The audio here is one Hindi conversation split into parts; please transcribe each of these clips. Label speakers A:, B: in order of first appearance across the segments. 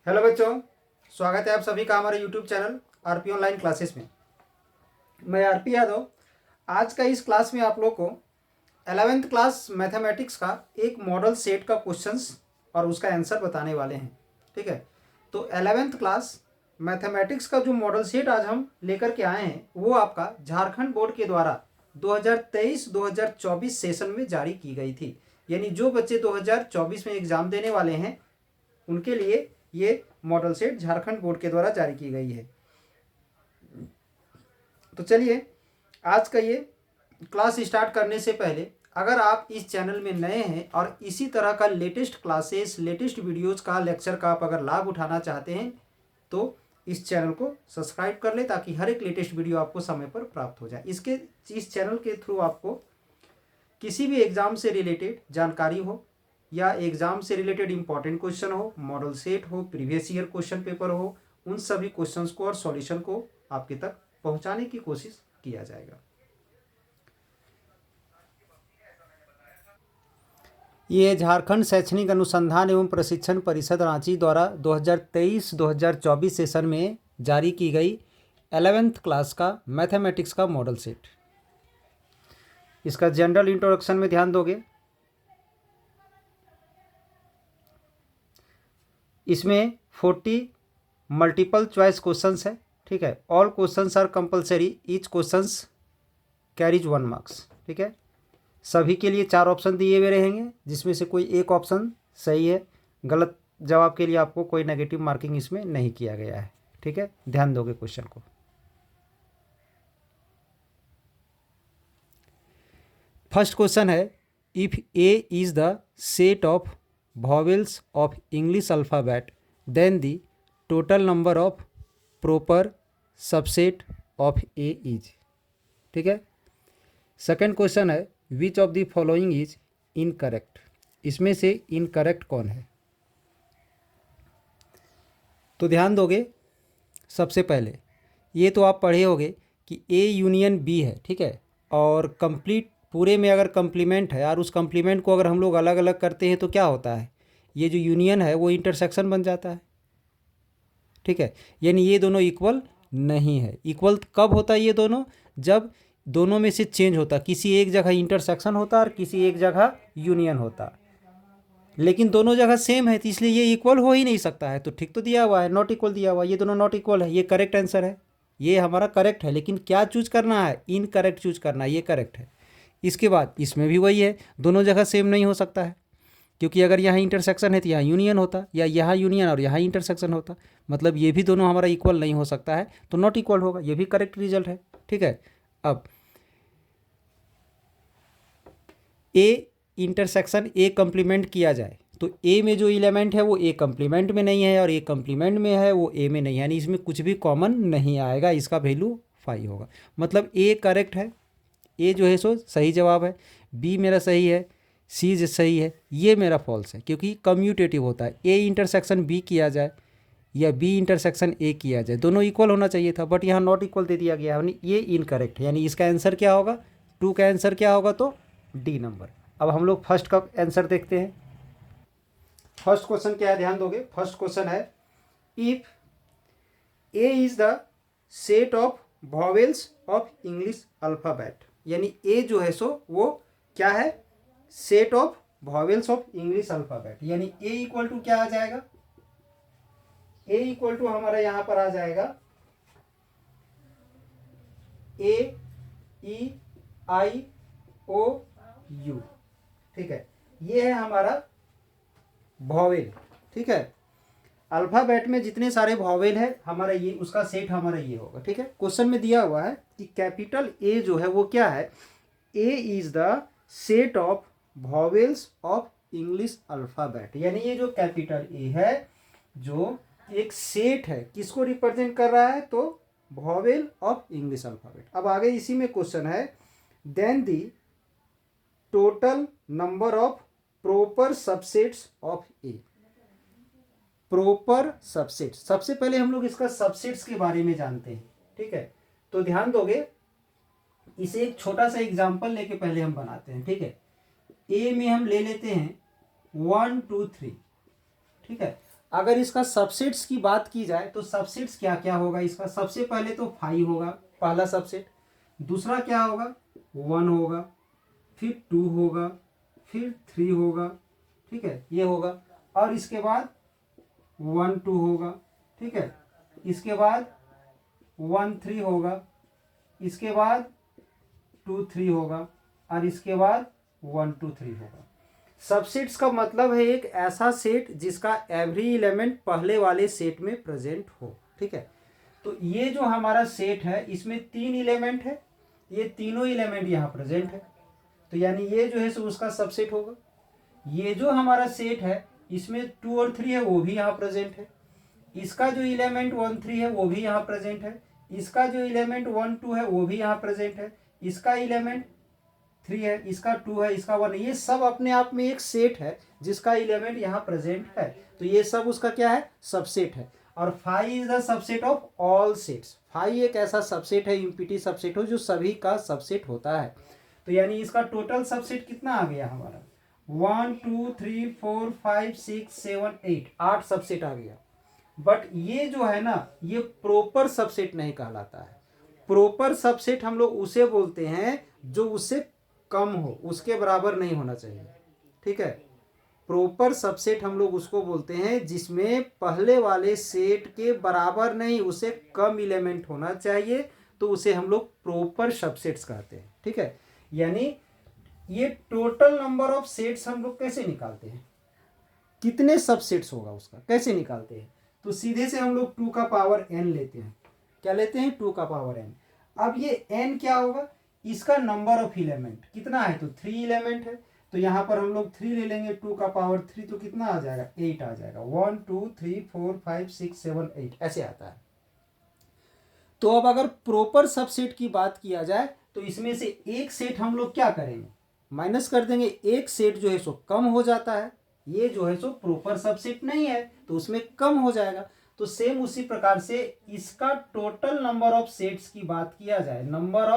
A: हेलो बच्चों, स्वागत है आप सभी का हमारे YouTube channel RP online classes में। मैं आरपी यादव। आज का इस क्लास में आप लोग को 11th क्लास मैथमेटिक्स का एक मॉडल सेट का क्वेश्चंस और उसका आंसर बताने वाले हैं। ठीक है, तो 11th क्लास मैथमेटिक्स का जो मॉडल सेट आज हम लेकर के आए हैं वो आपका झारखंड बोर्ड के द्वारा 2023-2024 सेशन में जारी की गई थी। यानी जो बच्चे 2024 में एग्ज़ाम देने वाले हैं उनके लिए ये मॉडल सेट झारखंड बोर्ड के द्वारा जारी की गई है। तो चलिए आज का ये क्लास स्टार्ट करने से पहले अगर आप इस चैनल में नए हैं और इसी तरह का लेटेस्ट क्लासेस लेटेस्ट वीडियोस का लेक्चर का आप अगर लाभ उठाना चाहते हैं तो इस चैनल को सब्सक्राइब कर ले ताकि हर एक लेटेस्ट वीडियो आपको समय पर प्राप्त हो जाए। इस चैनल के थ्रू आपको किसी भी एग्ज़ाम से रिलेटेड जानकारी हो या एग्ज़ाम से रिलेटेड इंपॉर्टेंट क्वेश्चन हो, मॉडल सेट हो, प्रीवियस ईयर क्वेश्चन पेपर हो, उन सभी क्वेश्चंस को और सॉल्यूशन को आपके तक पहुंचाने की कोशिश किया जाएगा। ये झारखंड शैक्षणिक अनुसंधान एवं प्रशिक्षण परिषद रांची द्वारा 2023-2024 सेशन में जारी की गई 11th क्लास का मैथमेटिक्स का मॉडल सेट। इसका जनरल इंट्रोडक्शन में ध्यान दोगे। इसमें 40 मल्टीपल चॉइस क्वेश्चंस है। ठीक है, all questions are compulsory, each questions carries 1 marks. ठीक है, सभी के लिए 4 ऑप्शन दिए हुए रहेंगे जिसमें से कोई एक ऑप्शन सही है। गलत जवाब के लिए आपको कोई नेगेटिव मार्किंग इसमें नहीं किया गया है। ठीक है, ध्यान दोगे क्वेश्चन को। फर्स्ट क्वेश्चन है, if A is the set of vowels of English alphabet then the total number of proper subset of A is। ठीक है, सेकंड क्वेश्चन है, which of the following is incorrect. इसमें से इनकरेक्ट कौन है। तो ध्यान दोगे, सबसे पहले ये तो आप पढ़े होगे कि ए यूनियन बी है। ठीक है, और कंप्लीट पूरे में अगर कंप्लीमेंट है और उस कंप्लीमेंट को अगर हम लोग अलग अलग करते हैं तो क्या होता है, ये जो यूनियन है वो इंटरसेक्शन बन जाता है। ठीक है, यानी ये दोनों इक्वल नहीं है। इक्वल कब होता है ये दोनों, जब दोनों में से चेंज होता, किसी एक जगह इंटरसेक्शन होता और किसी एक जगह यूनियन होता, लेकिन दोनों जगह सेम है तो इसलिए ये इक्वल हो ही नहीं सकता है। तो ठीक तो दिया हुआ है, नॉट इक्वल दिया हुआ है, ये दोनों नॉट इक्वल है। ये करेक्ट आंसर है, ये हमारा करेक्ट है। लेकिन क्या चूज करना है, इनकरेक्ट चूज करना है, ये करेक्ट है। इसके बाद इसमें भी वही है, दोनों जगह सेम नहीं हो सकता है क्योंकि अगर यहाँ इंटरसेक्शन है तो यहाँ यूनियन होता, या यहाँ यूनियन और यहाँ इंटरसेक्शन होता, मतलब ये भी दोनों हमारा इक्वल नहीं हो सकता है, तो नॉट इक्वल होगा। ये भी करेक्ट रिजल्ट है। ठीक है, अब ए इंटरसेक्शन ए कंप्लीमेंट किया जाए तो ए में जो एलिमेंट है वो ए कंप्लीमेंट में नहीं है और ए कंप्लीमेंट में है वो ए में नहीं है, यानी इसमें कुछ भी कॉमन नहीं आएगा। इसका वैल्यू 5 होगा, मतलब ए करेक्ट है, ए जो है सो सही जवाब है, बी मेरा सही है, सी जो सही है, ये मेरा फॉल्स है क्योंकि कम्यूटेटिव होता है। ए इंटरसेक्शन बी किया जाए या बी इंटरसेक्शन ए किया जाए, दोनों इक्वल होना चाहिए था, बट यहाँ नॉट इक्वल दे दिया गया, यानी ये इनकरेक्ट है। यानी इसका आंसर क्या होगा, 2 का आंसर क्या होगा, तो डी नंबर। अब हम लोग फर्स्ट का आंसर देखते हैं। फर्स्ट क्वेश्चन क्या है, ध्यान दोगे। फर्स्ट क्वेश्चन है, if A is the set of vowels of English alphabet, यानी ए जो है सो वो क्या है, set of vowels of English alphabet, यानी ए इक्वल टू क्या आ जाएगा, ए इक्वल टू हमारा यहां पर आ जाएगा ए ई आई ओ यू। ठीक है, ये है हमारा वॉवेल। ठीक है, अल्फाबेट में जितने सारे वॉवेल है हमारा ये उसका सेट हमारा ये होगा। ठीक है, क्वेश्चन में दिया हुआ है कि कैपिटल ए जो है वो क्या है, A is the set of vowels of English alphabet, यानी ये जो कैपिटल ए है जो एक सेट है, किसको रिप्रेजेंट कर रहा है, तो वॉवेल ऑफ इंग्लिश अल्फाबेट। अब आगे इसी में क्वेश्चन है, then the total number of proper subsets of A. Proper subset, सबसे पहले हम लोग इसका सबसेट्स के बारे में जानते हैं। ठीक है, तो ध्यान दोगे, इसे एक छोटा सा एग्जांपल लेके पहले हम बनाते हैं। ठीक है, ए में हम ले लेते हैं 1 2 3। ठीक है, अगर इसका सबसेट्स की बात की जाए तो सबसेट्स क्या क्या होगा इसका, सबसे पहले तो 5 होगा पहला सबसेट, दूसरा क्या होगा 1 होगा, फिर 2 होगा, फिर 3 होगा, ठीक है ये होगा, और इसके बाद 1 2 होगा, ठीक है, इसके बाद 1 3 होगा, इसके बाद 2 3 होगा, और इसके बाद 1 2 3 होगा। सबसेट्स का मतलब है एक ऐसा सेट जिसका एवरी एलिमेंट पहले वाले सेट में प्रेजेंट हो, ठीक है। तो ये जो हमारा सेट है इसमें 3 एलिमेंट है, ये तीनों एलिमेंट यहाँ प्रेजेंट है, तो यानी ये जो है सो उसका सबसेट होगा। ये जो हमारा सेट है इसमें 2 और 3 है वो भी यहाँ प्रेजेंट है, इसका जो एलिमेंट 1 3 है वो भी यहाँ प्रेजेंट है, इसका जो एलिमेंट 1 2 है वो भी यहाँ प्रेजेंट है, इसका एलिमेंट 3 है, इसका 2 है, इसका 1 है, ये सब अपने आप में एक सेट है जिसका एलिमेंट यहाँ प्रेजेंट है, तो ये सब उसका क्या है सबसेट है। और phi is the subset of all sets, phi एक ऐसा सबसेट है इम्पीटी सबसेट हो जो सभी का सबसेट होता है। तो यानी इसका टोटल सबसेट कितना आ गया हमारा 1 2 3 4 5 6 7 8, 8 सबसेट आ गया। बट ये जो है ना ये प्रॉपर सबसेट नहीं कहलाता है। प्रॉपर सबसेट हम लोग उसे बोलते हैं जो उससे कम हो, उसके बराबर नहीं होना चाहिए, ठीक है। प्रॉपर सबसेट हम लोग उसको बोलते हैं जिसमें पहले वाले सेट के बराबर नहीं उसे कम एलिमेंट होना चाहिए, तो उसे हम लोग प्रॉपर सबसेट्स कहते हैं, ठीक है। यानी ये टोटल नंबर ऑफ सेट्स हम लोग कैसे निकालते हैं, कितने सबसेट्स होगा उसका कैसे निकालते हैं, तो सीधे से हम लोग 2 का पावर n लेते हैं। क्या लेते हैं 2 का पावर n। अब ये n क्या होगा इसका नंबर ऑफ एलिमेंट कितना है, तो 3 एलिमेंट है, तो यहाँ पर हम लोग 3 ले लेंगे 2 का पावर 3, तो कितना आ जाएगा 8 आ जाएगा, 1 2 3 4 5 6 7 8 ऐसे आता है। तो अब अगर प्रॉपर सबसेट की बात किया जाए तो इसमें से एक सेट हम लोग क्या करेंगे माइनस कर देंगे, एक सेट जो है सो कम हो जाता है, ये जो है सो प्रॉपर सबसेट नहीं है तो उसमें कम हो जाएगा। तो सेम उसी प्रकार से इसका टोटल नंबर ऑफ सेट्स की बात किया जाए, नंबर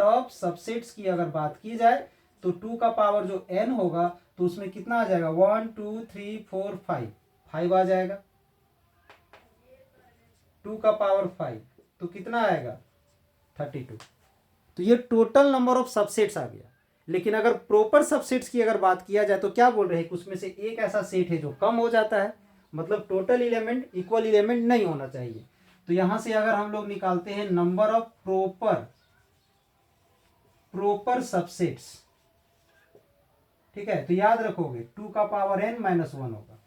A: ऑफ सबसेट्स की अगर बात की जाए तो 2 का पावर जो n होगा तो उसमें कितना आ जाएगा 1 2 3 4 5, 5 आ जाएगा, 2 का पावर 5 तो कितना आएगा 32। तो ये टोटल नंबर ऑफ सबसेट्स आ गया। लेकिन अगर प्रॉपर सबसेट्स की अगर बात किया जाए तो क्या बोल रहे हैं कि उसमें से एक ऐसा सेट है जो कम हो जाता है, मतलब टोटल एलिमेंट इक्वल एलिमेंट नहीं होना चाहिए। तो यहां से अगर हम लोग निकालते हैं नंबर ऑफ प्रॉपर सबसेट्स, ठीक है, तो याद रखोगे 2 का पावर n माइनस 1 होगा।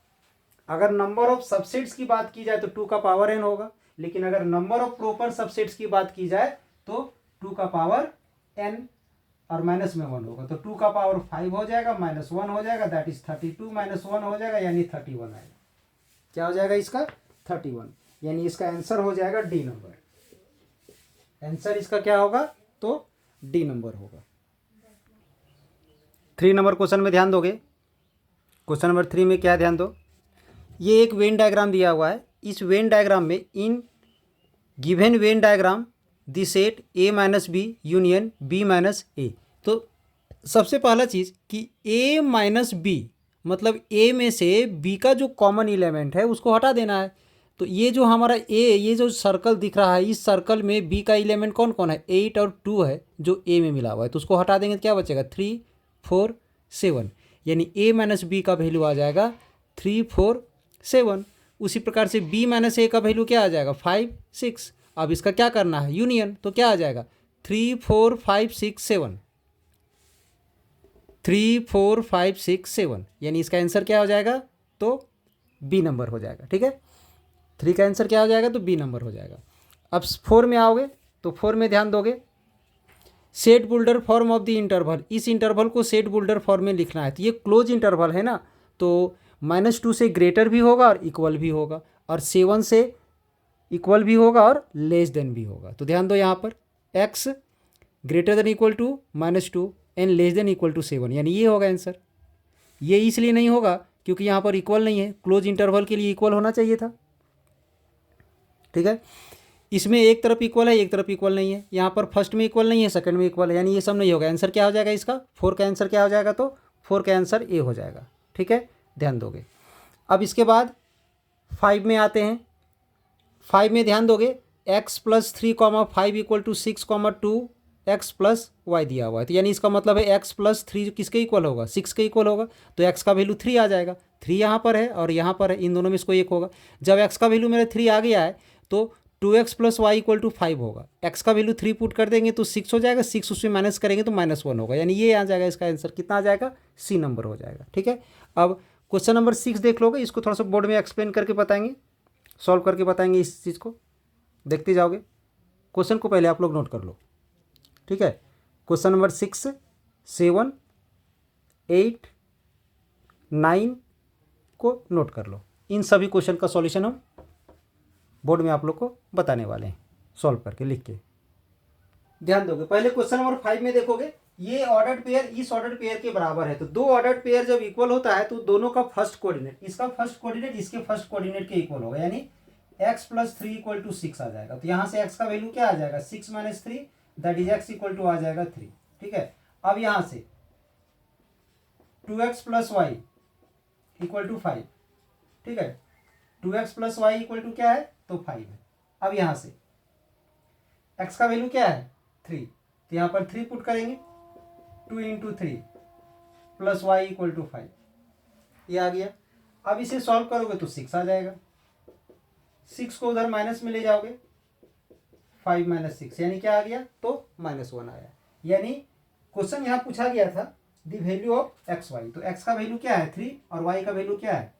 A: अगर नंबर ऑफ सबसेट्स की बात की जाए तो 2 का पावर n होगा, लेकिन अगर नंबर ऑफ प्रॉपर सबसेट्स की बात की जाए तो 2 का पावर n और माइनस में 1 होगा, तो 2 का पावर 5 हो जाएगा माइनस 1 हो जाएगा, दैट इज 32 माइनस 1 हो जाएगा यानी 31 आएगा। क्या हो जाएगा इसका 31, यानी इसका आंसर हो जाएगा डी नंबर। आंसर इसका क्या होगा तो डी नंबर होगा। 3 नंबर क्वेश्चन में ध्यान दोगे, क्वेश्चन नंबर 3 में क्या ध्यान दो, ये एक वेन डायग्राम दिया हुआ है। इस वेन डायग्राम में in given Venn diagram the set a minus B union b minus A. तो सबसे पहला चीज़ कि a माइनस बी मतलब a में से b का जो कॉमन एलिमेंट है उसको हटा देना है। तो ये जो हमारा a, ये जो सर्कल दिख रहा है इस सर्कल में b का एलिमेंट कौन कौन है 8 और 2 है जो a में मिला हुआ है, तो उसको हटा देंगे तो क्या बचेगा 3 4 7, यानी a माइनस बी का वैल्यू आ जाएगा 3 4 7। उसी प्रकार से b माइनस ए का वैल्यू क्या आ जाएगा 5 6। अब इसका क्या करना है यूनियन, तो क्या आ जाएगा 3 4 5 6 7, 3 4 5 6 7, यानी इसका आंसर क्या हो जाएगा तो बी नंबर हो जाएगा। ठीक है, 3 का आंसर क्या हो जाएगा तो बी नंबर हो जाएगा। अब 4 में आओगे तो 4 में ध्यान दोगे, set builder form of the interval, इस इंटरवल को सेट बुल्डर फॉर्म में लिखना है। तो ये क्लोज इंटरवल है ना, तो -2 से ग्रेटर भी होगा और इक्वल भी होगा, और 7 से इक्वल भी होगा और लेस देन भी होगा। तो ध्यान दो यहाँ पर x greater than equal to -2 and less than equal to 7, यानी ये होगा आंसर। ये इसलिए नहीं होगा क्योंकि यहाँ पर इक्वल नहीं है, क्लोज इंटरवल के लिए इक्वल होना चाहिए था। ठीक है, इसमें एक तरफ इक्वल है एक तरफ इक्वल नहीं है, यहाँ पर फर्स्ट में इक्वल नहीं है सेकंड में इक्वल है, यानी ये सब नहीं होगा। आंसर क्या हो जाएगा इसका 4 का आंसर क्या हो जाएगा तो 4 का आंसर ए हो जाएगा। ठीक है, ध्यान दोगे। अब इसके बाद 5 में आते हैं। 5 में ध्यान दोगे x plus 3,5 equal to 6,2 x plus y दिया हुआ है, तो यानी इसका मतलब है x प्लस 3 किसके इक्वल होगा, 6 के इक्वल होगा, तो x का वैल्यू 3 आ जाएगा। 3 यहाँ पर है और यहाँ पर है, इन दोनों में इसको 1 होगा। जब x का वैल्यू मेरा 3 आ गया है तो 2x plus y equal to 5 होगा। x का वैल्यू 3 पुट कर देंगे तो 6 हो जाएगा, 6 उसमें माइनस करेंगे तो -1 होगा, यानी ये आ जाएगा इसका आंसर। कितना आ जाएगा, सी नंबर हो जाएगा। ठीक है, अब क्वेश्चन नंबर 6 देख लोगे, इसको थोड़ा सा बोर्ड में एक्सप्लेन करके बताएंगे, सॉल्व करके बताएंगे इस चीज़ को, देखते जाओगे। क्वेश्चन को पहले आप लोग नोट कर लो। ठीक है, क्वेश्चन नंबर 6, 7, 8, 9 को नोट कर लो। इन सभी क्वेश्चन का सॉल्यूशन हम बोर्ड में आप लोग को बताने वाले हैं, सॉल्व करके लिख के। ध्यान दोगे, पहले क्वेश्चन नंबर 5 में देखोगे, ये ऑर्डर्ड पेयर इस ऑर्डर्ड पेयर के बराबर है, तो दो ऑर्डर्ड पेयर जब इक्वल होता है तो दोनों का फर्स्ट कोऑर्डिनेट, इसका फर्स्ट कोऑर्डिनेट इसके फर्स्ट कोऑर्डिनेट के इक्वल होगा, यानी x प्लस 3 इक्वल टू 6 आ जाएगा। तो यहाँ से x का वैल्यू क्या आ जाएगा, 6 minus 3 that is x equal to आ जाएगा 3। ठीक है, अब यहाँ से 2x plus y equal to 5। ठीक है, 2x plus y equal to क्या है, तो 5 है। अब यहाँ से x का वैल्यू क्या है, 3, तो यहाँ पर 3 पुट करेंगे, 2 into 3 plus y equal to 5, ये आ गया। अब इसे सॉल्व करोगे तो 6 आ जाएगा, 6 को उधर माइनस में ले जाओगे, 5 माइनस 6 यानी क्या आ गया, तो -1 आया। यानी क्वेश्चन यहाँ पूछा गया था the value of x y, तो x का वैल्यू क्या है 3 और y का वैल्यू क्या है,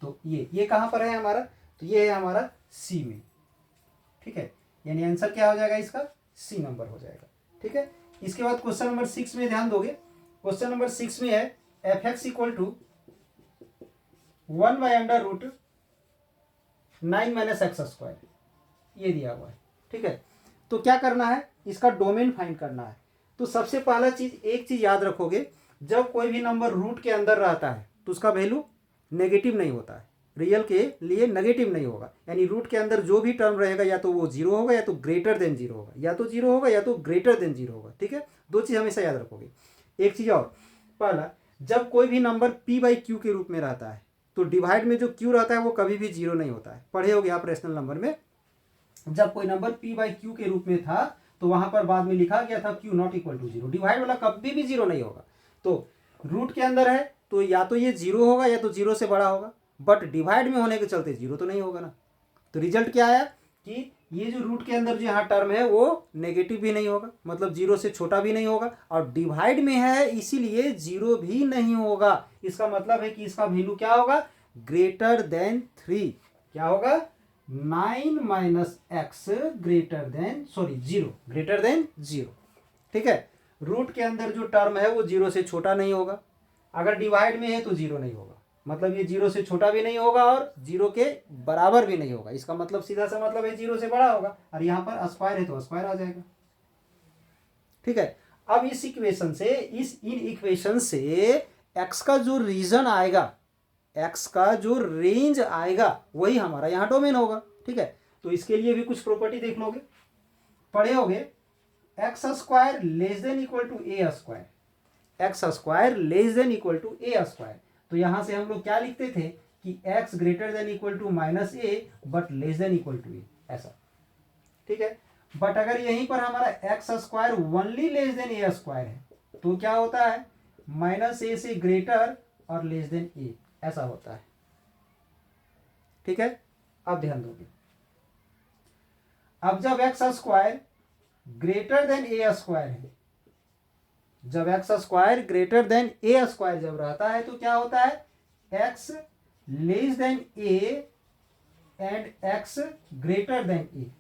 A: तो ये कहाँ पर है हमारा, तो ये है हमारा सी में। ठीक है, यानी आंसर क्या हो जाएगा इसका, सी नंबर हो जाएगा। ठीक है, इसके बाद क्वेश्चन नंबर 6 में ध्यान दोगे, क्वेश्चन नंबर 6 में है F x equal to 1/√9 minus x square, ये दिया हुआ है। ठीक है, तो क्या करना है, इसका डोमेन फाइंड करना है। तो सबसे पहला चीज, एक चीज याद रखोगे, जब कोई भी नंबर रूट के अंदर रहता है तो उसका वैल्यू नेगेटिव नहीं होता है, रियल के लिए नेगेटिव नहीं होगा, यानी रूट के अंदर जो भी टर्म रहेगा या तो वो 0 होगा या तो ग्रेटर देन 0 होगा, या तो 0 होगा या तो ग्रेटर देन 0 होगा। ठीक है, दो चीज़ हमेशा याद रखोगे। एक चीज़ और, पहला, जब कोई भी नंबर p/q के रूप में रहता है तो डिवाइड में जो q रहता है वो कभी भी 0 नहीं होता है। पढ़े होगे आप रेशनल नंबर में, जब कोई नंबर p/q के रूप में था तो वहां पर बाद में लिखा गया था q not equal to 0, divide वाला कभी भी 0 नहीं होगा। तो रूट के अंदर है तो या तो ये 0 होगा या तो 0 से बड़ा होगा, बट डिवाइड में होने के चलते 0 तो नहीं होगा ना। तो रिजल्ट क्या आया कि ये जो रूट के अंदर जो यहाँ टर्म है वो नेगेटिव भी नहीं होगा, मतलब 0 से छोटा भी नहीं होगा, और डिवाइड में है इसीलिए 0 भी नहीं होगा। इसका मतलब है कि इसका वैल्यू क्या होगा, ग्रेटर देन 3। क्या होगा, 9 minus x greater then 0, greater than 0। ठीक है, रूट के अंदर जो टर्म है वो 0 से छोटा नहीं होगा, अगर डिवाइड में है तो 0 नहीं होगा, मतलब ये 0 से छोटा भी नहीं होगा और 0 के बराबर भी नहीं होगा। इसका मतलब सीधा सा मतलब है 0 से बड़ा होगा, और यहाँ पर स्क्वायर है तो स्क्वायर आ जाएगा। ठीक है, अब इस इक्वेशन से, इन इक्वेशन से x का जो रीजन आएगा, x का जो रेंज आएगा वही हमारा यहाँ डोमेन होगा। ठीक है, तो इसके लिए भी कुछ प्रॉपर्टी देख लोगे, पढ़े होगे, x square less than equal to A square, x square less than equal to A square. तो यहां से हम लोग क्या लिखते थे कि x greater than equal to minus a but less than equal to a, ऐसा। ठीक है, बट अगर यहीं पर हमारा x square only less than a square है तो क्या होता है, माइनस ए से ग्रेटर और लेस देन ए, ऐसा होता है। ठीक है, अब ध्यान दोगे, अब जब x square greater than a square है, जब x square greater than a square जब रहता है तो क्या होता है, x less than a and x greater than a,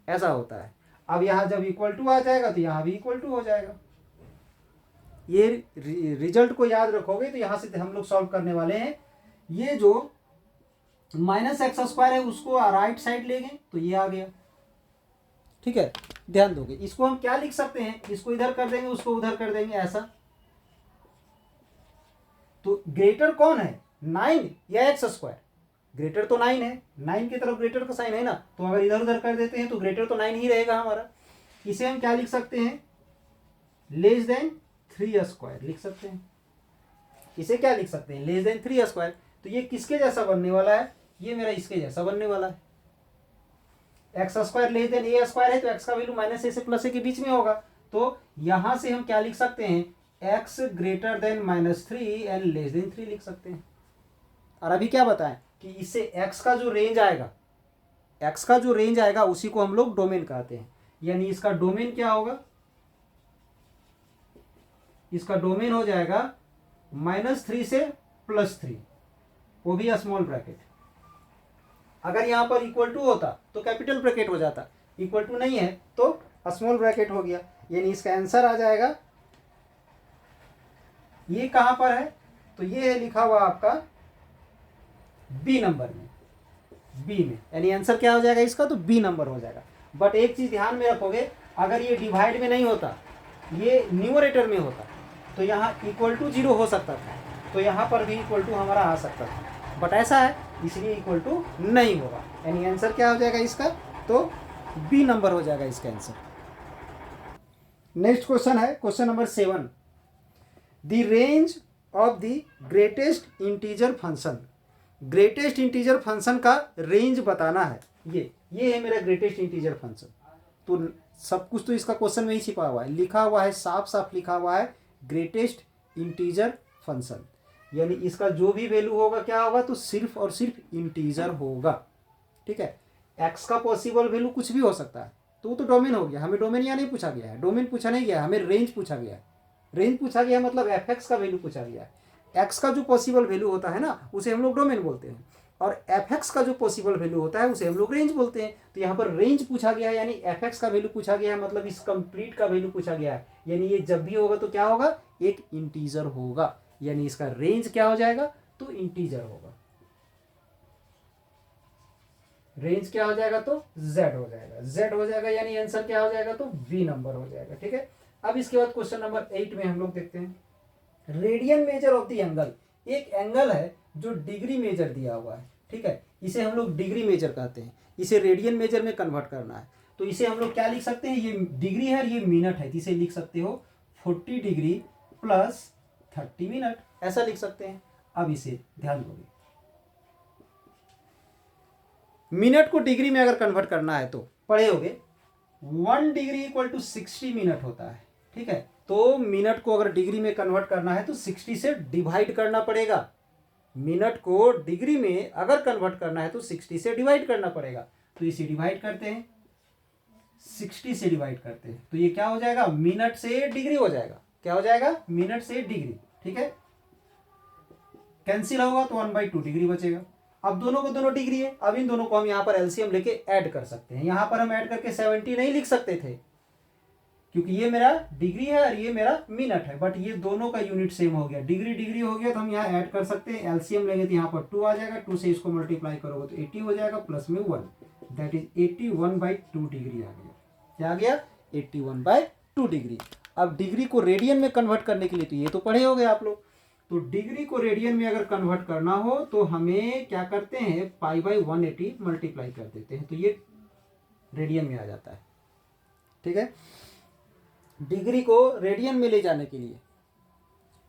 A: ऐसा होता है। अब यहां जब इक्वल टू आ जाएगा तो यहां भी इक्वल टू हो जाएगा। ये रिजल्ट को याद रखोगे तो यहां से हम लोग सॉल्व करने वाले हैं। ये जो माइनस एक्स स्क्वायर है उसको राइट साइड ले गए तो ये आ गया। ठीक है, ध्यान दोगे, इसको हम क्या लिख सकते हैं, इसको इधर कर देंगे उसको उधर कर देंगे, ऐसा। तो ग्रेटर कौन है, 9 या एक्स स्क्वायर, ग्रेटर तो 9 है, 9 की तरफ ग्रेटर का साइन है ना, तो अगर इधर उधर कर देते हैं तो ग्रेटर तो 9 ही रहेगा हमारा। इसे हम क्या लिख सकते हैं, लेस देन 3 स्क्वायर लिख सकते हैं। इसे क्या लिख सकते हैं, लेस देन 3 स्क्वायर। तो ये किसके जैसा बनने वाला है, ये मेरा इसके जैसा बनने वाला है। X square less than a square है तो एक्स का वैल्यू माइनस ए से प्लस ए के बीच में होगा। तो यहां से हम क्या लिख सकते हैं, x greater then -3 and less then 3 लिख सकते हैं। और अभी क्या बताएं कि इससे एक्स का जो रेंज आएगा, एक्स का जो रेंज आएगा उसी को हम लोग डोमेन कहते हैं। यानी इसका डोमेन क्या होगा, इसका डोमेन हो जाएगा -3 से +3, वो भी स्मॉल ब्रैकेट। अगर यहां पर इक्वल टू होता तो कैपिटल ब्रैकेट हो जाता, इक्वल टू नहीं है तो स्मॉल ब्रैकेट हो गया। यानी इसका आंसर आ जाएगा, ये कहां पर है, तो ये है लिखा हुआ आपका बी नंबर में, बी में। यानी आंसर क्या हो जाएगा इसका, तो बी नंबर हो जाएगा। बट एक चीज ध्यान में रखोगे, अगर ये डिवाइड में नहीं होता, ये न्यूमरेटर में होता तो यहाँ इक्वल टू 0 हो सकता था, तो यहाँ पर भी इक्वल टू हमारा आ सकता था। बट ऐसा है इसलिए इक्वल टू नहीं होगा। यानी आंसर क्या हो जाएगा इसका, तो बी नंबर हो जाएगा इसका आंसर। नेक्स्ट क्वेश्चन है question number 7, the range of the greatest integer function. Greatest integer function का रेंज बताना है। ये है मेरा ग्रेटेस्ट इंटीजर फंक्शन। तो सब कुछ तो इसका क्वेश्चन में ही छिपा हुआ है, लिखा हुआ है, साफ साफ लिखा हुआ है ग्रेटेस्ट इंटीजर फंक्शन। यानी इसका जो भी वैल्यू होगा क्या होगा, तो सिर्फ और सिर्फ इंटीजर होगा। ठीक है, एक्स का पॉसिबल वैल्यू कुछ भी हो सकता है, तो वो तो डोमेन हो गया। हमें डोमेन यहाँ नहीं पूछा गया है, डोमेन पूछा नहीं गया, हमें रेंज पूछा गया है। रेंज पूछा गया मतलब एफ एक्स का वैल्यू पूछा गया है। एक्स का जो पॉसिबल वैल्यू होता है ना, उसे हम लोग डोमेन बोलते हैं, और एफ एक्स का जो पॉसिबल वैल्यू होता है उसे हम लोग रेंज बोलते हैं। तो यहाँ पर रेंज पूछा गया है, यानी एफ एक्स का वैल्यू पूछा गया है, मतलब इस कंप्लीट का वैल्यू पूछा गया है। यानी ये जब भी होगा तो क्या होगा, एक इंटीजर होगा। यानी इसका रेंज क्या हो जाएगा, तो इंटीजर होगा। रेंज क्या हो जाएगा, तो z हो जाएगा, z हो जाएगा। यानी आंसर क्या हो जाएगा, तो बी नंबर हो जाएगा। ठीक है, अब इसके बाद क्वेश्चन नंबर 8 में हम लोग देखते हैं, radian measure of the angle. एक एंगल है जो डिग्री मेजर दिया हुआ है। ठीक है, इसे हम लोग डिग्री मेजर कहते हैं, इसे रेडियन मेजर में कन्वर्ट करना है। तो इसे हम लोग क्या लिख सकते हैं, ये डिग्री है और ये मिनट है, इसे लिख सकते हो 40 डिग्री प्लस 30 मिनट, ऐसा लिख सकते हैं। अब इसे ध्यान दोगे, मिनट को डिग्री में अगर कन्वर्ट करना है तो पढ़े होगे 1 डिग्री इक्वल टू 60 मिनट होता है। ठीक है, तो मिनट को अगर डिग्री में कन्वर्ट करना है तो 60 से डिवाइड करना पड़ेगा। मिनट को डिग्री में अगर कन्वर्ट करना है तो 60 से डिवाइड करना पड़ेगा। तो इसे डिवाइड करते हैं, 60 से डिवाइड करते हैं, तो ये क्या हो जाएगा, मिनट से डिग्री हो जाएगा। क्या हो जाएगा, मिनट से डिग्री। ठीक है, कैंसिल होगा तो 1/2 डिग्री बचेगा। अब दोनों को दोनों डिग्री है, अब इन दोनों को हम यहाँ पर एलसीएम लेके ऐड कर सकते हैं। यहाँ पर हम ऐड करके 70 नहीं लिख सकते थे, क्योंकि ये मेरा डिग्री है और ये मेरा मिनट है, बट ये दोनों का यूनिट सेम हो गया, डिग्री डिग्री हो गया, तो हम यहाँ ऐड कर सकते हैं। एलसीएम लेंगे तो यहाँ पर 2 आ जाएगा, 2 से इसको मल्टीप्लाई करोगे तो 80 हो जाएगा, प्लस में 1, दैट इज 81/2 डिग्री आ गया। क्या आ गया, 81/2 डिग्री। अब डिग्री को रेडियन में कन्वर्ट करने के लिए, तो ये तो पढ़े हो गए आप लोग, तो डिग्री को रेडियन में अगर कन्वर्ट करना हो तो हमें क्या करते हैं, π/180 मल्टीप्लाई कर देते हैं, तो ये रेडियन में आ जाता है। ठीक है, डिग्री को रेडियन में ले जाने के लिए,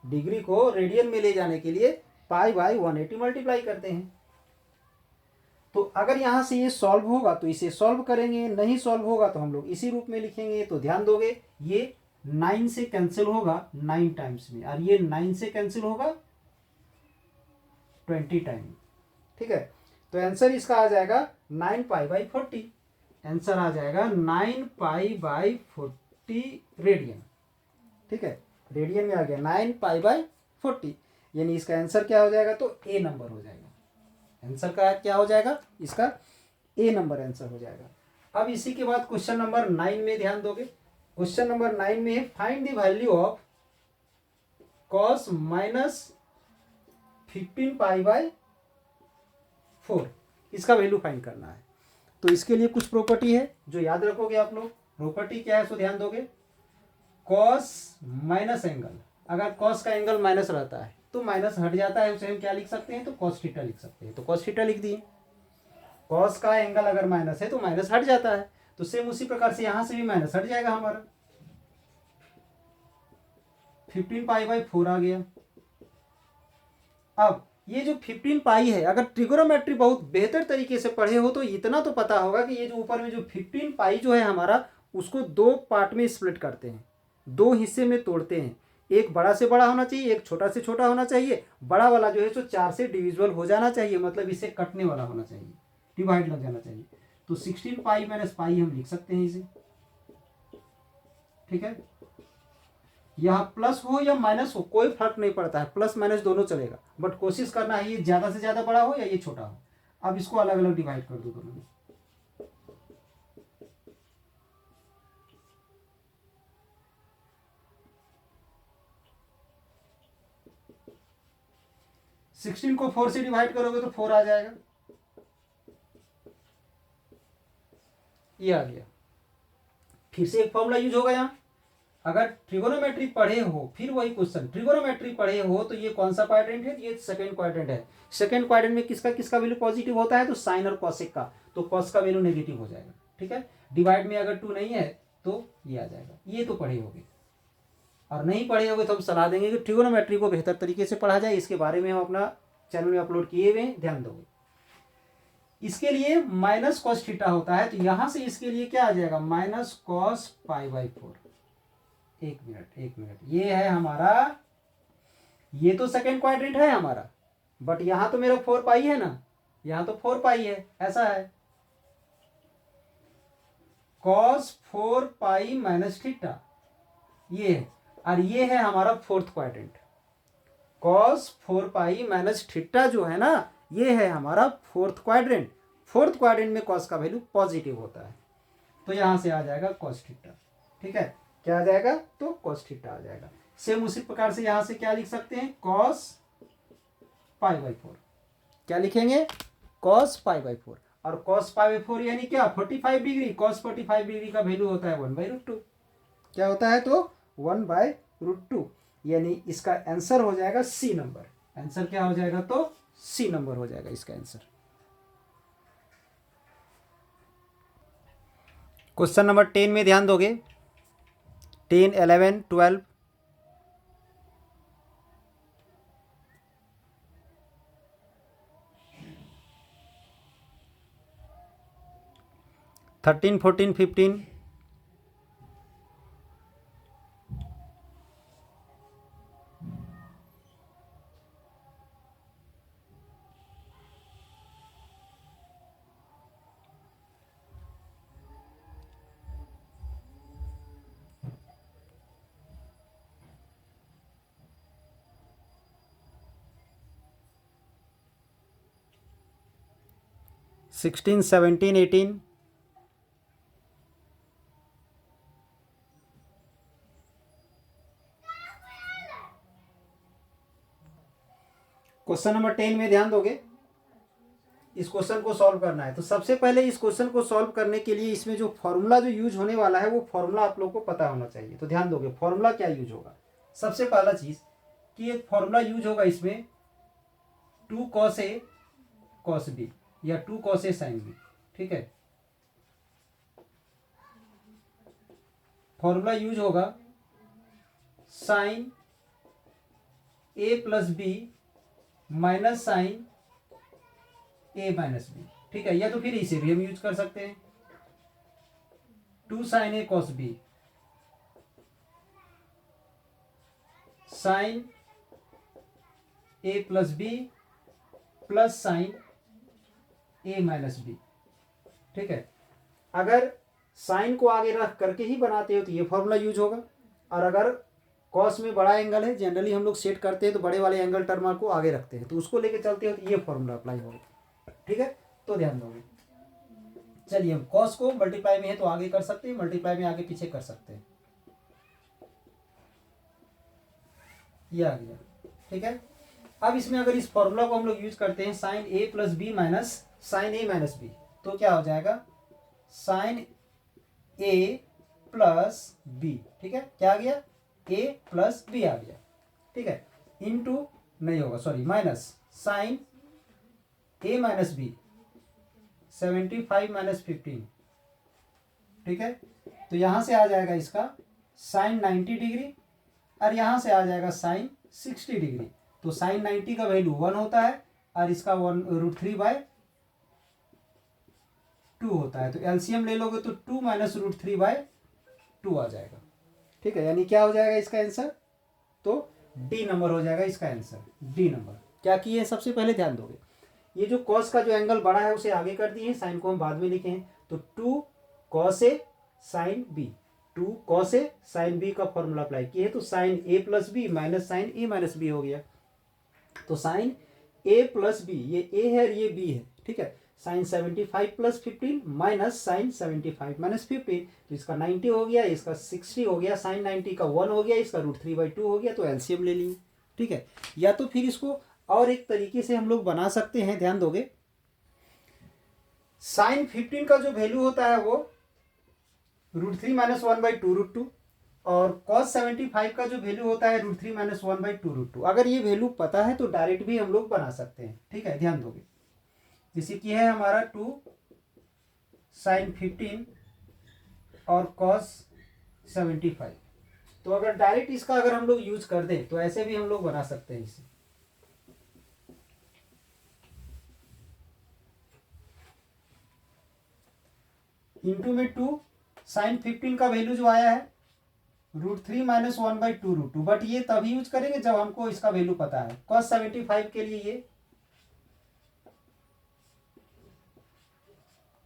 A: डिग्री को रेडियन में ले जाने के लिए π/180 मल्टीप्लाई करते हैं। तो अगर यहां से ये सॉल्व होगा तो इसे सॉल्व करेंगे, नहीं सॉल्व होगा तो हम लोग इसी रूप में लिखेंगे। तो ध्यान दोगे, ये 9 से कैंसिल होगा 9 टाइम्स में, और ये 9 से कैंसिल होगा 20 टाइम। ठीक है, तो आंसर इसका आ जाएगा 9π/40। आंसर आ जाएगा 9π/40 रेडियन। ठीक है, रेडियन में आ गया 9π/40, यानी इसका आंसर क्या हो जाएगा, तो ए नंबर हो जाएगा। आंसर का क्या हो जाएगा, इसका ए नंबर आंसर हो जाएगा। अब इसी के बाद क्वेश्चन नंबर 9 में ध्यान दोगे, क्वेश्चन नंबर 9 में है, find the value of cos -15π/4। इसका वैल्यू फाइंड करना है। तो इसके लिए कुछ प्रॉपर्टी है जो याद रखोगे आप लोग। प्रॉपर्टी क्या है, सो ध्यान दोगे, cos माइनस एंगल, अगर cos का एंगल माइनस रहता है तो माइनस हट जाता है, उसे हम क्या लिख सकते हैं, तो cos थीटा लिख सकते हैं। तो cos थीटा लिख दिए। cos का एंगल अगर माइनस है तो माइनस हट जाता है, तो सेम उसी प्रकार से यहां से भी माइनस हट जाएगा हमारा। 15π/4 आ गया। अब ये जो 15 पाई है, अगर ट्रिगोनोमेट्री बहुत बेहतर तरीके से पढ़े हो तो इतना तो पता होगा कि ये जो ऊपर में जो 15 पाई जो है हमारा, उसको दो पार्ट में स्प्लिट करते हैं, दो हिस्से में तोड़ते हैं। एक बड़ा से बड़ा होना चाहिए, एक छोटा से छोटा होना चाहिए। बड़ा वाला जो है सो 4 से डिविजिबल हो जाना चाहिए, मतलब इसे कटने वाला होना चाहिए, डिवाइड लग जाना चाहिए। तो 16 पाई माइनस पाई हम लिख सकते हैं इसे, ठीक है। यहाँ प्लस हो या माइनस हो कोई फर्क नहीं पड़ता है, प्लस माइनस दोनों चलेगा, बट कोशिश करना है ये ज़्यादा से ज़्यादा बड़ा हो या ये छोटा हो। अब इसको अलग अलग डिवाइड कर दो दोनों में। सिक्सटीन को 4 से डिवाइड करोगे तो 4 आ जाएगा, ये आ गया। फिर से एक फॉर्मूला यूज होगा यहाँ, अगर ट्रिगोनोमेट्री पढ़े हो, फिर वही क्वेश्चन, ट्रिगोनोमेट्री पढ़े हो तो ये कौन सा क्वाड्रेंट है, ये सेकंड क्वाड्रेंट है। सेकंड क्वाड्रेंट में किसका किसका वैल्यू पॉजिटिव होता है, तो साइन और कॉसेक का, तो कॉस का वैल्यू नेगेटिव हो जाएगा, ठीक है। डिवाइड में अगर 2 नहीं है तो ये आ जाएगा। ये तो पढ़े होगे, और नहीं पढ़े होगे तो हम सलाह देंगे कि ट्रिगोनोमेट्री को बेहतर तरीके से पढ़ा जाए। इसके बारे में हम अपना चैनल में अपलोड किए हुए हैं, ध्यान दोगे। इसके लिए माइनस कॉस थीटा होता है, तो यहां से इसके लिए क्या आ जाएगा, माइनस कॉस पाई/4। एक मिनट, ये है हमारा, ये तो सेकेंड क्वाड्रेंट है हमारा, बट यहां तो मेरा 4 पाई है ना, यहां तो 4 पाई है, ऐसा है कॉस 4 पाई माइनस थीटा, ये है। और ये है हमारा fourth quadrant, cos 4 pi minus theta जो है ना, ये है हमारा फोर्थ क्वाड्रेंट। फोर्थ क्वाड्रेंट में कॉस का वैल्यू पॉजिटिव होता है, तो यहां से आ जाएगा कॉस थीटा, ठीक है। क्या आ जाएगा, तो कॉस थीटा आ जाएगा। सेम उसी प्रकार से यहां से क्या लिख सकते हैं, कॉस पाई/4। क्या लिखेंगे, कॉस पाई/4। और कॉस पाई/4 यानी क्या, 45 डिग्री। कॉस 45 डिग्री का वैल्यू होता है 1/√2। क्या होता है, तो 1/√2, यानी इसका आंसर हो जाएगा सी नंबर। आंसर क्या हो जाएगा, तो सी नंबर हो जाएगा इसका आंसर। क्वेश्चन नंबर 10 में ध्यान दोगे, 10, 11, 12, 13, 14, 15, 16, 17, 18, क्वेश्चन नंबर 10 में ध्यान दोगे, इस क्वेश्चन को सॉल्व करना है। तो सबसे पहले इस क्वेश्चन को सॉल्व करने के लिए इसमें जो फॉर्मूला जो यूज होने वाला है, वो फॉर्मूला आप लोग को पता होना चाहिए। तो ध्यान दोगे, फॉर्मूला क्या यूज होगा। सबसे पहला चीज कि एक फॉर्मूला यूज होगा इसमें, 2 cos A cos B या 2 cos A sin B, ठीक है। फॉर्मूला यूज होगा sine A plus B minus sine A minus B, ठीक है। या तो फिर इसे भी हम यूज कर सकते हैं, 2 sin A cos B sine A plus B plus sine A minus B, ठीक है। अगर साइन को आगे रख करके ही बनाते हो तो ये फॉर्मूला यूज होगा, और अगर कॉस में बड़ा एंगल है, जनरली हम लोग सेट करते हैं तो बड़े वाले एंगल टर्म को आगे रखते हैं, तो उसको लेके चलते हो तो ये फॉर्मूला अप्लाई होगा, ठीक है। तो ध्यान दोगे। चलिए, हम कॉस को मल्टीप्लाई में है तो आगे कर सकते हैं, मल्टीप्लाई में आगे पीछे कर सकते हैं, ये आ गया, ठीक है। अब इसमें अगर इस फॉर्मूला को हम लोग यूज करते हैं, sine A plus B minus sine A minus B, तो क्या हो जाएगा, साइन A प्लस बी, ठीक है। क्या आ गया, A प्लस बी आ गया, ठीक है। इनटू नहीं होगा, sorry, minus sine A minus B 75 minus 15, ठीक है। तो यहां से आ जाएगा इसका साइन 90 डिग्री, और यहां से आ जाएगा साइन 60 डिग्री। तो साइन 90 का वैल्यू 1 होता है और इसका 1√3/2 होता है। तो एलसीएम ले लोगे तो 2 - √3/2 आ जाएगा। ठीक है, यानी क्या हो जाएगा इसका आंसर, तो डी नंबर हो जाएगा इसका आंसर, डी नंबर। क्या किए सबसे पहले ध्यान दोगे, ये जो कॉस का जो एंगल बड़ा है उसे आगे कर दिए, साइन को हम बाद में लिखे हैं। तो 2 cos A sin B, 2 cos A sin B का फॉर्मूला अप्लाई किए तो sine A plus B minus sine A minus B हो गया। तो साइन A प्लस बी, ये A है और ये B है। ठीक है, sine 75 plus 15 minus sine 75 minus 15, तो इसका 90 हो गया, इसका 60 हो गया, साइन 90 का 1 हो गया, इसका √3/2 हो गया। तो एलसीएम ले लिए। ठीक है, या तो फिर इसको और एक तरीके से हम लोग बना सकते हैं, ध्यान दोगे, साइन 15 का जो वैल्यू होता है वो √3 - 1/2√2 और cos 75 का जो वैल्यू होता है √3 - 1/2√2। अगर ये वैल्यू पता है तो डायरेक्ट भी हम लोग बना सकते हैं। ठीक है, ध्यान दोगे, जैसे कि है हमारा 2 sin 15 और cos 75। तो अगर डायरेक्ट इसका अगर हम लोग यूज कर दें तो ऐसे भी हम लोग बना सकते हैं इसे। इंटू में 2 sin 15 का वैल्यू जो आया है √3 - 1/2√2, बट ये तभी यूज करेंगे जब हमको इसका वैल्यू पता है। cos 75 के लिए ये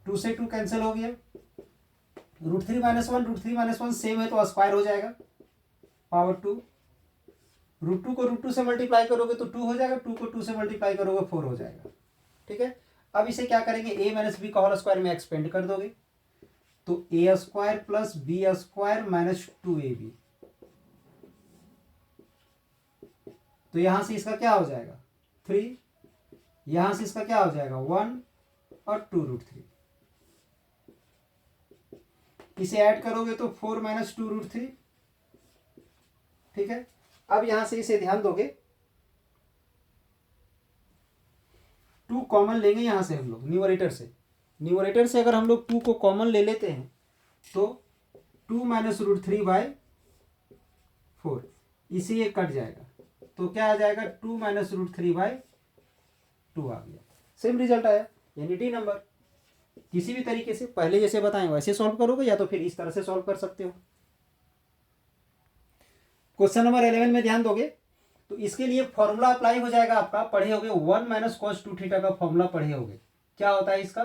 A: 2 से 2 कैंसिल हो गया, √3 - 1 √3 - 1 सेम है तो स्क्वायर हो जाएगा, पावर 2, √2 को √2 से मल्टीप्लाई करोगे तो 2 हो जाएगा, 2 को 2 से मल्टीप्लाई करोगे 4 हो जाएगा। ठीक है, अब इसे क्या करेंगे, a - b का होल स्क्वायर में एक्सपेंड कर दोगे तो a² plus b² minus 2ab। तो यहां से इसका क्या हो जाएगा 3, यहां से इसका क्या हो जाएगा 1 और 2√3। इसे ऐड करोगे तो 4 - 2√3। ठीक है, अब यहां से इसे ध्यान दोगे 2 कॉमन लेंगे यहां से हम लोग न्यूमरेटर से, न्यूमरेटर से अगर हम लोग 2 को कॉमन ले लेते हैं तो 2 - √3/4, इसे ये कट जाएगा तो क्या आ जाएगा 2 - √3/2 आ गया। सेम रिजल्ट आया, यानी डी नंबर। किसी भी तरीके से पहले जैसे बताएं वैसे सॉल्व करोगे या तो फिर इस तरह से सॉल्व कर सकते हो। क्वेश्चन नंबर 11 में ध्यान दोगे तो इसके लिए फॉर्मूला अप्लाई हो जाएगा आपका, पढ़े होगे 1 - cos 2 थीटा का फॉर्मूला पढ़े होगे। क्या होता है इसका,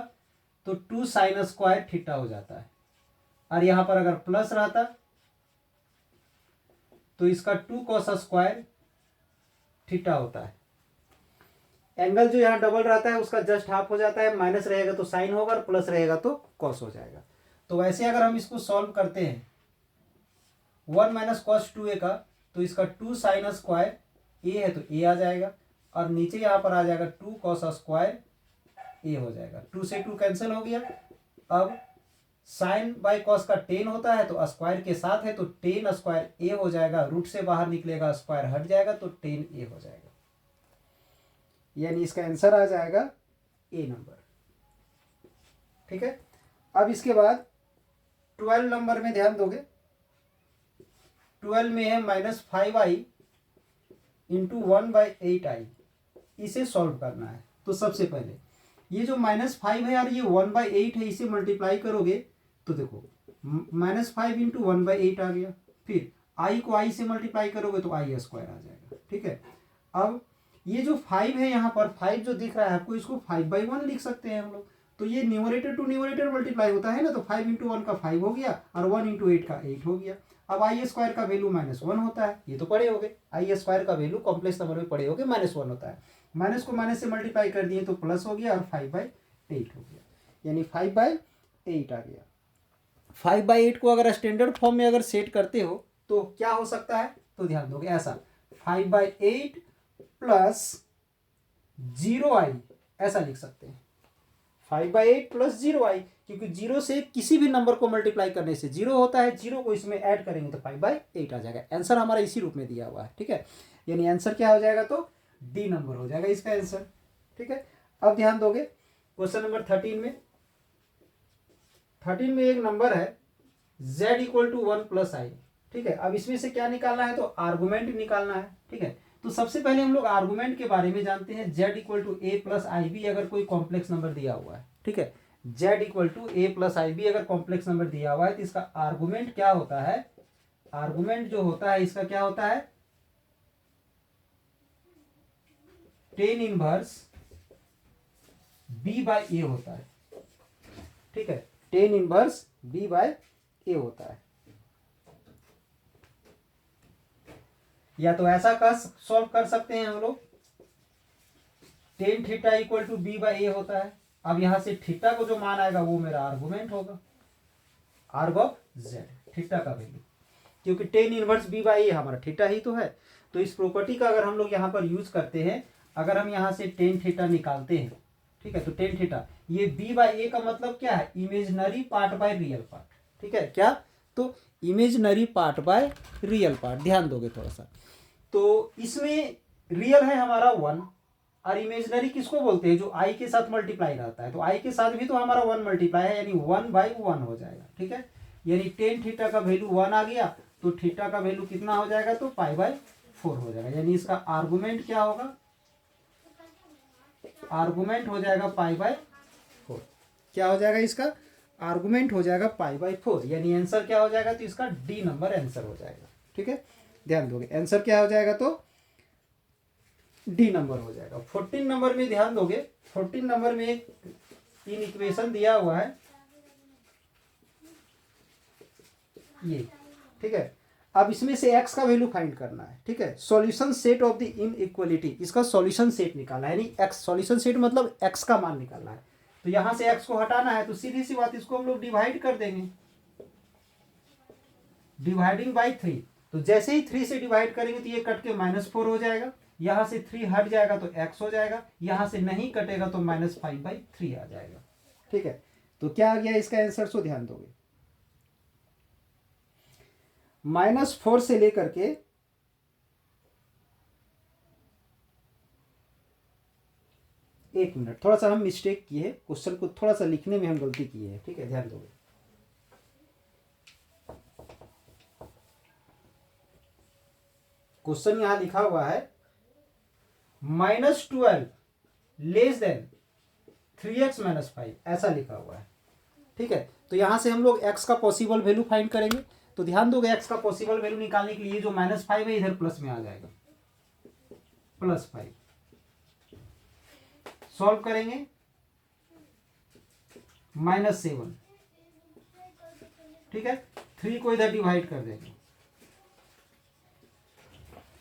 A: तो 2 sin स्क्वायर थीटा हो जाता है, और यहां पर अगर प्लस रहता तो इसका 2 cos स्क्वायर थीटा होता है। एंगल जो यहाँ डबल रहता है उसका जस्ट हाफ हो जाता है, माइनस रहेगा तो साइन होगा और प्लस रहेगा तो कॉस हो जाएगा। तो वैसे अगर हम इसको सॉल्व करते हैं 1 - cos 2a का, तो इसका 2 sin स्क्वायर a है तो a आ जाएगा, और नीचे यहाँ पर आ जाएगा 2 cos स्क्वायर a हो जाएगा। 2 से 2 कैंसिल हो गया। अब साइन बाई कॉस का 10 होता है तो स्क्वायर के साथ है तो 10 स्क्वायर a हो जाएगा, रूट से बाहर निकलेगा स्क्वायर हट जाएगा तो 10a हो जाएगा, यानी इसका आंसर आ जाएगा ए नंबर। ठीक है, अब इसके बाद 12 नंबर में ध्यान दोगे, 12 में है -5i इंटू 1/8i, इसे सॉल्व करना है। तो सबसे पहले ये जो -5 है यार ये 1/8 है, इसे मल्टीप्लाई करोगे तो देखो -5 इंटू 1/8 आ गया, फिर i को i से मल्टीप्लाई करोगे तो i² आ जाएगा। ठीक है, अब ये जो 5 है यहाँ पर 5 जो दिख रहा है आपको, इसको 5/1 लिख सकते हैं हम लोग। तो ये न्यूमरेटर टू न्यूमरेटर मल्टीप्लाई होता है ना, तो 5 इंटू 1 का 5 हो गया और 1 इंटू 8 का 8 हो गया। अब i² का वैल्यू -1 होता है, ये तो पढ़े होगे, i² का वैल्यू कॉम्प्लेक्स नंबर में पढ़े होगे -1 होता है। माइनस को माइनस से मल्टीप्लाई कर दिए तो प्लस हो गया और 5/8 हो गया, यानी 5/8 आ गया। 5/8 को अगर स्टैंडर्ड फॉर्म में अगर सेट करते हो तो क्या हो सकता है, तो ध्यान दोगे ऐसा 5/8 प्लस 0i, ऐसा लिख सकते हैं 5/8 प्लस 0i, क्योंकि 0 से किसी भी नंबर को मल्टीप्लाई करने से 0 होता है, 0 को इसमें ऐड करेंगे तो 5/8 आ जाएगा। आंसर हमारा इसी रूप में दिया हुआ है। ठीक है, यानी आंसर क्या हो जाएगा, तो डी नंबर हो जाएगा इसका आंसर। ठीक है, अब ध्यान दोगे क्वेश्चन नंबर 13 में, 13 में एक नंबर है z = 1 + i। ठीक है, अब इसमें से क्या निकालना है, तो आर्गुमेंट निकालना है। ठीक है, तो सबसे पहले हम लोग आर्गुमेंट के बारे में जानते हैं। z equal to A plus I B अगर कोई कॉम्प्लेक्स नंबर दिया हुआ है, ठीक है, z equal to A plus I B अगर कॉम्प्लेक्स नंबर दिया हुआ है तो इसका आर्गुमेंट क्या होता है, आर्गुमेंट जो होता है इसका क्या होता है, टेन इनवर्स b बाय ए होता है, ठीक है, टेन इनवर्स b बाय ए होता है। या तो ऐसा कर सॉल्व कर सकते हैं हम लोग, tan theta equal to b by a होता है। अब यहां से थीटा को जो मान आएगा वो मेरा आर्गुमेंट होगा, आर्ग ऑफ जेड, थीटा का वैल्यू, क्योंकि टेन इनवर्स बी बाई ए हमारा थीटा ही तो है। तो इस प्रॉपर्टी का अगर हम लोग यहाँ पर यूज करते हैं, अगर हम यहाँ से टेन थीटा निकालते हैं, ठीक है, तो टेन थीटा, ये बी बाई ए का मतलब क्या है, imaginary part by real part, ठीक है, क्या, तो imaginary part by real part, ध्यान दोगे थोड़ा सा। तो इसमें रियल है हमारा 1 और इमेजनरी किसको बोलते हैं, जो आई के साथ मल्टीप्लाई रहता है, तो आई के साथ भी तो हमारा 1 मल्टीप्लाई है, यानी 1/1 हो जाएगा, ठीक है, यानी टेन थीटा का वैल्यू 1 आ गया, तो थीटा का वैल्यू कितना हो जाएगा, तो π/4 हो जाएगा, यानी इसका आर्गुमेंट क्या होगा, आर्गुमेंट हो जाएगा π/4, क्या हो जाएगा इसका आर्गुमेंट हो जाएगा π/4, यानी आंसर क्या हो जाएगा, तो इसका डी नंबर आंसर हो जाएगा, ठीक है, ध्यान दोगे आंसर क्या हो जाएगा, तो डी नंबर हो जाएगा। 14 नंबर में ध्यान दोगे, 14 नंबर में एक इन इक्वेशन दिया हुआ है ये, ठीक है, अब इसमें से x का वैल्यू फाइंड करना है, ठीक है, solution set of the inequality, इसका सॉल्यूशन सेट निकालना है, यानी x सॉल्यूशन सेट मतलब x का मान निकालना है। तो यहां से x को हटाना है, तो सीधी सी बात, इसको हम लोग डिवाइड कर देंगे, डिवाइडिंग बाई 3, तो जैसे ही 3 से डिवाइड करेंगे तो ये कट के -4 हो जाएगा, यहां से 3 हट जाएगा तो x हो जाएगा, यहां से नहीं कटेगा तो -5/3 आ जाएगा, ठीक है। तो क्या आ गया इसका आंसर, सो ध्यान दोगे, -4 से लेकर के एक मिनट, थोड़ा सा हम मिस्टेक किए, क्वेश्चन को थोड़ा सा लिखने में हम गलती की है, ठीक है, ध्यान दोगे। क्वेश्चन यहां लिखा हुआ है -12 लेस देन 3x - 5, ऐसा लिखा हुआ है, ठीक है। तो यहां से हम लोग x का पॉसिबल वैल्यू फाइंड करेंगे, तो ध्यान दोगे x का पॉसिबल वैल्यू निकालने के लिए जो -5 है इधर प्लस में आ जाएगा, +5, सॉल्व करेंगे, -7, ठीक है, 3 को इधर डिवाइड कर देंगे,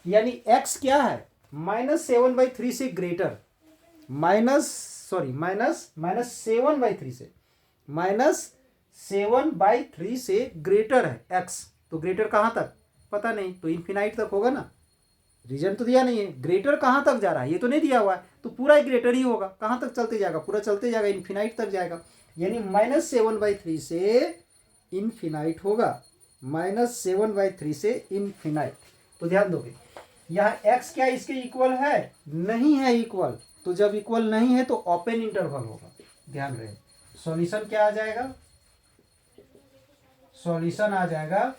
A: यानी x क्या है, -7/3 से ग्रेटर, -7/3 से ग्रेटर है x, तो ग्रेटर कहां तक पता नहीं, तो इन्फिनाइट तक होगा ना, रीजन तो दिया नहीं है, ग्रेटर कहां तक जा रहा है ये तो नहीं दिया हुआ है, तो पूरा ग्रेटर ही होगा, कहां तक चलते जाएगा, पूरा चलते जाएगा, इन्फिनाइट तक जाएगा, यानी -7/3 से इन्फिनाइट होगा, -7/3 से इन्फिनाइट। तो ध्यान दोगे यहाँ x क्या इसके इक्वल है, नहीं है इक्वल, तो जब इक्वल नहीं है तो ओपन इंटरवल होगा, ध्यान रहे। सॉल्यूशन क्या आ जाएगा, सॉल्यूशन आ जाएगा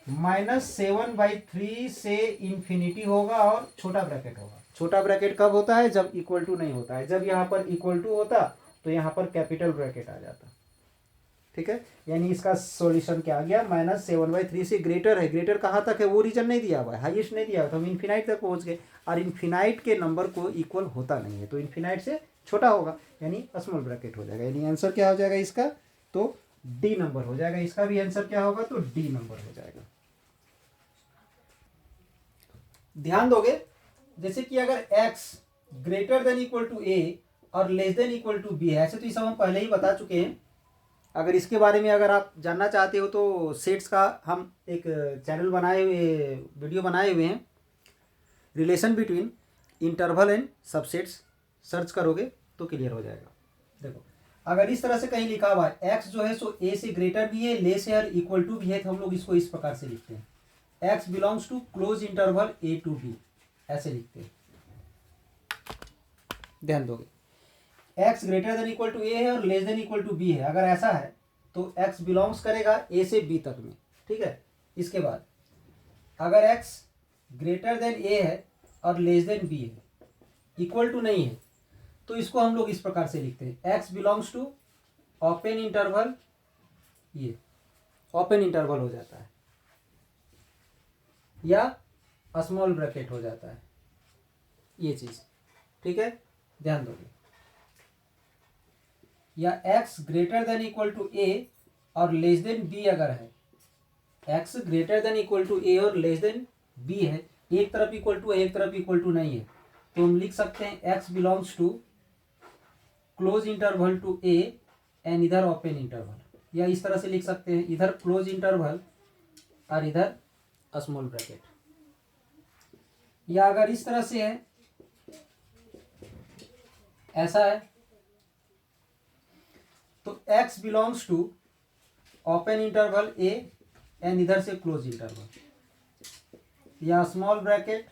A: -7/3 से इन्फिनिटी होगा और छोटा ब्रैकेट होगा। छोटा ब्रैकेट कब होता है, जब इक्वल टू नहीं होता है, जब यहाँ पर इक्वल टू होता तो यहाँ पर कैपिटल ब्रैकेट आ जाता, ठीक है, यानी इसका सॉल्यूशन क्या आ गया, -7/3 से ग्रेटर है, ग्रेटर कहाँ तक है वो रीजन नहीं दिया हुआ है, हाईएस्ट नहीं दिया हुआ, तो हम इन्फिनाइट तक पहुँच गए, और इन्फिनाइट के नंबर को इक्वल होता नहीं है, तो इन्फिनाइट से छोटा होगा, यानी स्मॉल ब्रैकेट हो जाएगा, यानी आंसर क्या हो जाएगा इसका, तो डी नंबर हो जाएगा, इसका भी आंसर क्या होगा, तो डी नंबर हो जाएगा। ध्यान दोगे, जैसे कि अगर x greater than equal to a और less than equal to b है, ऐसे तो ये सब हम पहले ही बता चुके हैं। अगर इसके बारे में अगर आप जानना चाहते हो तो सेट्स का हम एक चैनल बनाए हुए, वीडियो बनाए हुए हैं, relation between interval and subsets, search करोगे तो क्लियर हो जाएगा। देखो अगर इस तरह से कहीं लिखा हुआ है x जो है सो a से ग्रेटर भी है, लेस है और इक्वल टू भी है, तो हम लोग इसको इस प्रकार से लिखते हैं, x belongs to close interval a to b, ऐसे लिखते हैं, ध्यान दोगे। x greater than equal to a है और less than equal to b है, अगर ऐसा है तो x बिलोंग्स करेगा a से b तक में, ठीक है। इसके बाद अगर x ग्रेटर देन a है और लेस देन बी है, इक्वल टू नहीं है, तो इसको हम लोग इस प्रकार से लिखते हैं, x belongs to open interval, ये ओपन इंटरवल हो जाता है या स्मॉल ब्रैकेट हो जाता है, ये चीज, ठीक है, ध्यान दोगे। या x greater than equal to a और लेस देन बी अगर है, x greater than equal to a और लेस देन बी है, एक तरफ इक्वल टू है एक तरफ इक्वल टू नहीं है, तो हम लिख सकते हैं x belongs to close interval to A and इधर ओपन इंटरवल, या इस तरह से लिख सकते हैं, इधर क्लोज इंटरवल और इधर स्मॉल ब्रैकेट। या अगर इस तरह से है, ऐसा है, तो x belongs to open interval a and इधर से क्लोज इंटरवल, या स्मॉल ब्रैकेट,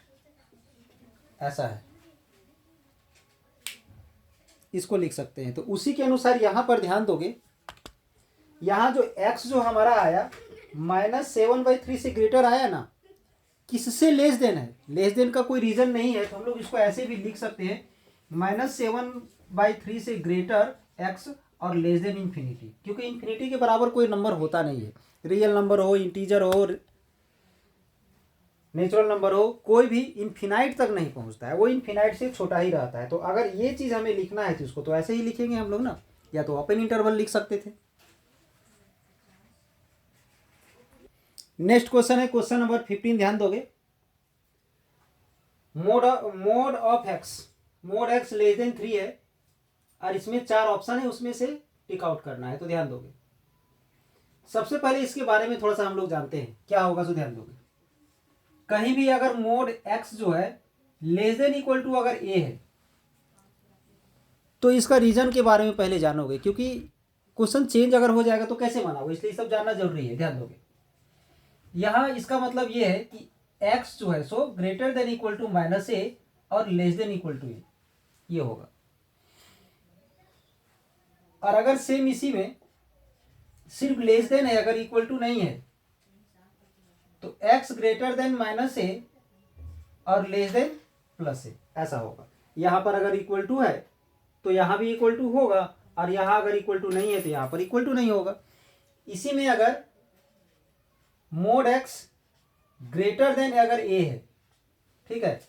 A: ऐसा है, इसको लिख सकते हैं। तो उसी के अनुसार यहां पर ध्यान दोगे, यहां जो x जो हमारा आया -7/3 से ग्रेटर आया ना, किससे लेस देन है, लेस देन का कोई रीजन नहीं है, तो हम लोग इसको ऐसे भी लिख सकते हैं, -7/3 से ग्रेटर x और लेस देन इन्फिनिटी, क्योंकि इन्फिनिटी के बराबर कोई नंबर होता नहीं है, रियल नंबर हो, इंटीजर हो, नेचुरल नंबर हो, कोई भी इन्फिनाइट तक नहीं पहुंचता है, वो इन्फिनाइट से छोटा ही रहता है। तो अगर ये चीज हमें लिखना है तो इसको तो ऐसे ही लिखेंगे हम लोग ना, या तो ओपन इंटरवल लिख सकते थे। नेक्स्ट क्वेश्चन है क्वेश्चन नंबर 15, ध्यान दोगे, mod of x less then 3 है और इसमें 4 ऑप्शन है, उसमें से टिक आउट करना है, तो ध्यान दोगे। सबसे पहले इसके बारे में थोड़ा सा हम लोग जानते हैं क्या होगा, तो ध्यान दोगे, कहीं भी अगर मोड एक्स जो है लेस देन इक्वल टू अगर ए है, तो इसका रीजन के बारे में पहले जानोगे, क्योंकि क्वेश्चन चेंज अगर हो जाएगा तो कैसे बनाओगे, इसलिए सब जानना जरूरी है, ध्यान दोगे। यहां इसका मतलब ये है कि x जो है सो greater than equal to -a और less than equal to A, ये होगा। और अगर सेम इसी में सिर्फ लेस देन है, अगर इक्वल टू नहीं है, तो x ग्रेटर देन -a और लेस देन +a, ऐसा होगा। यहां पर अगर इक्वल टू है तो यहां भी इक्वल टू होगा, और यहां अगर इक्वल टू नहीं है तो यहां पर इक्वल टू नहीं होगा। इसी में अगर मोड x ग्रेटर देन अगर a है, ठीक है,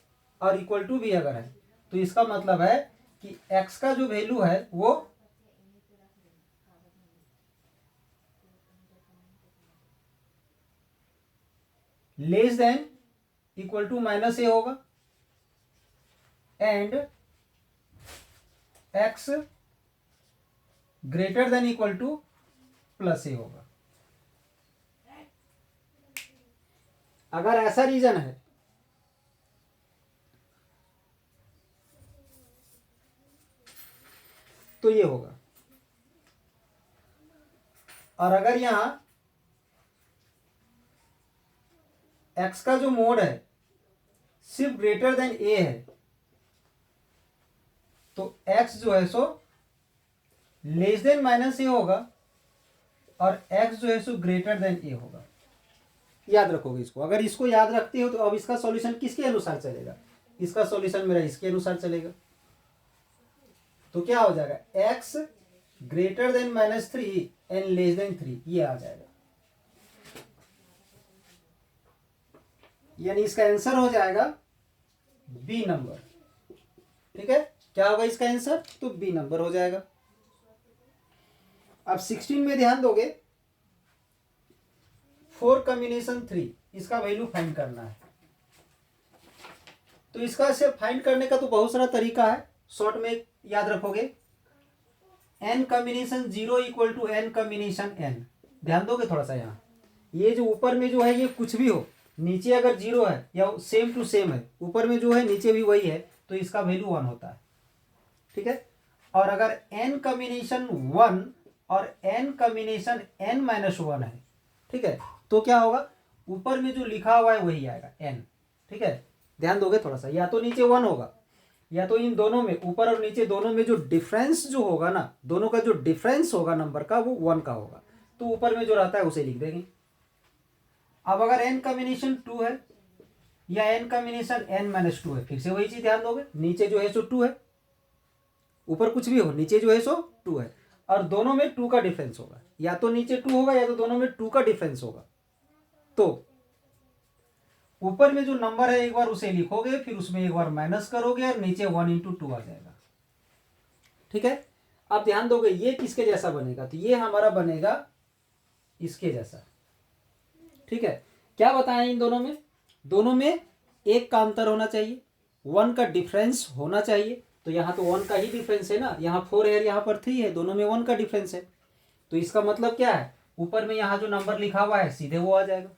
A: और इक्वल टू भी अगर है, तो इसका मतलब है कि x का जो वैल्यू है वो less than equal to -a होगा and x greater than equal to +a होगा। अगर ऐसा रीजन है तो ये होगा, और अगर यहां x का जो मोड है सिर्फ ग्रेटर देन a है, तो x जो है सो लेस देन -a होगा और x जो है सो ग्रेटर देन a होगा। याद रखोगे इसको, अगर इसको याद रखते हो तो अब इसका सॉल्यूशन किसके अनुसार चलेगा, इसका सॉल्यूशन मेरा इसके अनुसार चलेगा। तो क्या हो जाएगा, x greater then -3 and less then 3, ये आ जाएगा, यानी इसका आंसर हो जाएगा बी नंबर। ठीक है, क्या होगा इसका आंसर, तो बी नंबर हो जाएगा। अब 16 में ध्यान दोगे, 4 कॉम्बिनेशन 3, इसका वैल्यू फाइंड करना है। तो इसका सिर्फ फाइंड करने का तो बहुत सारा तरीका है, शॉर्ट में याद रखोगे, n combination 0 equal to n combination n। ध्यान दोगे थोड़ा सा, यहाँ ये जो ऊपर में जो है ये कुछ भी हो, नीचे अगर 0 है या सेम टू सेम है, ऊपर में जो है नीचे भी वही है, तो इसका वैल्यू 1 होता है। ठीक है, और अगर n कॉम्बिनेशन 1 और n कॉम्बिनेशन n-1 है, ठीक है, तो क्या होगा, ऊपर में जो लिखा हुआ है वही आएगा n। ठीक है, ध्यान दोगे थोड़ा सा, या तो नीचे 1 होगा, या तो इन दोनों में, ऊपर और नीचे दोनों में जो डिफरेंस जो होगा ना, दोनों का जो डिफरेंस होगा नंबर का, वो 1 का होगा, तो ऊपर में जो रहता है उसे लिख देंगे। अब अगर n कॉम्बिनेशन 2 है या n कॉम्बिनेशन n-2 है, फिर से वही चीज ध्यान दोगे, नीचे जो है सो 2 है, ऊपर कुछ भी हो, नीचे जो है सो 2 है, और दोनों में 2 का डिफरेंस होगा, या तो नीचे 2 होगा या तो दोनों में 2 का डिफरेंस होगा। तो ऊपर में जो नंबर है एक बार उसे लिखोगे, फिर उसमें एक बार माइनस करोगे और नीचे 1 × 2 आ जाएगा। ठीक है, अब ध्यान दोगे ये किसके जैसा बनेगा, तो ये हमारा बनेगा इसके जैसा। ठीक है, क्या बताएं इन दोनों में, दोनों में एक का अंतर होना चाहिए, 1 का डिफरेंस होना चाहिए। तो यहाँ तो 1 का ही डिफरेंस है ना, यहाँ 4 है, यहाँ पर 3 है, दोनों में 1 का डिफरेंस है। तो इसका मतलब क्या है, ऊपर में यहाँ जो नंबर लिखा हुआ है सीधे वो आ जाएगा,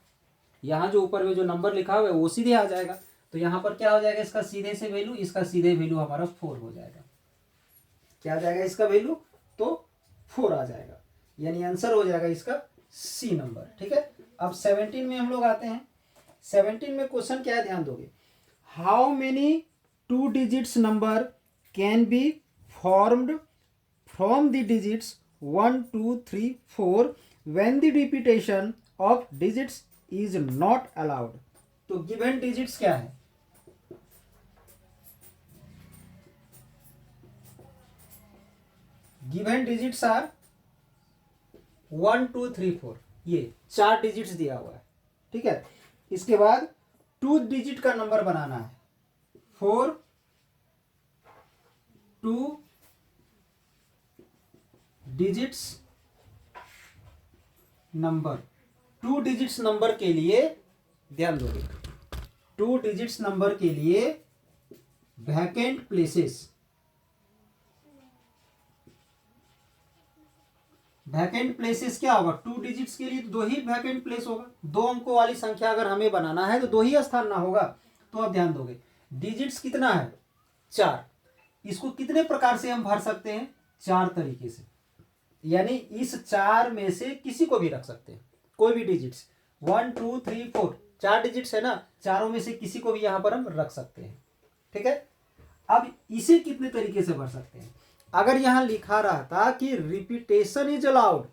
A: यहाँ जो ऊपर में जो नंबर लिखा हुआ है वो सीधे आ जाएगा। तो यहाँ पर क्या हो जाएगा, इसका सीधे से वैल्यू, इसका सीधे वैल्यू हमारा 4 हो जाएगा। क्या आ जाएगा इसका वैल्यू, तो 4 आ जाएगा, यानी आंसर हो जाएगा इसका सी नंबर। ठीक है, अब 17 में हम लोग आते हैं। 17 में क्वेश्चन क्या है, ध्यान दोगे, how many 2 digits number can be formed from the digits 1 2 3 4 when the repetition of digits is not allowed. तो गिवन डिजिट्स क्या है, गिवन डिजिट्स आर 1 2 3 4, ये 4 डिजिट्स दिया हुआ है। ठीक है, इसके बाद 2 डिजिट का नंबर बनाना है, 4 2 डिजिट्स नंबर। 2 डिजिट्स नंबर के लिए ध्यान दोगे, 2 डिजिट्स नंबर के लिए वैकेंट प्लेसेस, वैकेंट प्लेसेस क्या होगा, 2 डिजिट्स के लिए तो 2 ही वैकेंट प्लेस होगा, 2 अंकों वाली संख्या अगर हमें बनाना है तो 2 ही स्थान ना होगा। तो अब ध्यान दोगे, डिजिट्स कितना है 4, इसको कितने प्रकार से हम भर सकते हैं, 4 तरीके से, यानी इस 4 में से किसी को भी रख सकते हैं, कोई भी डिजिट्स 1 2 3 4, 4 डिजिट्स है ना, चारों में से किसी को भी यहां पर हम रख सकते हैं। ठीक है, अब इसे कितने तरीके से भर सकते हैं, अगर यहां लिखा रहता कि repetition is allowed,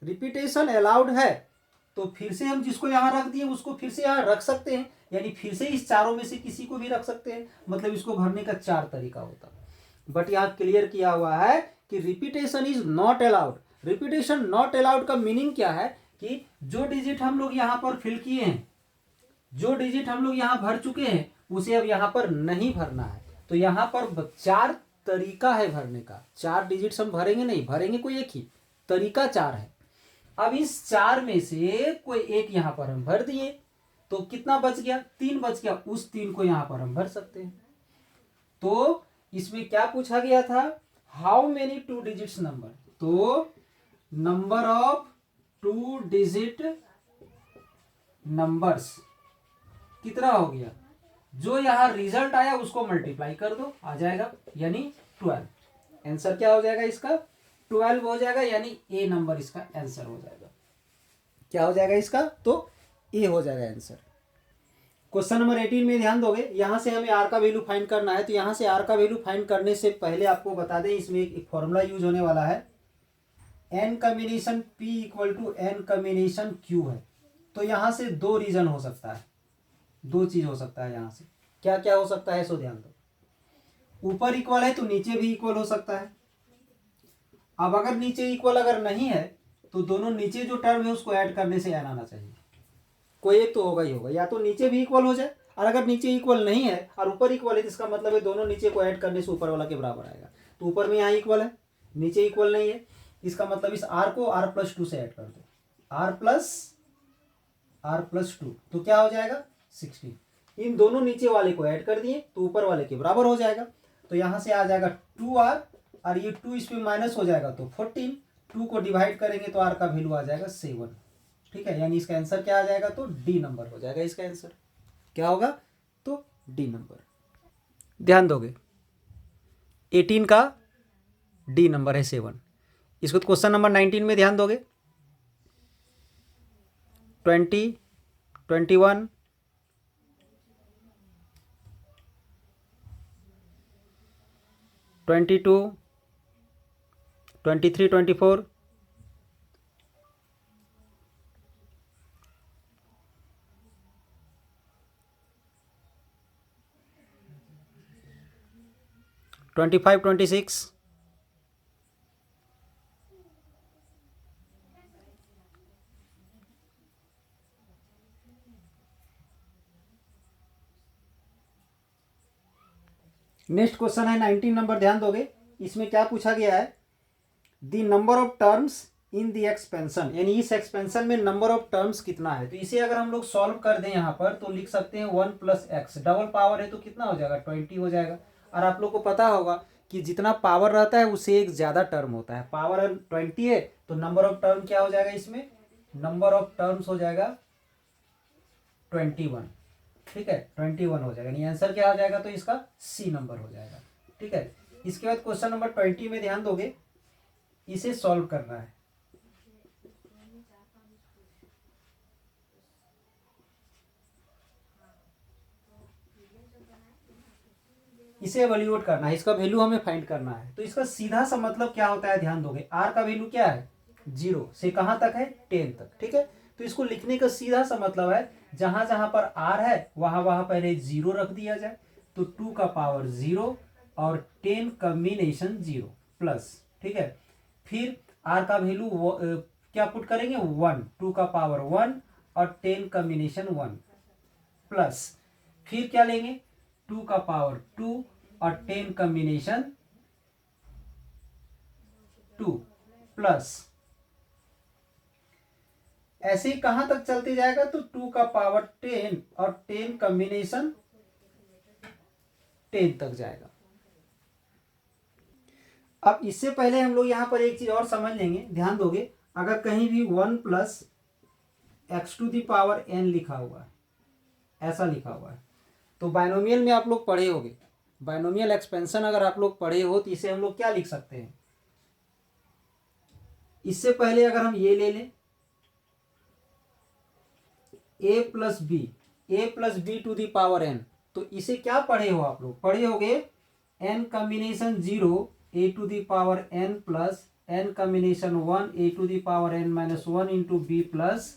A: repetition allowed है, तो फिर से हम जिसको यहां रख दिए उसको फिर से यहां रख सकते हैं, यानी फिर से इस चारों में से किसी को भी रख सकते हैं, मतलब इसको भरने का 4 तरीका होता। बट यहां क्लियर किया हुआ है कि repetition is not allowed. Repetition not allowed का मीनिंग क्या है कि जो डिजिट हम लोग यहां पर फिल किए हैं, जो डिजिट हम लोग यहां भर चुके हैं, उसे अब यहां पर नहीं भरना है। तो यहां पर 4 तरीका है भरने का, 4 डिजिट्स हम भरेंगे नहीं, भरेंगे कोई एक ही, तरीका 4 है। अब इस 4 में से कोई एक यहां पर हम भर दिए, तो कितना बच गया, 3 बच गया, उस 3 को यहां पर हम भर सकते हैं। तो इसमें क्या पूछा गया था, हाउ मेनी 2 डिजिट्स नंबर, तो नंबर ऑफ 2 डिजिट नंबर्स कितना हो गया, जो यहां रिजल्ट आया उसको मल्टीप्लाई कर दो, आ जाएगा, यानी 12। आंसर क्या हो जाएगा इसका, 12 हो जाएगा, यानी ए नंबर इसका आंसर हो जाएगा। क्या हो जाएगा इसका, तो ए हो जाएगा आंसर। क्वेश्चन नंबर 18 में ध्यान दोगे, यहां से हमें आर का वैल्यू फाइंड करना है। तो यहां से आर का वैल्यू फाइंड करने से पहले आपको बता दें, इसमें एक फॉर्मूला यूज होने वाला है, N combination P equal to N combination Q है। तो यहां से 2 रीजन हो सकता है, 2 चीज हो सकता है यहां से, क्या क्या हो सकता है, सो ध्यान दो। ऊपर इक्वल है तो नीचे भी इक्वल हो सकता है। अब अगर नीचे इक्वल अगर नहीं है, तो दोनों नीचे जो टर्म है उसको ऐड करने से एन आना चाहिए, कोई एक तो होगा ही होगा, या तो नीचे भी इक्वल हो जाए, और अगर नीचे इक्वल नहीं है और ऊपर इक्वल है तो इसका मतलब है दोनों नीचे को ऐड करने से ऊपर वाला के बराबर आएगा। तो ऊपर में यहाँ इक्वल है, नीचे इक्वल नहीं है, इसका मतलब इस आर को r+2 से ऐड कर दो, r+2, तो क्या हो जाएगा 16। इन दोनों नीचे वाले को ऐड कर दिए तो ऊपर वाले के बराबर हो जाएगा। तो यहां से आ जाएगा 2r, और ये 2 इसमें माइनस हो जाएगा तो 14, 2 को डिवाइड करेंगे तो r का वैल्यू आ जाएगा 7। ठीक है, यानी इसका आंसर क्या आ जाएगा, तो डी नंबर हो जाएगा इसका आंसर। क्या होगा, तो डी नंबर। ध्यान दोगे 18 का डी नंबर है 7। इसको क्वेश्चन नंबर 19 में ध्यान दोगे, 20 21 22 23 24 . 25, 26। नेक्स्ट क्वेश्चन है 19 नंबर, ध्यान दोगे। इसमें क्या पूछा गया है, the number of terms in the expansion, यानी इस एक्सपेंशन में नंबर ऑफ टर्म्स कितना है। तो इसे अगर हम लोग सॉल्व कर दें यहाँ पर तो लिख सकते हैं 1 प्लस एक्स, डबल पावर है तो कितना हो जाएगा 20 हो जाएगा। और आप लोग को पता होगा कि जितना पावर रहता है उससे एक ज़्यादा टर्म होता है। पावर 20 है तो नंबर ऑफ टर्म क्या हो जाएगा, इसमें नंबर ऑफ टर्म्स हो जाएगा 21। ठीक है, 21 हो जाएगा, यानी आंसर क्या हो जाएगा, तो इसका सी नंबर हो जाएगा। ठीक है, इसके बाद क्वेश्चन नंबर 20 में ध्यान दोगे, इसे सॉल्व करना है। इसे एवल्यूएट करना है, इसका वैल्यू हमें फाइंड करना है। तो इसका सीधा सा मतलब क्या होता है, ध्यान दोगे, आर का वैल्यू क्या है 0 से कहां तक है 10 तक। ठीक है, तो इसको लिखने का सीधा सा मतलब है जहां जहां पर आर है वहां वहां पहले 0 रख दिया जाए। तो 2 का पावर 0 और 10 कॉम्बिनेशन 0 प्लस। ठीक है, फिर आर का वैल्यू क्या पुट करेंगे 1, 2 का पावर 1 और 10 कॉम्बिनेशन 1 प्लस, फिर क्या लेंगे 2 का पावर 2 और 10 कॉम्बिनेशन 2 प्लस, ऐसे ही कहां तक चलते जाएगा, तो 2 का पावर 10 और 10 कॉम्बिनेशन 10 तक जाएगा। अब इससे पहले हम लोग यहां पर एक चीज और समझ लेंगे, ध्यान दोगे, अगर कहीं भी 1 plus x to the power n लिखा हुआ है, ऐसा लिखा हुआ है, तो बाइनोमियल में आप लोग पढ़े होगे, बाइनोमियल एक्सपेंशन अगर आप लोग पढ़े हो तो इसे हम लोग क्या लिख सकते हैं, इससे पहले अगर हम ये ले लें a plus B to the power n, तो इसे क्या पढ़े हो आप लोग, पढ़े होगे n combination 0 a to the power n plus n combination 1 a to the power n minus 1 into B plus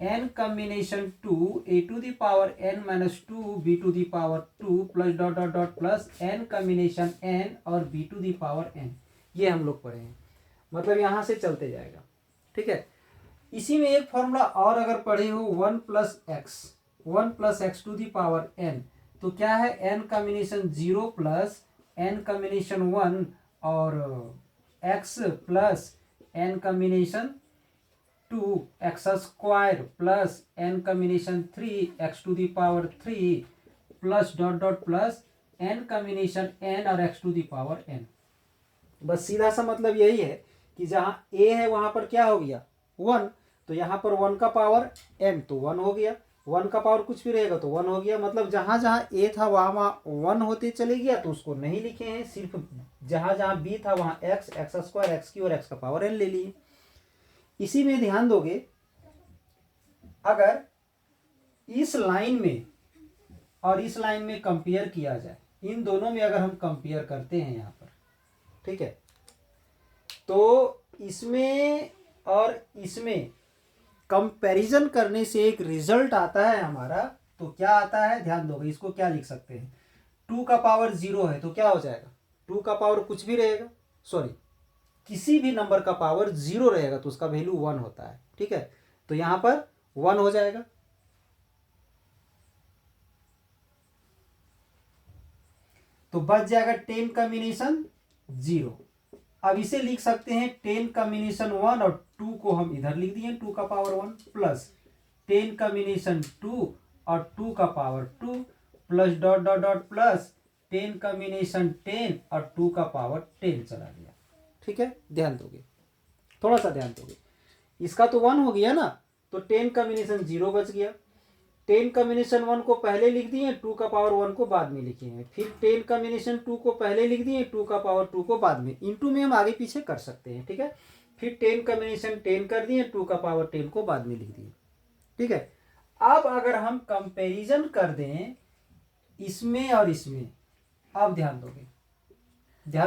A: n combination 2 a to the power n minus 2 b to the power 2 plus dot dot dot plus n combination n और b to the power n। ये हम लोग पढ़े हैं, मतलब यहां से चलते जाएगा। ठीक है, इसी में एक फॉर्मूला और अगर पढ़े हो 1 plus x to the power n, तो क्या है n combination 0 plus n combination 1 और x plus n combination 2 x square plus n combination 3 x to the power 3 plus dot dot plus n combination n और x to the power n। बस सीधा सा मतलब यही है कि जहां a है वहां पर क्या हो गया 1, तो यहाँ पर 1 का पावर n तो 1 हो गया, 1 का पावर कुछ भी रहेगा तो 1 हो गया, मतलब जहां जहां a था वहां वहां 1 होते चले गया, तो उसको नहीं लिखे हैं, सिर्फ जहां जहां b था वहां एक्स स्क्वायर एक्स की और x का पावर n ले लिए। इसी में ध्यान दोगे, अगर इस लाइन में और इस लाइन में कंपेयर किया जाए, इन दोनों में अगर हम कंपेयर करते हैं यहाँ पर, ठीक है, तो इसमें और इसमें कंपैरिजन करने से एक रिजल्ट आता है हमारा, तो क्या आता है ध्यान दोगे, इसको क्या लिख सकते हैं, 2 का पावर 0 है तो क्या हो जाएगा, 2 का पावर कुछ भी रहेगा, सॉरी किसी भी नंबर का पावर 0 रहेगा तो उसका वैल्यू 1 होता है। ठीक है, तो यहां पर 1 हो जाएगा, तो बच जाएगा 10 कॉम्बिनेशन 0। अब इसे लिख सकते हैं 10 कॉम्बिनेशन 1 और 2 को हम इधर लिख दिए 2 का पावर 1 प्लस 10 कॉम्बिनेशन 2 और 2 का power 2 plus dot dot dot plus 10 combination 10 और 2 का पावर 10 चला गया। ठीक है, ध्यान दोगे, थोड़ा सा ध्यान दोगे, इसका तो 1 हो गया ना, तो 10 कॉम्बिनेशन 0 बच गया, 10 कॉम्बिनेशन 1 को पहले लिख दिए, 2 का पावर 1 को बाद में लिखे हैं, फिर 10 कॉम्बिनेशन 2 को पहले लिख दिए, 2 का पावर 2 को बाद में, इनटू में हम आगे पीछे कर सकते हैं। ठीक है, फिर 10 कॉम्बिनेशन 10 कर दिए, 2 का पावर 10 को बाद में लिख दिए। ठीक है, अब अगर हम कंपैरिजन कर दें इसमें और इसमें, अब ध्यान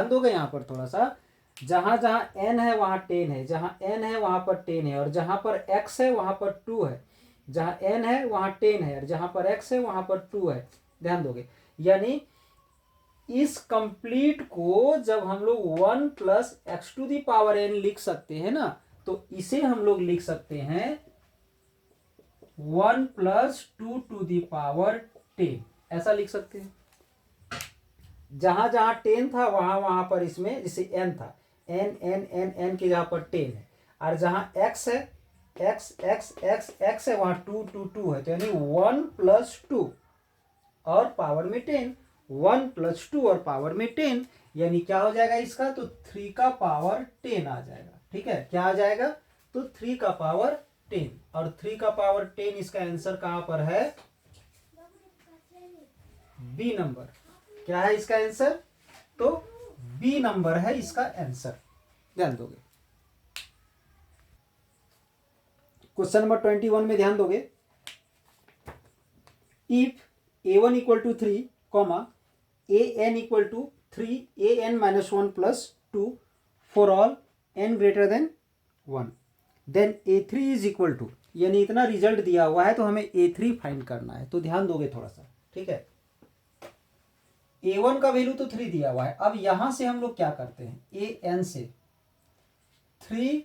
A: दोगे यहाँ पर थोड़ा सा, जहां जहां n है वहां 10 है, जहां n है वहां पर 10 है, और जहां पर x है वहां पर 2 है, जहां n है वहां 10 है और जहां पर x है वहां पर 2 है, ध्यान दोगे, यानी इस कंप्लीट को जब हम लोग 1 plus x to the power N लिख सकते हैं ना, तो इसे हम लोग लिख सकते हैं 1 प्लस 2 टू दी पावर 10, ऐसा लिख सकते हैं। जहां जहां 10 था वहां वहां पर इसमें जैसे n था, n n n n के जहां पर 10 है, और जहां x है, x x x x है, वहां 2 2 2 है, तो यानी 1 प्लस 2 और पावर में 10, 1 प्लस 2 और पावर में 10, यानी क्या हो जाएगा इसका, तो 3 का पावर 10 आ जाएगा। ठीक है, क्या आ जाएगा, तो 3 का पावर 10, और 3 का पावर 10 इसका आंसर कहां पर है, बी नंबर। क्या है इसका आंसर, तो बी नंबर है इसका आंसर, ध्यान दोगे। क्वेश्चन नंबर 21 में ध्यान दोगे, if a1 equal to 3 comma an equal to 3 an minus 1 plus 2 for all n greater than 1, then a3 is equal to, यानी इतना रिजल्ट दिया हुआ है तो हमें a3 फाइंड करना है। तो ध्यान दोगे थोड़ा सा, ठीक है। a1 का वैल्यू तो 3 दिया हुआ है, अब यहां से हम लोग क्या करते हैं, an से 3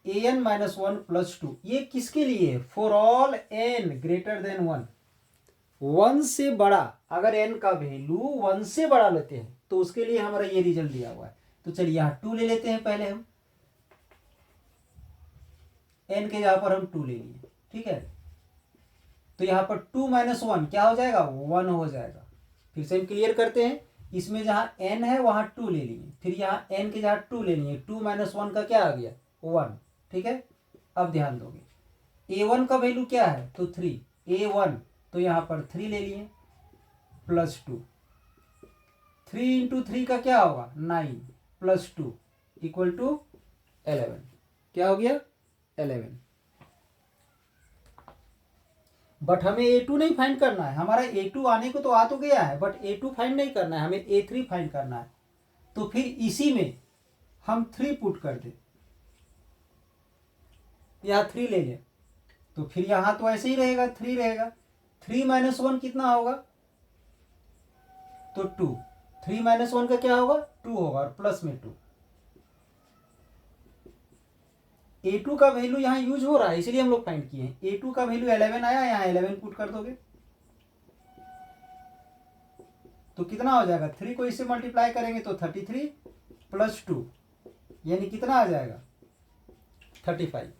A: an माइनस 1 प्लस 2, ये किसके लिए, for all n greater than 1, 1 से बड़ा, अगर n का वैल्यू 1 से बड़ा लेते हैं तो उसके लिए हमारा ये रिजल्ट दिया हुआ है। तो चलिए यहां 2 ले लेते हैं, पहले हम n के जगह पर हम 2 ले लिए, ठीक है। तो यहां पर 2 माइनस 1 क्या हो जाएगा, 1 हो जाएगा। फिर से हम क्लियर करते हैं, इसमें जहां n है वहां 2 ले लिए, फिर यहां n के जगह 2 ले लिए, 2 माइनस 1 का क्या आ गया, 1, ठीक है। अब ध्यान दोगे a1 का वैल्यू क्या है, तो 3, a1 तो यहां पर 3 ले लिए प्लस 2, 3 इंटू 3 का क्या होगा, 9 प्लस 2 इक्वल टू 11, क्या हो गया, 11। बट हमें a2 नहीं फाइंड करना है, हमारा a2 आने को तो आ तो गया है, बट a2 फाइंड नहीं करना है, हमें a3 फाइंड करना है। तो फिर इसी में हम 3 पुट कर दे, यहां 3 ले लें, तो फिर यहां तो ऐसे ही रहेगा, 3 रहेगा, 3 माइनस 1 कितना होगा, तो 2, 3 माइनस 1 का क्या होगा, 2 होगा, और प्लस में 2, a2 का वैल्यू यहां यूज हो रहा है इसलिए हम लोग फाइंड किए हैं। a2 का वैल्यू 11 आया, यहां 11 पुट कर दोगे तो कितना हो जाएगा, 3 को इससे मल्टीप्लाई करेंगे तो 33 प्लस 2, यानी कितना आ जाएगा, 35।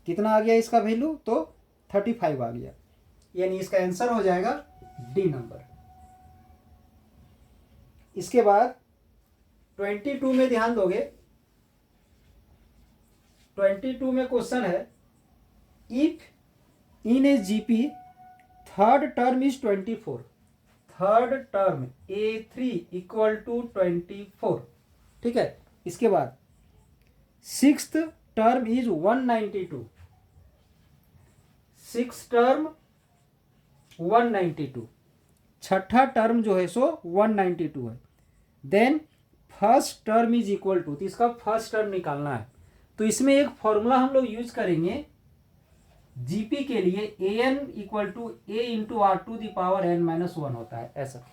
A: कितना आ गया इसका वैल्यू, तो 35 आ गया, यानी इसका आंसर हो जाएगा डी नंबर। इसके बाद 22 में ध्यान दोगे, 22 में क्वेश्चन है, if in a GP third term is 24, third term a3 equal to 24, ठीक है। इसके बाद sixth term is 192, six term 192, छठा टर्म जो है सो 192 है, then first term is equal to, तो इसका फर्स्ट टर्म निकालना है। तो इसमें एक फॉर्मूला हम लोग यूज करेंगे जीपी के लिए, a n equal to a into r to the power n minus 1 होता है, ऐसा।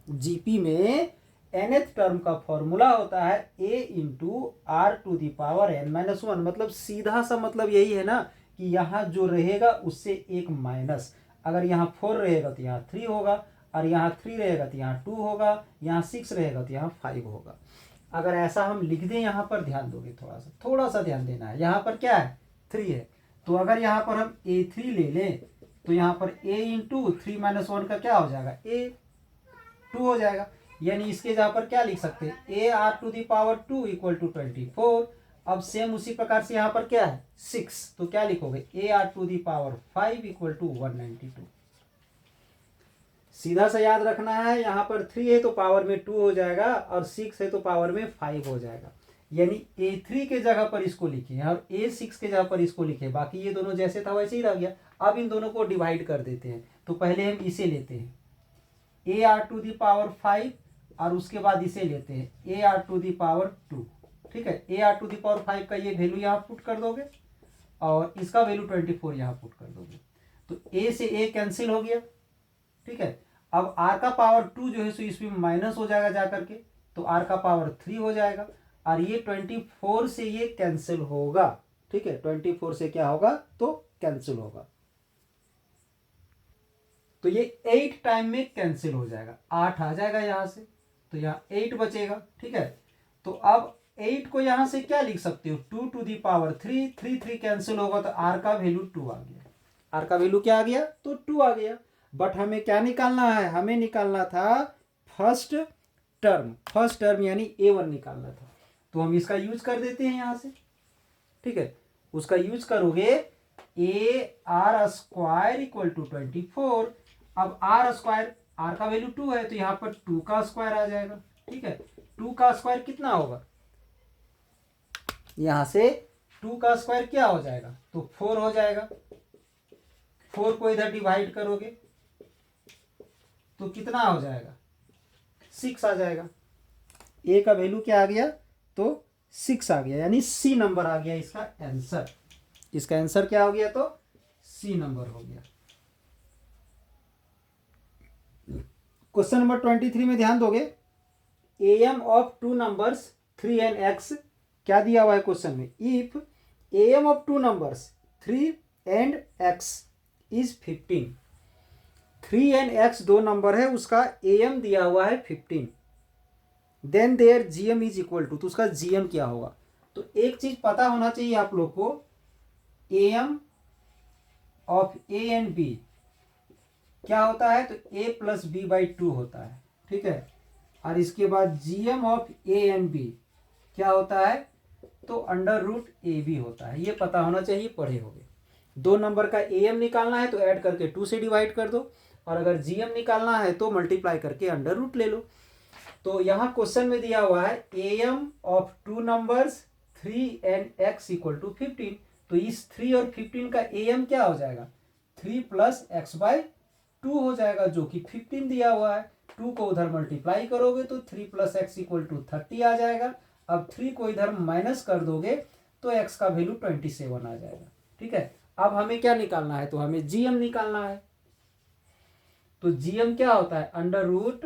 A: जीपी में nth टर्म का फॉर्मूला होता है a into r to the power n minus 1, मतलब सीधा सा मतलब यही है ना कि यहाँ जो रहेगा उससे एक माइनस, अगर यहाँ 4 रहेगा तो यहाँ 3 होगा, और यहाँ 3 रहेगा तो यहाँ 2 होगा, यहाँ 6 रहेगा तो यहाँ 5 होगा। अगर ऐसा हम लिख दें, यहाँ पर ध्यान दोगे, थोड़ा सा ध्यान देना है, यहाँ पर क्या है, 3 है, तो अगर यहाँ पर हम a3 ले लें तो यहाँ पर a इंटू 3 माइनस 1 का क्या हो जाएगा, a2 हो जाएगा, यानी इसके जहाँ पर क्या लिख सकते हैं, a r to the power 2 equal to 24। अब सेम उसी प्रकार से यहाँ पर क्या है, 6, तो क्या लिखोगे, a r to the power 5 equal to 192। सीधा सा याद रखना है, यहाँ पर 3 है तो पावर में 2 हो जाएगा, और 6 है तो पावर में 5 हो जाएगा, यानी a3 के जगह पर इसको लिखे और a6 के जगह पर इसको लिखे, बाकी ये दोनों जैसे था वैसे ही रह गया। अब इन दोनों को डिवाइड कर देते हैं, तो पहले हम इसे लेते हैं a r to the power 5, और उसके बाद इसे लेते हैं a r to the power 2, ठीक है। A r to the power 5 का ये वैल्यू यहाँ पुट कर दोगे, और इसका वैल्यू 24 यहाँ पुट कर दोगे, तो ए से ए कैंसिल हो गया, ठीक है। अब r का पावर 2 जो है सो इसमें माइनस हो जाएगा जा करके, तो r का पावर 3 हो जाएगा, और ये 24 से ये कैंसिल होगा। ठीक है, 24 से क्या होगा तो कैंसिल होगा, तो ये 8 टाइम में कैंसिल हो जाएगा, 8 आ जाएगा यहाँ से, तो यहाँ 8 बचेगा। ठीक है, तो अब 8 को यहाँ से क्या लिख सकते हो, 2 टू दी पावर 3, 3 कैंसिल होगा तो r का वैल्यू 2 आ गया। r का वैल्यू क्या आ गया तो 2 आ गया। बट हमें क्या निकालना है, हमें निकालना था फर्स्ट टर्म यानी a1 निकालना था, तो हम इसका यूज कर देते हैं यहाँ से। ठीक है, उसका यूज करोगे AR स्क्वायर इक्वल टू 24। अब आर स्क्वायर, आर का वैल्यू 2 है तो यहाँ पर 2 का स्क्वायर आ जाएगा। ठीक है, 2 का स्क्वायर कितना होगा, यहां से 2 का स्क्वायर क्या हो जाएगा तो 4 हो जाएगा। 4 को इधर डिवाइड करोगे तो कितना हो जाएगा 6 आ जाएगा। ए का वैल्यू क्या आ गया तो 6 आ गया, यानी सी नंबर आ गया इसका आंसर। इसका आंसर क्या हो गया तो सी नंबर हो गया। क्वेश्चन नंबर 23 में ध्यान दोगे, M of two numbers 3 and x क्या दिया हुआ है क्वेश्चन में, if M of two numbers 3 and x is 15। 3 and x दो नंबर है, उसका एम दिया हुआ है 15, then their GM is equal to, तो उसका जीएम क्या होगा। तो एक चीज पता होना चाहिए आप लोग को, M of a and b क्या होता है तो a प्लस बी बाई 2 होता है। ठीक है, और इसके बाद GM of a and b क्या होता है तो अंडर रूट ए बी होता है। ये पता होना चाहिए, पढ़े होंगे। दो नंबर का एम निकालना है तो ऐड करके 2 से डिवाइड कर दो, और अगर जीएम निकालना है तो मल्टीप्लाई करके अंडर रूट ले लो। तो यहाँ क्वेश्चन में दिया हुआ है M of two numbers 3 and x equal to 15, तो इस 3 और 15 का एम क्या हो जाएगा 3 प्लस एक्स बाई 2 हो जाएगा, जो कि 15 दिया हुआ है। 2 को उधर मल्टीप्लाई करोगे तो 3 प्लस एक्स इक्वल टू 30 आ जाएगा। अब 3 को इधर माइनस कर दोगे तो x का वैल्यू 27 आ जाएगा। ठीक है, अब हमें क्या निकालना है तो हमें जीएम निकालना है। तो जीएम क्या होता है अंडर रूट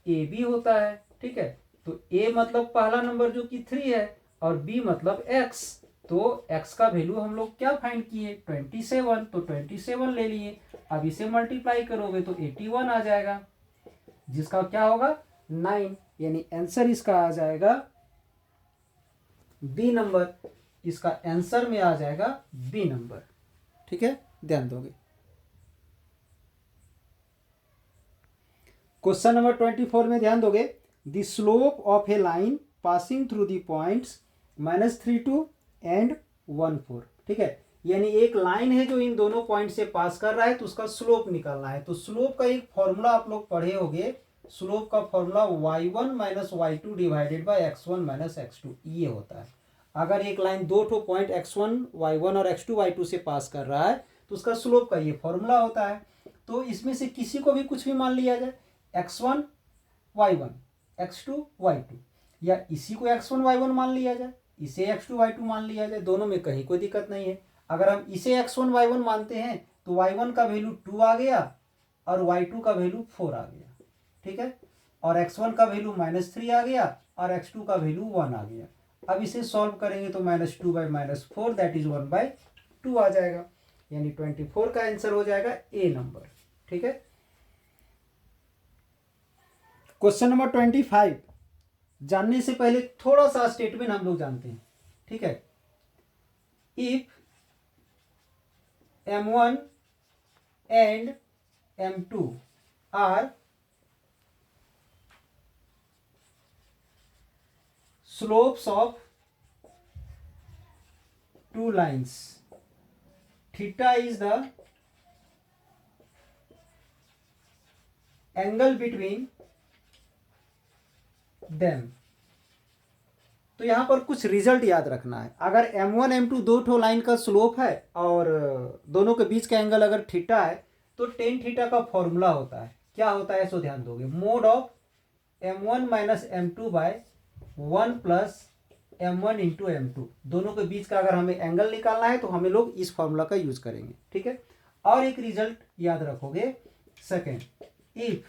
A: ए बी होता है। ठीक है, तो a मतलब पहला नंबर जो कि 3 है, और b मतलब x, तो x का वैल्यू हम लोग क्या फाइंड किए 27, तो 27 ले लिए। अब इसे मल्टीप्लाई करोगे तो 81 आ जाएगा, जिसका क्या होगा 9, यानी आंसर इसका आ जाएगा बी नंबर। इसका आंसर में आ जाएगा बी नंबर। ठीक है, ध्यान दोगे। क्वेश्चन नंबर 24 में ध्यान दोगे, the slope of A line passing through the points -32 and 14। ठीक है, यानी एक लाइन है जो इन दोनों पॉइंट से पास कर रहा है, तो उसका स्लोप निकालना है। तो स्लोप का एक फॉर्मूला आप लोग पढ़े होंगे, स्लोप का formula y1 minus y2 divided by x1 minus x2 ये होता है। अगर एक लाइन दो ठो पॉइंट x1 y1 और x2 y2 से पास कर रहा है तो उसका स्लोप का ये फॉर्मूला होता है। तो इसमें से किसी को भी कुछ भी मान लिया जाए, x1 y1 x2 y2, या इसी को x1 y1 मान लिया जाए, इसे x2 y2 मान लिया जाए, दोनों में कहीं कोई दिक्कत नहीं है। अगर हम इसे x1 y1 मानते हैं तो y1 का वैल्यू 2 आ गया और y2 का वैल्यू 4 आ गया। ठीक है, और x1 का वैल्यू -3 आ गया और x2 का वैल्यू 1 आ गया। अब इसे सॉल्व करेंगे तो -2 बाई -4 दैट इज 1/2 आ जाएगा, यानी 24 का आंसर हो जाएगा ए नंबर। ठीक है, क्वेश्चन नंबर 25 जानने से पहले थोड़ा सा स्टेटमेंट हम लोग जानते हैं। ठीक है, if m1 and m2 are slopes of two lines, theta is the angle between them। तो यहां पर कुछ रिजल्ट याद रखना है। अगर m1 m2 दो ठो लाइन का स्लोप है और दोनों के बीच का एंगल अगर थीटा है तो टेन थीटा का फॉर्मूला होता है। क्या होता है सो ध्यान दोगे, mod of m1 minus m2 by 1 plus m1 into m2, दोनों के बीच का अगर हमें एंगल निकालना है तो हमें लोग इस फॉर्मूला का यूज करेंगे। ठीक है, और एक रिजल्ट याद रखोगे, second, if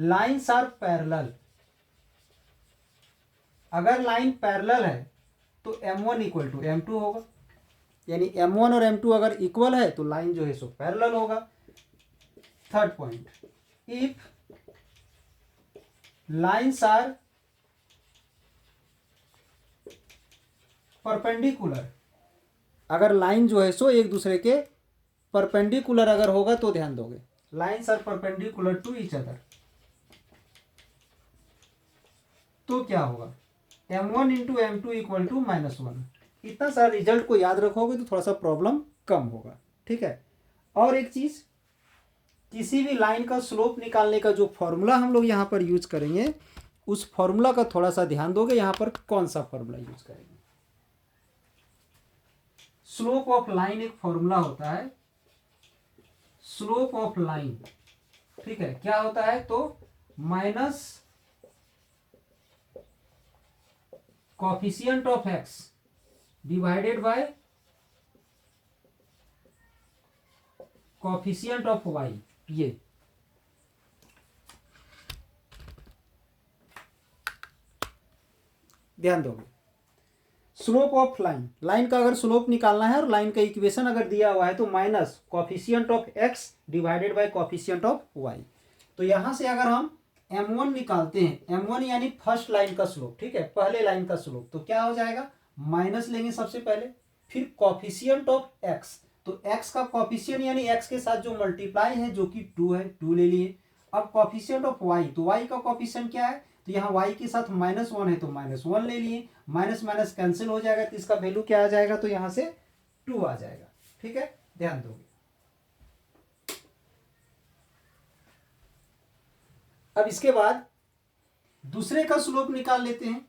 A: lines are parallel, अगर लाइन पैरेलल है तो M1 इक्वल टू M2 होगा, यानी M1 और M2 अगर इक्वल है तो लाइन जो है सो पैरेलल होगा। Third point, if lines are perpendicular, अगर लाइन जो है सो एक दूसरे के परपेंडिकुलर अगर होगा तो ध्यान दोगे, lines are perpendicular to each other, तो क्या होगा, M1 into M2 equal to -1। इतना सारा रिजल्ट को याद रखोगे तो थोड़ा सा प्रॉब्लम कम होगा, ठीक है। और एक चीज, किसी भी लाइन का स्लोप निकालने का जो फॉर्मूला हम लोग यहाँ पर यूज करेंगे, उस फॉर्मूला का थोड़ा सा ध्यान दोगे, यहाँ पर कौन सा फॉर्मूला यूज करेंगे। स्लोप ऑफ लाइन एक फॉर्मूला होता है, स्लोप ऑफ लाइन, ठीक है, क्या होता है, तो minus coefficient of x divided by coefficient of y, ये ध्यान दोगे। स्लोप ऑफ लाइन, लाइन का अगर स्लोप निकालना है और लाइन का इक्वेशन अगर दिया हुआ है तो minus coefficient of x divided by coefficient of y. तो यहां से अगर हम M1 निकालते हैं, M1 यानी फर्स्ट लाइन का स्लोप, ठीक है, पहले लाइन का स्लोप, तो क्या हो जाएगा, माइनस लेंगे सबसे पहले, फिर कोफिशिएंट ऑफ एक्स, तो एक्स का कोफिशिएंट यानी एक्स के साथ जो मल्टीप्लाई है जो कि 2 है, 2 ले लिए। अब कोफिशिएंट ऑफ वाई, तो वाई का कोफिशिएंट क्या है, तो यहाँ वाई के साथ -1 है तो -1 ले लिए, माइनस माइनस कैंसिल हो जाएगा तो इसका वैल्यू क्या आ जाएगा, तो यहाँ से 2 आ जाएगा, ठीक है, ध्यान दोगे। अब इसके बाद दूसरे का स्लोप निकाल लेते हैं,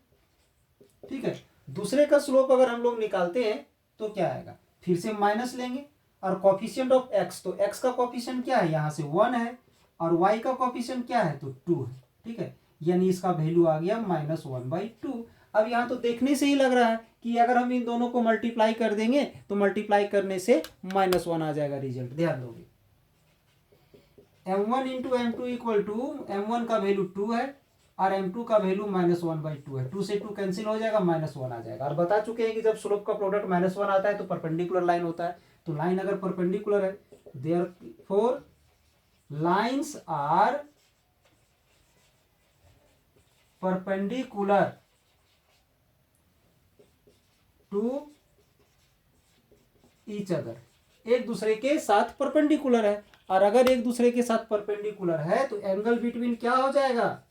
A: ठीक है। दूसरे का स्लोप अगर हम लोग निकालते हैं तो क्या आएगा, फिर से माइनस लेंगे और कोफिशिएंट ऑफ एक्स, तो एक्स का कोफिशिएंट क्या है, यहाँ से 1 है, और वाई का कोफिशिएंट क्या है, तो 2 है, ठीक है, यानी इसका वैल्यू आ गया -1/2। अब यहाँ तो देखने से ही लग रहा है कि अगर हम इन दोनों को मल्टीप्लाई कर देंगे तो मल्टीप्लाई करने से -1 आ जाएगा रिजल्ट, ध्यान दोगे। M1 into M2 equal to, M1 का वैल्यू 2 है और M2 का वैल्यू -1/2 है, 2 से 2 कैंसिल हो जाएगा, -1 आ जाएगा। और बता चुके हैं कि जब स्लोप का प्रोडक्ट -1 आता है तो परपेंडिकुलर लाइन होता है, तो लाइन अगर परपेंडिकुलर है, therefore lines are perpendicular to each other, एक दूसरे के साथ परपेंडिकुलर है, और अगर एक दूसरे के साथ परपेंडिकुलर है तो एंगल बिटवीन क्या हो जाएगा,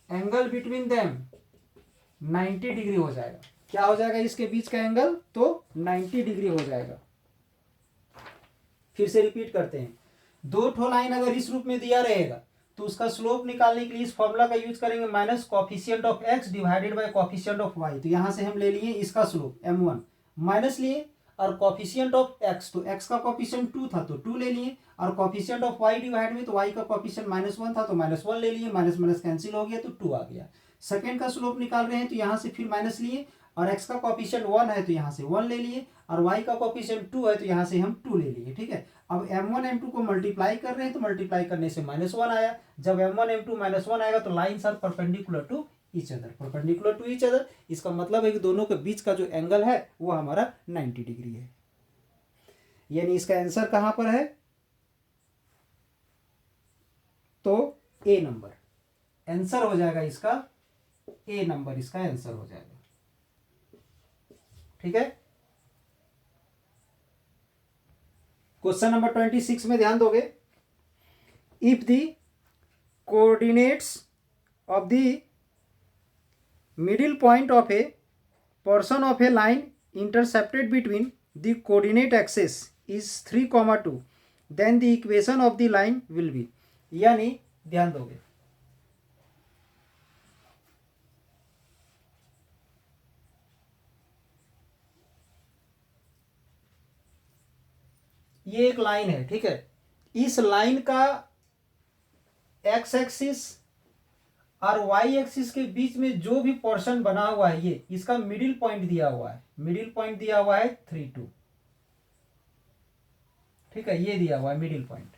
A: एंगल बिटवीन देम 90 डिग्री हो जाएगा। क्या हो जाएगा इसके बीच का एंगल, तो 90 डिग्री हो जाएगा। फिर से रिपीट करते हैं, दो ठो लाइन अगर इस रूप में दिया रहेगा तो उसका स्लोप निकालने के लिए इस फॉर्मूला का यूज करेंगे, minus coefficient of x divided by coefficient of y. तो यहां से हम ले लिए इसका स्लोप M1, माइनस लिए, और कोफिशिएंट ऑफ एक्स, तो एक्स का कोफिशिएंट 2 था तो 2 ले लिए, और कोफिशिएंट ऑफ वाई डिवाइड में, तो वाई का कोफिशिएंट -1 था तो -1 ले लिए, माइनस माइनस कैंसिल हो गया तो 2 आ गया। सेकेंड का स्लोप निकाल रहे हैं तो यहाँ से फिर माइनस लिए, और एक्स का कोफिशिएंट 1 है तो यहाँ से 1 ले लिए, और वाई का कोफिशिएंट 2 है तो यहाँ से हम 2 ले लिए, ठीक है। अब M1 M2 को मल्टीप्लाई कर रहे हैं तो मल्टीप्लाई करने से -1 आया, जब M1 M2 -1 आएगा तो lines are perpendicular to each other, perpendicular to each other, इसका मतलब है कि दोनों के बीच का जो एंगल है वो हमारा 90 डिग्री है, यानी इसका आंसर कहां पर है, तो ए नंबर आंसर हो जाएगा इसका, ए नंबर इसका आंसर हो जाएगा, ठीक है। क्वेश्चन नंबर 26 में ध्यान दोगे, if the coordinates of the middle point of A portion of a line intercepted between the coordinate axis is 3,2, then the equation of the line will be, यानी ध्यान दोगे, ये एक लाइन है, ठीक है, इस लाइन का एक्स एक्सिस और वाई एक्सिस के बीच में जो भी पोर्शन बना हुआ है, ये इसका मिडिल पॉइंट दिया हुआ है, मिडिल पॉइंट दिया हुआ है 3,2, ठीक है, ये दिया हुआ है मिडिल पॉइंट।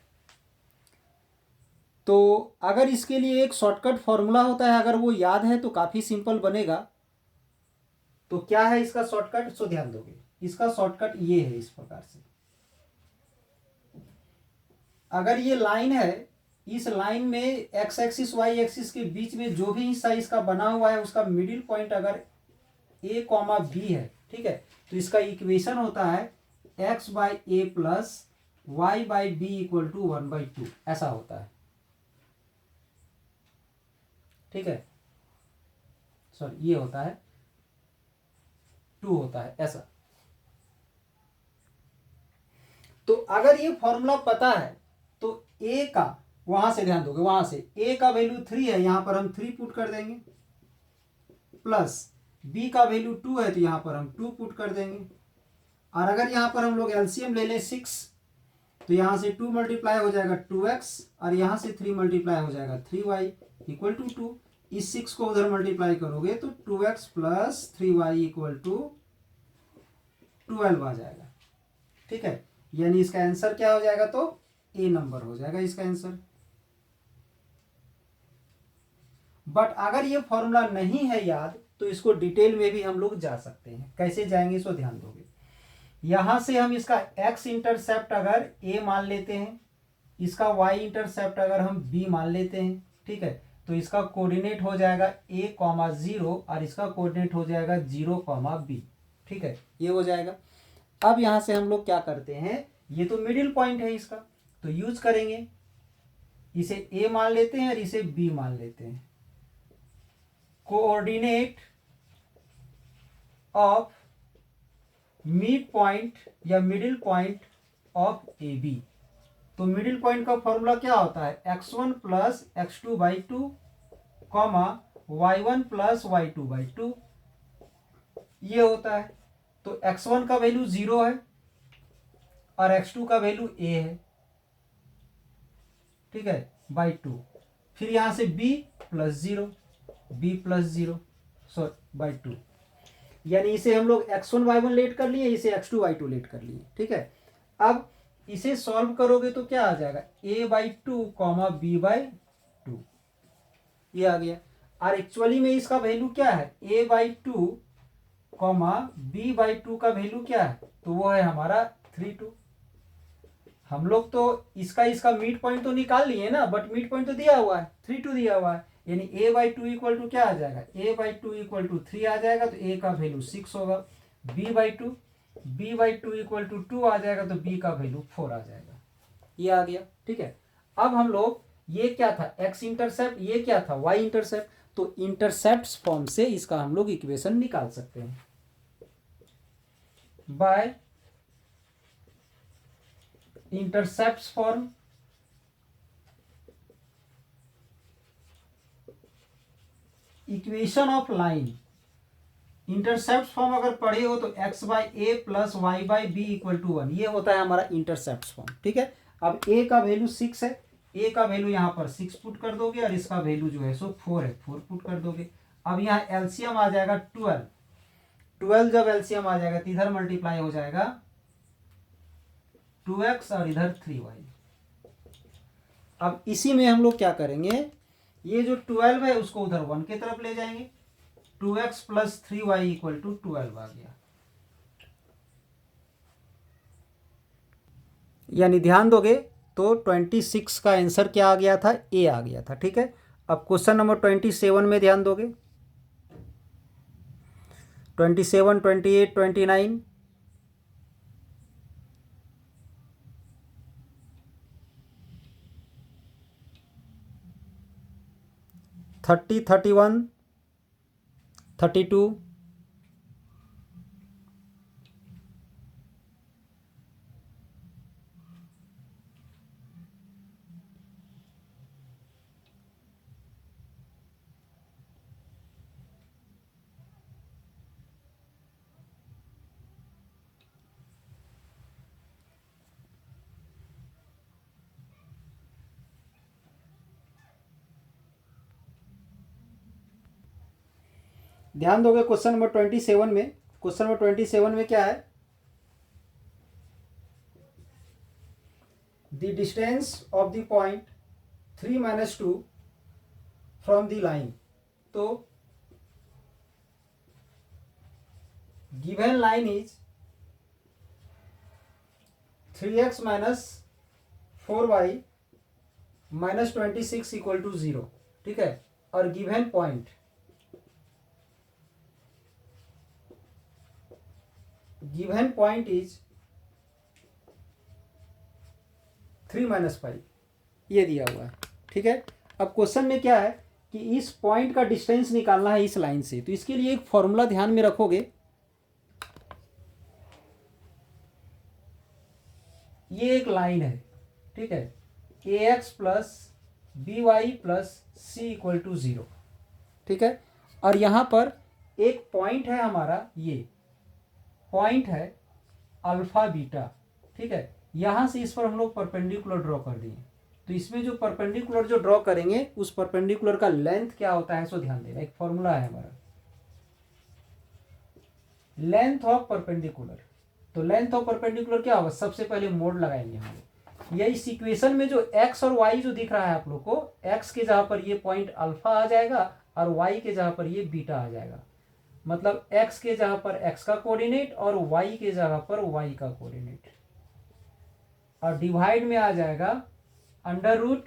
A: तो अगर इसके लिए एक शॉर्टकट फॉर्मूला होता है, अगर वो याद है तो काफ़ी सिंपल बनेगा। तो क्या है इसका शॉर्टकट, सो ध्यान दोगे, इसका शॉर्टकट ये है इस प्रकार से। अगर ये लाइन है, इस लाइन में एक्स एक्सिस वाई एक्सिस के बीच में जो भी हिस्सा इसका बना हुआ है उसका मिडिल पॉइंट अगर ए कॉमा बी है, ठीक है, तो इसका इक्वेशन होता है x by a plus y by b equal to 1/2, ऐसा होता है। ठीक है, सॉरी ये होता है 2 होता है ऐसा। तो अगर ये फॉर्मूला पता है तो ए का, वहां से ध्यान दोगे, वहां से ए का वैल्यू 3 है, यहां पर हम 3 पुट कर देंगे, प्लस बी का वैल्यू 2 है तो यहां पर हम 2 पुट कर देंगे। और अगर यहां पर हम लोग एलसीएम ले लें 6, तो यहां से 2 मल्टीप्लाई हो जाएगा 2x और यहां से 3 मल्टीप्लाई हो जाएगा 3y इक्वल टू 2। इस 6 को उधर मल्टीप्लाई करोगे तो 2x plus 3y equal to 12 आ जाएगा। ठीक है, यानी इसका आंसर क्या हो जाएगा, तो ए नंबर हो जाएगा इसका आंसर। बट अगर ये फॉर्मूला नहीं है याद तो इसको डिटेल में भी हम लोग जा सकते हैं। कैसे जाएंगे सो ध्यान दोगे, यहां से हम इसका x इंटरसेप्ट अगर a मान लेते हैं, इसका y इंटरसेप्ट अगर हम b मान लेते हैं, ठीक है, तो इसका कोऑर्डिनेट हो जाएगा a,0 और इसका कोऑर्डिनेट हो जाएगा 0,b। ठीक है, ये हो जाएगा। अब यहां से हम लोग क्या करते हैं, ये तो मिडिल पॉइंट है इसका, तो यूज करेंगे, इसे a मान लेते हैं और इसे b मान लेते हैं। कोऑर्डिनेट ऑफ मिड पॉइंट या middle point of a b. तो मिडिल पॉइंट का फॉर्मूला क्या होता है, x1 plus x2/2 comma y1 plus y2/2, ये होता है। तो x1 का वैल्यू 0 है और x2 का वैल्यू a है, ठीक है, बाई 2। फिर यहां से b plus 0, b plus 0 sorry by 2, यानी इसे हम लोग x1 y1 लेट कर लिए, इसे x2 y2 लेट कर लिए। ठीक है, अब इसे सॉल्व करोगे तो क्या आ जाएगा, a/2 कॉमा b/2, ये आ गया। और एक्चुअली में इसका वैल्यू क्या है, a/2 कॉमा b/2 का वैल्यू क्या है, तो वो है हमारा 3,2। हम लोग तो इसका मिड पॉइंट तो निकाल लिए ना, बट मिड पॉइंट तो दिया हुआ है 3,2 दिया हुआ है, यानी a/2 इक्वल टू क्या आ जाएगा, a/2 इक्वल टू 3 आ जाएगा, तो a का वैल्यू 6 होगा। b/2 इक्वल टू 2 आ जाएगा, तो b का वैल्यू 4 आ जाएगा, ये आ गया। ठीक है, अब हम लोग, ये क्या था x इंटरसेप्ट, ये क्या था y इंटरसेप्ट, तो इंटरसेप्ट फॉर्म से इसका हम लोग इक्वेशन निकाल सकते हैं by intercept form. Equation of line, intercept form अगर पढ़े हो तो x/a plus y/b equal to 1, ये होता है हमारा इंटरसेप्ट फॉर्म। ठीक है, अब a का वैल्यू 6 है, a का वैल्यू यहाँ पर 6 पुट कर दोगे और इसका वैल्यू जो है सो 4 है, 4 पुट कर दोगे। अब यहाँ एलसीएम आ जाएगा 12 जब एलसीएम आ जाएगा तो इधर मल्टीप्लाई हो जाएगा 2x और इधर 3y। अब इसी में हम लोग क्या करेंगे, ये जो 12 है उसको उधर 1 की तरफ ले जाएंगे, 2x plus 3y equal to 12 आ गया। यानी ध्यान दोगे तो 26 का आंसर क्या आ गया था, ए आ गया था। ठीक है, अब क्वेश्चन नंबर 27 में ध्यान दोगे, 27, 28, 29, 30, 31, 32, ध्यान दोगे क्वेश्चन नंबर 27 में, क्वेश्चन नंबर 27 में क्या है, the distance of the point 3 - 2 from the line. तो given line is 3x - 4y -26 equal to 0, ठीक है। और गिवन पॉइंट इज 3 - 5, ये दिया हुआ है, ठीक है। अब क्वेश्चन में क्या है कि इस पॉइंट का डिस्टेंस निकालना है इस लाइन से। तो इसके लिए एक फॉर्मूला ध्यान में रखोगे, ये एक लाइन है, ठीक है। ax plus by plus c equal to 0, ठीक है। और यहाँ पर एक पॉइंट है हमारा, ये पॉइंट है अल्फा बीटा, ठीक है। यहाँ से इस पर हम लोग परपेंडिकुलर ड्रॉ कर दिए। तो इसमें जो परपेंडिकुलर जो ड्रॉ करेंगे उस परपेंडिकुलर का लेंथ क्या होता है, सो ध्यान देना। एक फॉर्मूला है हमारा, लेंथ ऑफ परपेंडिकुलर। तो लेंथ ऑफ परपेंडिकुलर क्या होगा, सबसे पहले मोड लगाएंगे हम लोग। या इस इक्वेशन में जो x और y जो दिख रहा है आप लोग को, x के जगह पर ये पॉइंट अल्फा आ जाएगा और y के जगह पर ये बीटा आ जाएगा। मतलब x के जगह पर x का कोऑर्डिनेट और y के जगह पर y का कोऑर्डिनेट। और डिवाइड में आ जाएगा अंडर रूट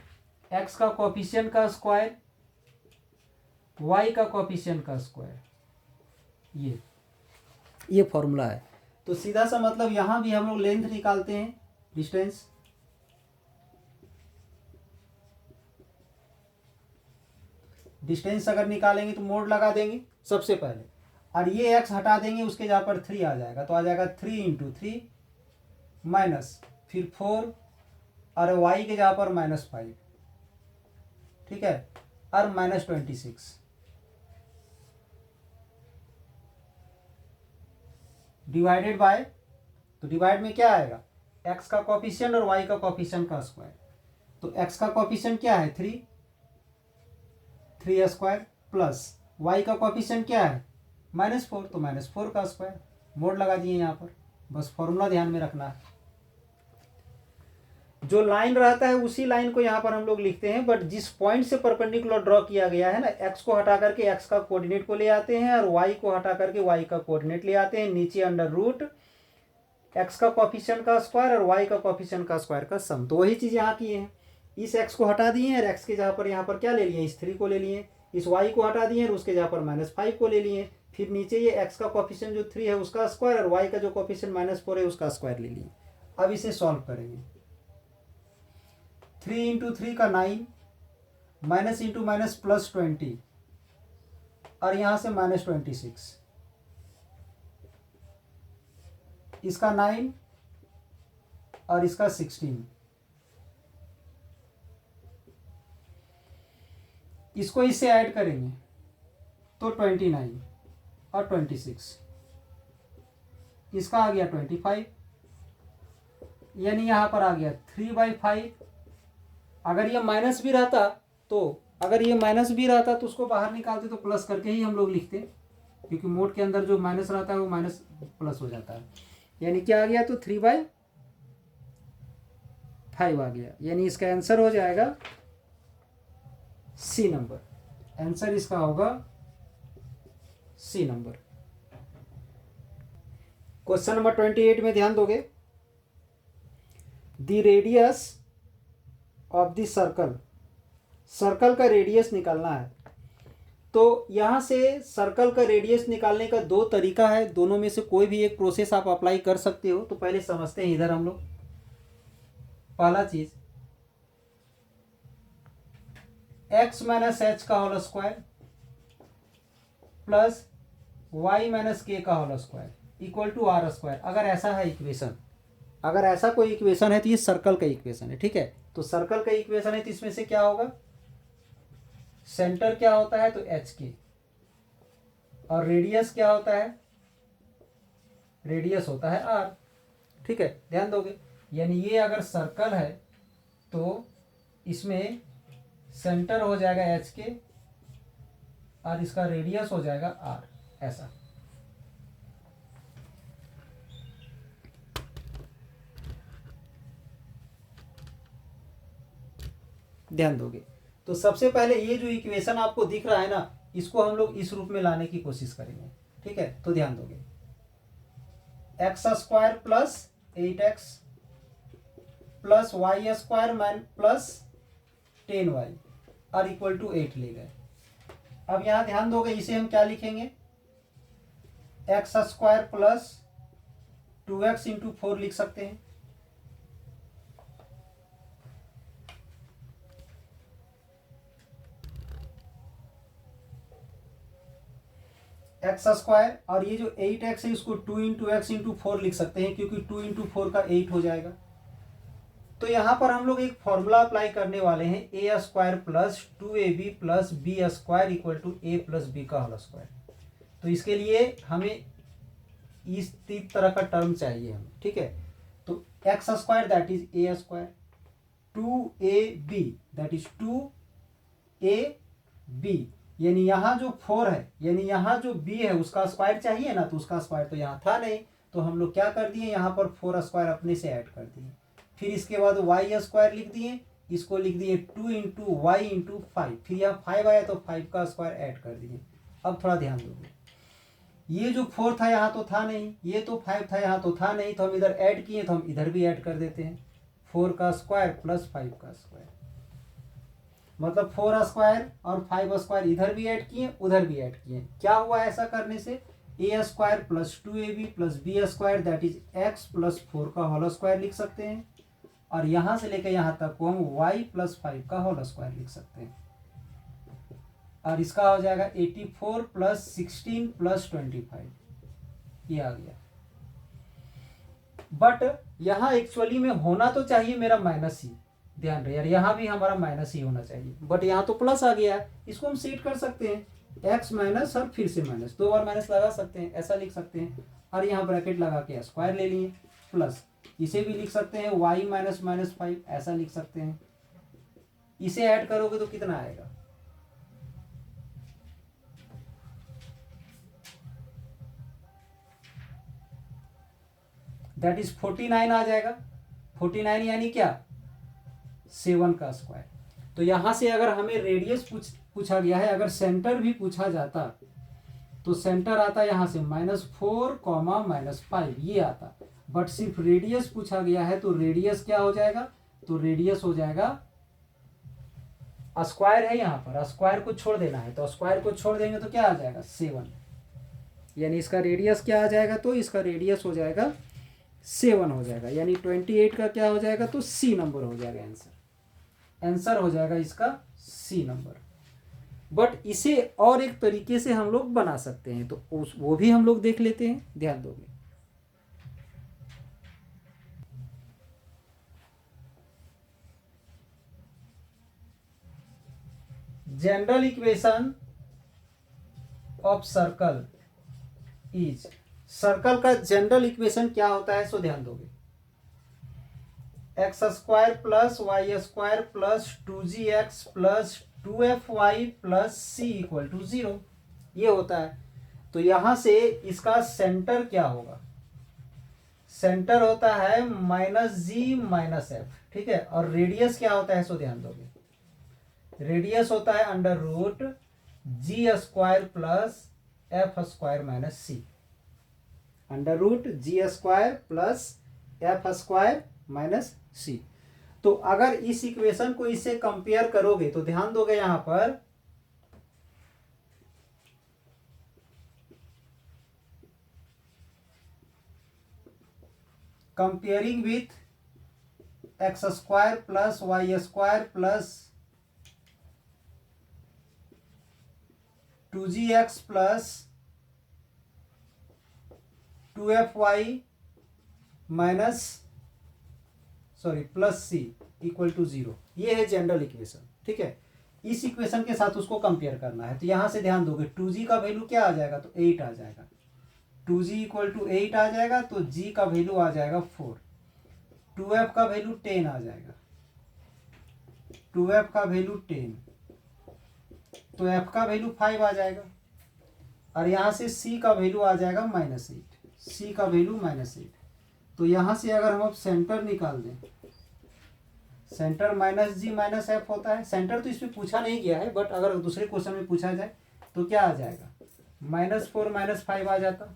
A: x का कोएफिशिएंट का स्क्वायर, y का कोएफिशिएंट का स्क्वायर। ये फॉर्मूला है। तो सीधा सा मतलब यहां भी हम लोग लेंथ निकालते हैं, डिस्टेंस। डिस्टेंस अगर निकालेंगे तो मोड लगा देंगे सबसे पहले, और ये x हटा देंगे, उसके जगह पर 3 आ जाएगा। तो आ जाएगा 3 × 3 माइनस फिर 4 और y के जगह पर -5, ठीक है, और -26 डिवाइडेड बाय। तो डिवाइड में क्या आएगा, x का कोएफिशिएंट और y का कोएफिशिएंट का स्क्वायर। तो x का कोएफिशिएंट क्या है 3 स्क्वायर, प्लस y का कोएफिशिएंट क्या है -4, तो -4 का स्क्वायर। मोड लगा दिए यहाँ पर, बस फॉर्मूला ध्यान में रखना है। जो लाइन रहता है उसी लाइन को यहाँ पर हम लोग लिखते हैं, बट जिस पॉइंट से परपेंडिकुलर ड्रॉ किया गया है ना, x को हटा करके x का कोऑर्डिनेट को ले आते हैं और y को हटा करके y का कोऑर्डिनेट ले आते हैं। नीचे अंडर रूट x का कोएफिशिएंट का स्क्वायर और y का कोएफिशिएंट का स्क्वायर का सम। तो वही चीज़ यहाँ की है। इस x को हटा दिए हैं और x के जगह पर यहाँ पर क्या ले लिए, इस 3 को ले लिए। इस y को हटा दिए और उसके जगह पर -5 को ले लिए। फिर नीचे ये x का कोएफिशिएंट जो 3 है उसका स्क्वायर और y का जो कोएफिशिएंट -4 है उसका स्क्वायर ले लिए। अब इसे सॉल्व करेंगे। 3 × 3 का 9, माइनस इंटू माइनस प्लस 20 और यहाँ से -26। इसका 9 और इसका 16। इसको इससे ऐड करेंगे तो 29 और 26। इसका आ गया 25, यानी यहाँ पर आ गया 3/5। अगर ये माइनस भी रहता तो उसको बाहर निकालते तो प्लस करके ही हम लोग लिखते, क्योंकि मोड के अंदर जो माइनस रहता है वो माइनस प्लस हो जाता है। यानी क्या आ गया, तो 3/5 आ गया। यानी इसका आंसर हो जाएगा सी नंबर। आंसर इसका होगा सी नंबर। क्वेश्चन नंबर 28 में ध्यान दोगे। The radius of the circle का रेडियस निकालना है। तो यहाँ से सर्कल का रेडियस निकालने का 2 तरीका है, दोनों में से कोई भी एक प्रोसेस आप अप्लाई कर सकते हो। तो पहले समझते हैं इधर हम लोग। पहला चीज x - h का whole square plus y - k का whole square equal to r square. अगर ऐसा है इक्वेशन, अगर ऐसा कोई इक्वेशन है तो ये सर्कल का इक्वेशन है, ठीक है। तो सर्कल का इक्वेशन है तो इसमें से क्या होगा, सेंटर क्या होता है तो HK, और रेडियस क्या होता है, रेडियस होता है R, ठीक है। ध्यान दोगे, यानी ये अगर सर्कल है तो इसमें सेंटर हो जाएगा HK और इसका रेडियस हो जाएगा R, ऐसा। ध्यान दोगे। तो सबसे पहले ये जो इक्वेशन आपको दिख रहा है ना, इसको हम लोग इस रूप में लाने की कोशिश करेंगे। ठीक है, तो ध्यान दोगे x square plus 8x plus y square plus 10y are equal to 8 ले गए। अब यहां ध्यान दोगे, इसे हम क्या लिखेंगे, x square plus 2x into 4 लिख सकते हैं। एक्स स्क्वायर, और ये जो 8x है इसको 2 इंटू एक्स इंटू 4 लिख सकते हैं, क्योंकि 2 इंटू 4 का 8 हो जाएगा। तो यहां पर हम लोग एक फॉर्मूला अप्लाई करने वाले हैं, a square plus 2ab plus b square equal to A plus b का होल स्क्वायर। तो इसके लिए हमें इस तीन तरह का टर्म चाहिए हमें। ठीक है, तो x square that is a square, 2ab that is 2ab, यानी यहाँ जो 4 है, यानी यहाँ जो b है उसका स्क्वायर चाहिए ना, तो उसका स्क्वायर तो यहाँ था नहीं, तो हम लोग क्या कर दिए, यहाँ पर 4 स्क्वायर अपने से ऐड कर दिए। फिर इसके बाद वाई स्क्वायर लिख दिए, इसको लिख दिए 2 इंटू वाई इंटू 5, फिर यहाँ 5 आया तो 5 का स्क्वायर ऐड कर दिए। अब थोड़ा ध्यान दोगे, ये जो 4 था यहाँ तो था नहीं, ये तो 5 था यहाँ तो था नहीं, तो हम इधर ऐड किए तो हम इधर भी ऐड कर देते हैं, 4 का स्क्वायर प्लस 5 का स्क्वायर, मतलब 4 स्क्वायर और 5 स्क्वायर इधर भी ऐड किए उधर भी ऐड किए। क्या हुआ ऐसा करने से, a square plus 2ab plus b square that is x plus 4 का होल स्क्वायर लिख सकते हैं, और यहां से लेकर यहां तक को हम y प्लस 5 का होल स्क्वायर लिख सकते हैं, और इसका हो जाएगा 84 प्लस 16 प्लस 25, ये आ गया। बट यहां एक्चुअली में होना तो चाहिए मेरा माइनस ही, ध्यान रहे यार, यहाँ भी हमारा माइनस ही होना चाहिए, बट यहाँ तो प्लस आ गया है, इसको हम सेट कर सकते हैं, एक्स माइनस और फिर से माइनस, 2 बार माइनस लगा सकते हैं, ऐसा लिख सकते हैं, और यहाँ ब्रैकेट लगा के स्क्वायर ले लिए, प्लस इसे भी लिख सकते हैं y माइनस माइनस 5, ऐसा लिख सकते हैं। इसे ऐड करोगे तो कितना आएगा, दैट इज 49 आ जाएगा। 49 यानी क्या, 7 का स्क्वायर। तो यहां से अगर हमें रेडियस पूछा गया है, अगर सेंटर भी पूछा जाता तो सेंटर आता यहाँ से -4, -5 ये आता, बट सिर्फ रेडियस पूछा गया है, तो रेडियस क्या हो जाएगा, तो रेडियस हो जाएगा, स्क्वायर है यहाँ पर, स्क्वायर को छोड़ देना है, तो स्क्वायर को छोड़ देंगे तो क्या आ जाएगा 7, यानी इसका रेडियस क्या आ जाएगा, तो इसका रेडियस हो जाएगा 7 हो जाएगा, यानी 28 का क्या हो जाएगा, तो सी नंबर हो जाएगा आंसर हो जाएगा इसका सी नंबर। बट इसे और एक तरीके से हम लोग बना सकते हैं, तो वो भी हम लोग देख लेते हैं, ध्यान दोगे। General equation of circle is, circle का जनरल इक्वेशन क्या होता है, सो ध्यान दोगे, x square plus y square plus 2gx plus 2fy plus c equal to 0, ये होता है। तो यहां से इसका सेंटर क्या होगा, सेंटर होता है -g -f, ठीक है, और रेडियस क्या होता है, सो ध्यान दोगे, रेडियस होता है √g square plus f square minus c, √g square plus f square minus c. तो अगर इस इक्वेशन को इससे कंपेयर करोगे तो ध्यान दोगे यहां पर comparing with x square plus y square plus 2gx plus 2fy minus plus c equal to 0, ये है जनरल इक्वेशन। ठीक है, इस इक्वेशन के साथ उसको कंपेयर करना है, तो यहां से ध्यान दोगे 2g का वैल्यू क्या आ जाएगा, तो 8 आ जाएगा, 2g इक्वल टू 8 आ जाएगा, तो g का वैल्यू आ जाएगा 4, 2f का वैल्यू 10 आ जाएगा, 2f का वैल्यू 10, तो f का वैल्यू 5 आ जाएगा, और यहां से c का वैल्यू आ जाएगा -8, c का वैल्यू -8। तो यहां से अगर हम अब सेंटर निकाल दें, सेंटर माइनस जी माइनस एफ होता है। सेंटर तो इसमें पूछा नहीं गया है, बट अगर दूसरे क्वेश्चन में पूछा जाए तो क्या आ जाएगा, -4 -5 आ जाता।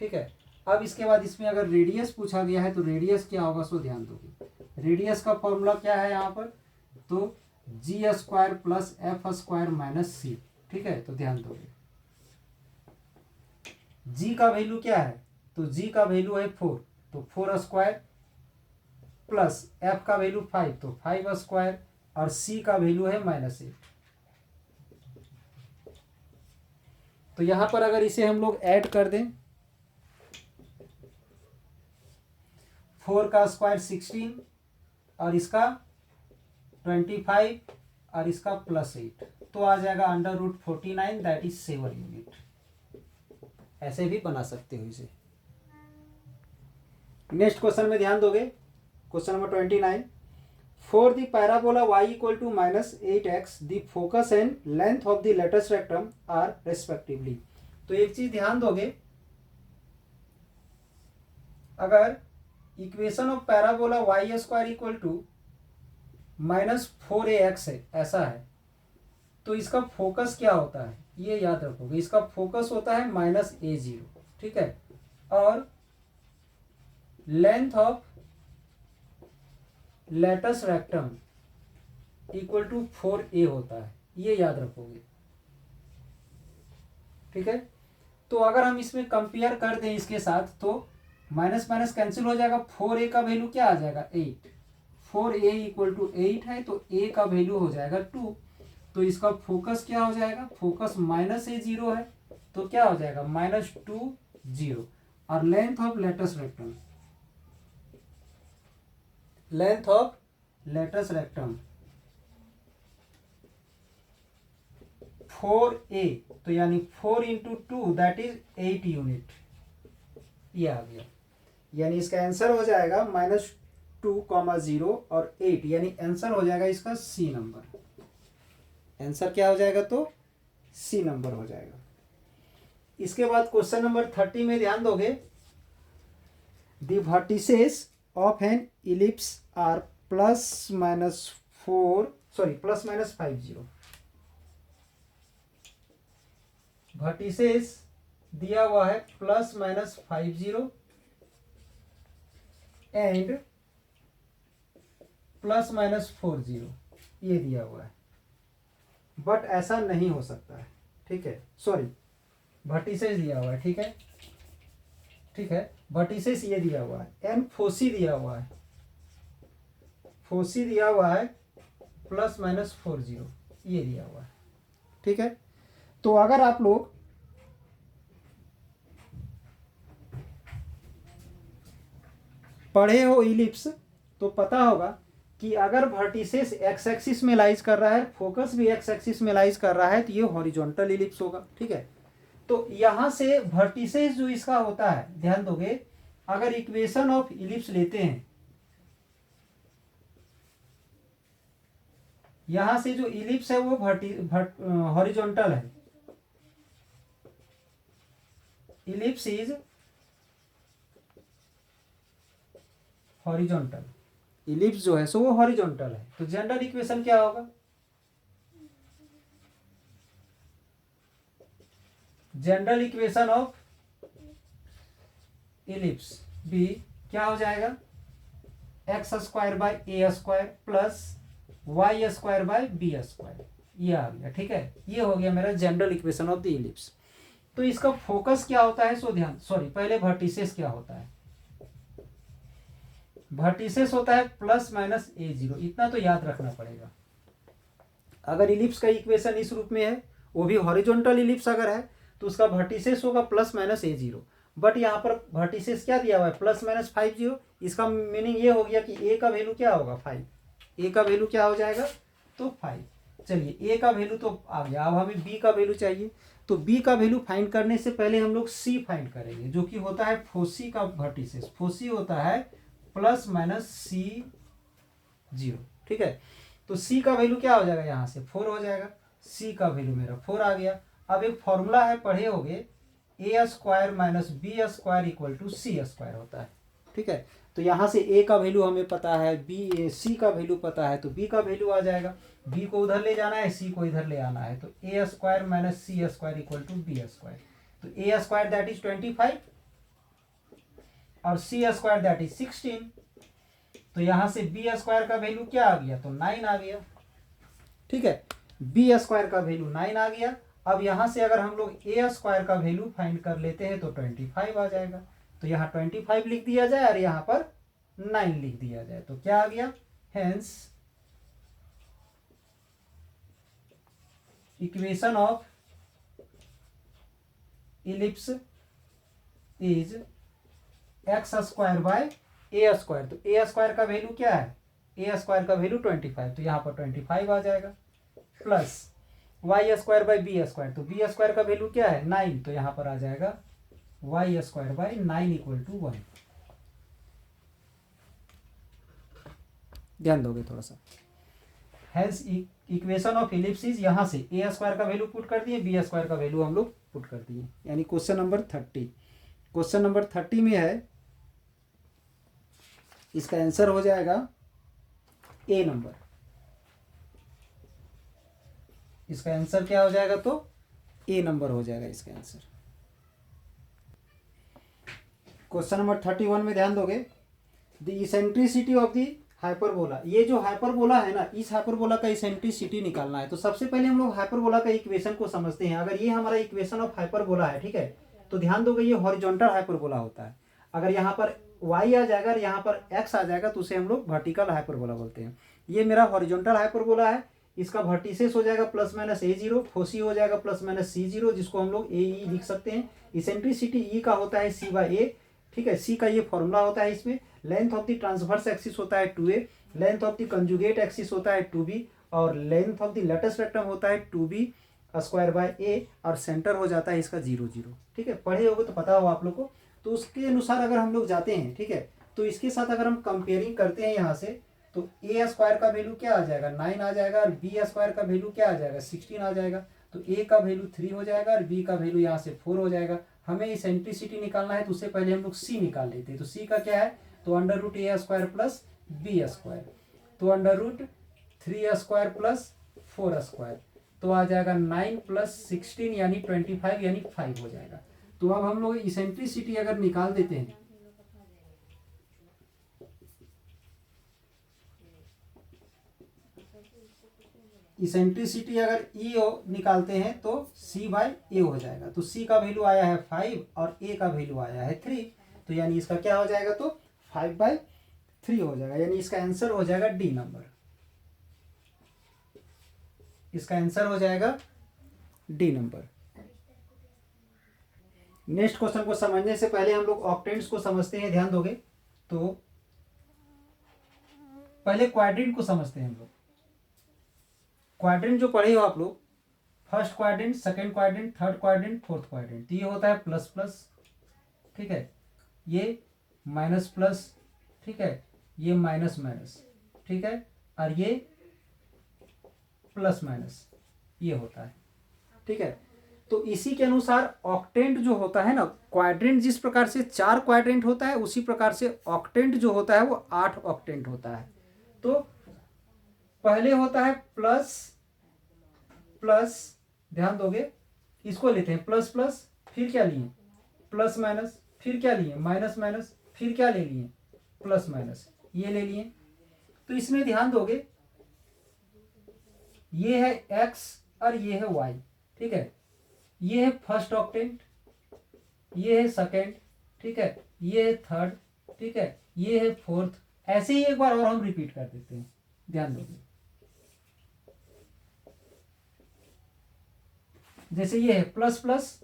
A: ठीक है, अब इसके बाद इसमें अगर रेडियस पूछा गया है तो रेडियस क्या होगा, सो ध्यान दोगे। रेडियस का फॉर्मूला क्या है यहाँ पर, तो g² प्लस f² माइनस सी। ठीक है, तो ध्यान दोगे। g का वैल्यू क्या है, तो g का वैल्यू है 4, तो 4² प्लस f का वैल्यू 5, तो 5² और c का वैल्यू है -8। तो यहां पर अगर इसे हम लोग ऐड कर दें, 4 का स्क्वायर 16 और इसका 25 और इसका +8, तो आ जाएगा √49, दैट इज 7 यूनिट। ऐसे भी बना सकते हो इसे। नेक्स्ट क्वेश्चन में ध्यान दोगे, question number 29, for the parabola y equal to -8x the focus and length of the latus rectum are respectively. तो एक चीज ध्यान दोगे, अगर equation of parabola y² equal to -4ax है, ऐसा है, तो इसका फोकस क्या होता है ये याद रखोगे। इसका फोकस होता है -a0। ठीक है, और length of latus rectum equal to 4a होता है, ये याद रखोगे। ठीक है, तो अगर हम इसमें कंपेयर कर दें इसके साथ तो माइनस माइनस कैंसिल हो जाएगा। 4a का वैल्यू क्या आ जाएगा, 8। 4a इक्वल टू 8 है, तो a का वैल्यू हो जाएगा 2। तो इसका फोकस क्या हो जाएगा, फोकस -a0 है, तो क्या हो जाएगा -2 0। और length of latus rectum, length of latus rectum 4a, तो यानी 4 इंटू 2 दैट इज 8 यूनिट, ये आ गया। यानी इसका आंसर हो जाएगा -2, 0 और 8, यानी आंसर हो जाएगा इसका सी नंबर। आंसर क्या हो जाएगा, तो सी नंबर हो जाएगा। इसके बाद क्वेश्चन नंबर 30 में ध्यान दोगे, the vertices of an ellipse are +-50। Vertices दिया हुआ है +-50 एंड +-40, ये दिया हुआ है, बट ऐसा नहीं हो सकता है। ठीक है, सॉरी, वर्टिसेस दिया हुआ है। ठीक है, ठीक है, वर्टिसेस ये दिया हुआ है, एंड फोसी दिया हुआ है, फोसी दिया हुआ है +-40, ये दिया हुआ है। ठीक है, तो अगर आप लोग पढ़े हो इलिप्स तो पता होगा कि अगर वर्टिसेस एक्स एक्सिस में लाइज कर रहा है, फोकस भी एक्स एक्सिस में लाइज कर रहा है, तो ये हॉरिजॉन्टल इलिप्स होगा। ठीक है, तो यहां से वर्टिसेस जो इसका होता है, ध्यान दोगे, अगर इक्वेशन ऑफ इलिप्स लेते हैं, यहां से जो इलिप्स है वो हॉरिजॉन्टल है, इलिप्स इज हॉरिजॉन्टल, इलिप्स जो है सो वो हॉरिजॉन्टल है। तो जनरल इक्वेशन क्या होगा, general equation of ellipse be क्या हो जाएगा, x² प्लस y² ये आ गया। ठीक है, ये हो गया मेरा general equation of the ellipse. तो इसका फोकस क्या होता है, सो ध्यान, सॉरी, पहले वर्टिसेस क्या होता है, वर्टिसेस होता है +-a0, इतना तो याद रखना पड़ेगा। अगर इलिप्स का इक्वेशन इस रूप में है, वो भी हॉरिजॉन्टल इलिप्स अगर है, तो उसका वर्टिसेस होगा +-a0, बट यहाँ पर वर्टिसेस क्या दिया हुआ है, +-50। इसका मीनिंग ये हो गया कि a का वैल्यू क्या होगा, 5। a का वैल्यू क्या हो जाएगा, तो 5। चलिए, a का वैल्यू तो आ गया, अब हमें b का वैल्यू चाहिए। तो b का वैल्यू फाइंड करने से पहले हम लोग c फाइंड करेंगे, जो कि होता है फोसी का वर्टिसेस। फोसी होता है +-c0। ठीक है, तो c का वैल्यू क्या हो जाएगा, यहाँ से 4 हो जाएगा, c का वैल्यू मेरा 4 आ गया। अब एक फॉर्मूला है, पढ़े होगे, a² - b² = c² होता है। ठीक है, तो यहाँ से ए का वैल्यू हमें पता है, बी सी का वैल्यू पता है, तो बी का वैल्यू आ जाएगा। बी को उधर ले जाना है, सी को इधर ले आना है, तो a square minus c square equal to b square. तो ए स्क्वायर दैट इज 25 और सी स्क्वायर दैट इज 16। तो यहाँ से बी स्क्वायर का वैल्यू क्या आ गया, तो 9 आ गया। ठीक है, बी स्क्वायर का वैल्यू 9 आ गया। अब यहाँ से अगर हम लोग ए स्क्वायर का वैल्यू फाइंड कर लेते हैं तो 25 आ जाएगा। तो यहाँ 25 लिख दिया जाए और यहाँ पर 9 लिख दिया जाए, तो क्या आ गया, hence equation of ellipse is x square by A square. तो ए स्क्वायर का वैल्यू क्या है, ए स्क्वायर का वैल्यू 25, तो यहाँ पर 25 आ जाएगा, plus y square by b square. तो बी स्क्वायर का वैल्यू क्या है 9, तो यहाँ पर आ जाएगा y square by 9 equal to 1। ध्यान दोगे थोड़ा सा। हेंस इक्वेशन ऑफ इलिप्सिस, यहाँ से ए स्क्वायर का वैल्यू पुट कर दिए, बी स्क्वायर का वैल्यू हम लोग पुट कर दिए, यानी क्वेश्चन नंबर 30। क्वेश्चन नंबर 30 में है, इसका आंसर हो जाएगा ए नंबर। इसका आंसर क्या हो जाएगा, तो ए नंबर हो जाएगा इसका आंसर। क्वेश्चन नंबर 31 में ध्यान दोगे, the eccentricity of the hyperbola. ये जो हाइपरबोला है ना, इस हाइपरबोला का इसेंट्रिसिटी निकालना है। तो सबसे पहले हम लोग हाइपरबोला का इक्वेशन को समझते हैं। अगर ये हमारा इक्वेशन ऑफ हाइपरबोला है, ठीक है, तो ध्यान दोगे ये हॉरिजॉन्टल हाइपरबोला होता है। अगर यहाँ पर y आ जाएगा और यहाँ पर x आ जाएगा तो उसे हम लोग वर्टिकल हाइपरबोला बोलते हैं। ये मेरा हॉरिजॉन्टल हाइपरबोला है, इसका वर्टिसेस हो जाएगा प्लस माइनस a0, फोसी हो जाएगा प्लस माइनस c0, जिसको हम लोग ae लिख सकते हैं। इसेंट्रिसिटी e का होता है c बाई a, ठीक है, c का ये फॉर्मूला होता है इसमें। Length of the transverse axis होता है 2a, length of the conjugate axis होता है 2b, और length of the latus rectum होता है 2b स्क्वायर बाय a, और सेंटर हो जाता है इसका 0 0। ठीक है, पढ़े होगे तो पता हो आप लोग को। तो उसके अनुसार अगर हम लोग जाते हैं, ठीक है, तो इसके साथ अगर हम कंपेयरिंग करते हैं यहाँ से, तो ए स्क्वायर का वैल्यू क्या आ जाएगा 9 आ जाएगा, और बी स्क्वायर का वैल्यू क्या आ जाएगा 16 आ जाएगा। तो ए का वैल्यू 3 हो जाएगा और बी का वैल्यू यहाँ से 4 हो जाएगा। हमें इसेंट्रिसिटी निकालना है, तो उससे पहले हम लोग सी निकाल लेते हैं। तो सी का क्या है, तो under root a square plus b square, तो under root 3 square plus 4 square, तो आ जाएगा 9 प्लस 16 यानी 25 यानी 5 हो जाएगा। तो अब हम लोग इसेंट्रिसिटी अगर निकाल देते हैं, इसेंट्रिसिटी अगर ई निकालते हैं तो सी बाई ए हो जाएगा। तो सी का वैल्यू आया है 5 और ए का वैल्यू आया है 3, तो यानी इसका क्या हो जाएगा, तो 5/3 हो जाएगा, यानी इसका आंसर हो जाएगा डी नंबर। इसका आंसर हो जाएगा डी नंबर। नेक्स्ट क्वेश्चन को समझने से पहले हम लोग ऑक्टेंट्स को समझते हैं। ध्यान दोगे तो पहले क्वाड्रेंट को समझते हैं हम लोग। क्वाड्रेंट जो पढ़े हो आप लोग, first quadrant, second quadrant, third quadrant, fourth quadrant, तो ये होता है प्लस प्लस, ठीक है, ये माइनस प्लस, ठीक है, ये माइनस माइनस, ठीक है, और ये प्लस माइनस, ये होता है, ठीक है। तो इसी के अनुसार ऑक्टेंट जो होता है ना, क्वाड्रेंट जिस प्रकार से 4 क्वाड्रेंट होता है, उसी प्रकार से ऑक्टेंट जो होता है वो 8 ऑक्टेंट होता है। तो पहले होता है प्लस प्लस, ध्यान दोगे, इसको लेते हैं प्लस प्लस, फिर क्या लिए प्लस माइनस, फिर क्या लिए माइनस माइनस, फिर क्या ले लिए प्लस माइनस, ये ले लिए। तो इसमें ध्यान दोगे ये है x और ये है y, ठीक है, ये है फर्स्ट ऑक्टेंट, ये है सेकेंड, ठीक है, ये है थर्ड, ठीक है, ये है फोर्थ। ऐसे ही एक बार और हम रिपीट कर देते हैं, ध्यान दोगे। जैसे ये है प्लस प्लस,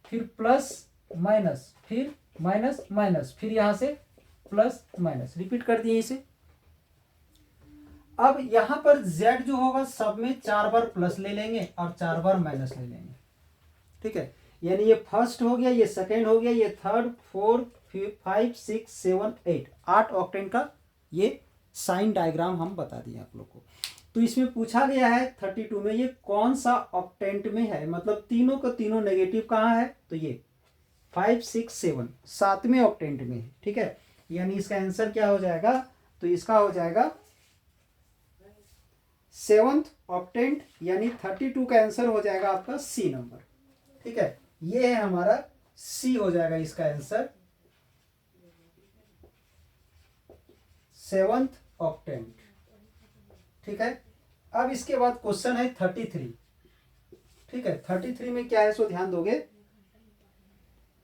A: फिर प्लस माइनस, फिर माइनस माइनस, फिर यहां से प्लस माइनस, रिपीट कर दिए इसे। अब यहां पर z जो होगा सब में 4 बार प्लस ले लेंगे और 4 बार माइनस ले लेंगे, ठीक है, यानी ये फर्स्ट हो गया, ये सेकेंड हो गया, ये थर्ड, 4, 5, 6, 7, 8, 8 ऑक्टेंट का ये साइन डायग्राम हम बता दिए आप लोग को। तो इसमें पूछा गया है 32 में ये कौन सा ऑक्टेंट में है, मतलब तीनों का तीनों नेगेटिव कहाँ है, तो ये 5, 6, 7 सातवें ऑक्टेंट में है, ठीक है। यानी इसका आंसर क्या हो जाएगा, तो इसका हो जाएगा 7th ऑक्टेंट, यानी 32 का आंसर हो जाएगा आपका सी नंबर। ठीक है, ये है हमारा सी हो जाएगा इसका आंसर, 7th ऑक्टेंट। ठीक है, अब इसके बाद क्वेश्चन है 33। ठीक है, 33 में क्या है सो ध्यान दोगे,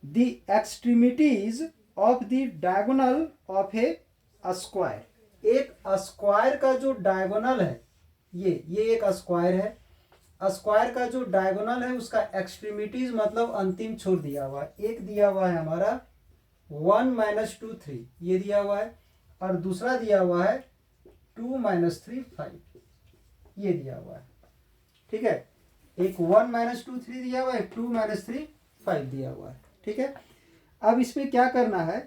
A: the extremities of the diagonal of A square. एक स्क्वायर का जो डायगोनल है, ये एक स्क्वायर है, स्क्वायर का जो डायगोनल है उसका एक्सट्रीमिटीज मतलब अंतिम छोर दिया हुआ है। एक दिया हुआ है हमारा 1 - 2 3, ये दिया हुआ है, और दूसरा दिया हुआ है 2 - 3 5, ये दिया हुआ है। ठीक है, एक 1 - 2 3 दिया हुआ है, 2 - 3 5 दिया हुआ है। ठीक है, अब इसमें क्या करना है,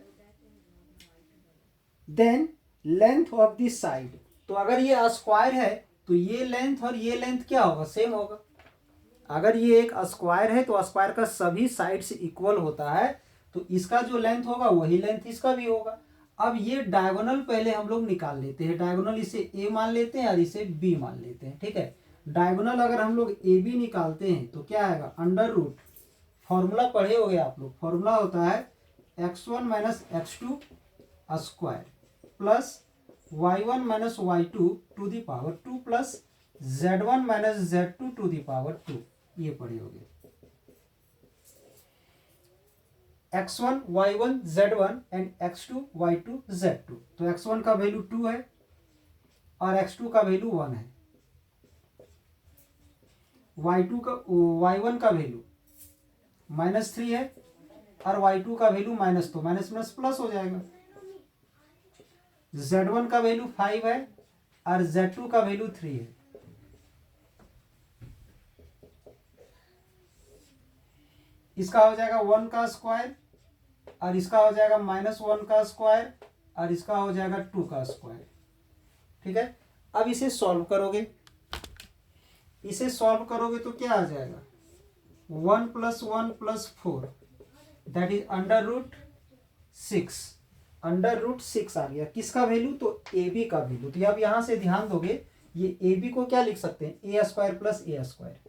A: then length of the side. तो अगर ये स्क्वायर है तो ये लेंथ और ये लेंथ क्या होगा, सेम होगा। अगर ये एक स्क्वायर है तो स्क्वायर का सभी साइड से इक्वल होता है, तो इसका जो लेंथ होगा वही लेंथ इसका भी होगा। अब ये डायगोनल पहले हम लोग निकाल लेते हैं, डायगोनल इसे ए मान लेते हैं और इसे बी मान लेते हैं। ठीक है, डायगोनल अगर हम लोग ए बी निकालते हैं तो क्या आएगा, अंडर रूट, फॉर्मूला पढ़े हो गए आप लोग, फॉर्मूला होता है x1 - x2 square plus y1 - y2 to the power 2 plus z1 - z2 to the power 2, ये पढ़े हो गए। x1 y1 z1 and x2 y2 z2। तो x1 का वैल्यू 2 है और x2 का वैल्यू 1 है, y1 का वैल्यू -3 है और y2 का वैल्यू माइनस, तो माइनस माइनस प्लस हो जाएगा। z1 का वैल्यू 5 है और z2 का वैल्यू 3 है। इसका हो जाएगा 1 का स्क्वायर और इसका हो जाएगा -1 का स्क्वायर और इसका हो जाएगा 2 का स्क्वायर। ठीक है, अब इसे सॉल्व करोगे, इसे सॉल्व करोगे तो क्या आ जाएगा, 1 + 1 + 4 that is under root 6, under root 6 आ गया। किसका वैल्यू, तो ए बी का वैल्यू। तो अब यहां से ध्यान दोगे, ये ए बी को क्या लिख सकते हैं, a square plus a square,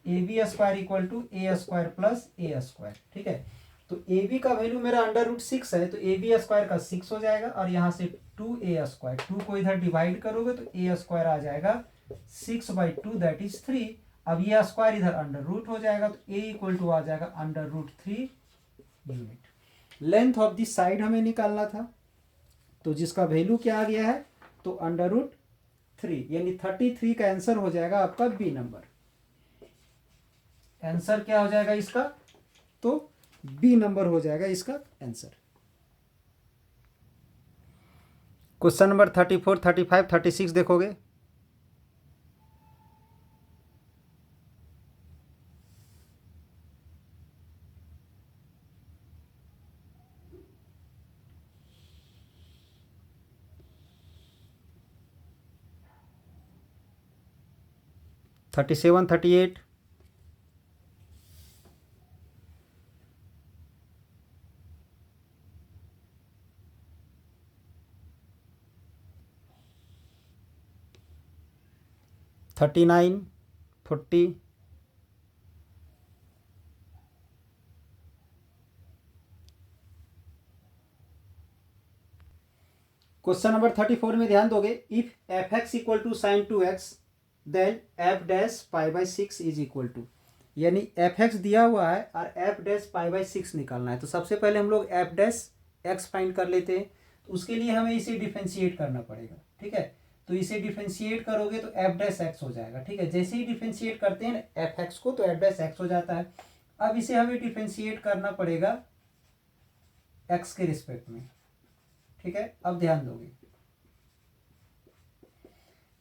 A: a b square equal to A square plus a square. ठीक है, तो ए बी का वैल्यू मेरा अंडर रूट 6 है, तो ए बी स्क्वायर का 6 हो जाएगा और यहाँ से 2a स्क्वायर, 2 को इधर डिवाइड करोगे तो ए स्क्वायर आ जाएगा 6/2 दैट इज 3। अब ये स्क्वायर इधर अंडर रूट हो जाएगा, तो a इक्वल टू आ जाएगा under root 3 unit. Length of the side हमें निकालना था, तो जिसका वैल्यू क्या आ गया है, तो अंडर रूट 3, यानी 33 का आंसर हो जाएगा आपका बी नंबर। आंसर क्या हो जाएगा इसका, तो बी नंबर हो जाएगा इसका आंसर। क्वेश्चन नंबर 34, 35, 36 देखोगे। थर्टी 38, थर्टी 40, क्वेश्चन नंबर 34 में ध्यान दोगे, if f x equal to sine 2x then f dash π/6 is equal to, यानी एफ एक्स दिया हुआ है और एफ डैश π/6 निकालना है। तो सबसे पहले हम लोग एफ डैश एक्स फाइंड कर लेते हैं, तो उसके लिए हमें इसे डिफ्रेंशिएट करना पड़ेगा। ठीक है, तो इसे डिफ्रेंशिएट करोगे तो एफ डैश एक्स हो जाएगा। ठीक है, जैसे ही डिफ्रेंशिएट करते हैं एफ एक्स को तो एफ डैश एक्स हो जाता है। अब इसे हमें डिफ्रेंशिएट करना पड़ेगा एक्स के रिस्पेक्ट में। ठीक है, अब ध्यान दोगे,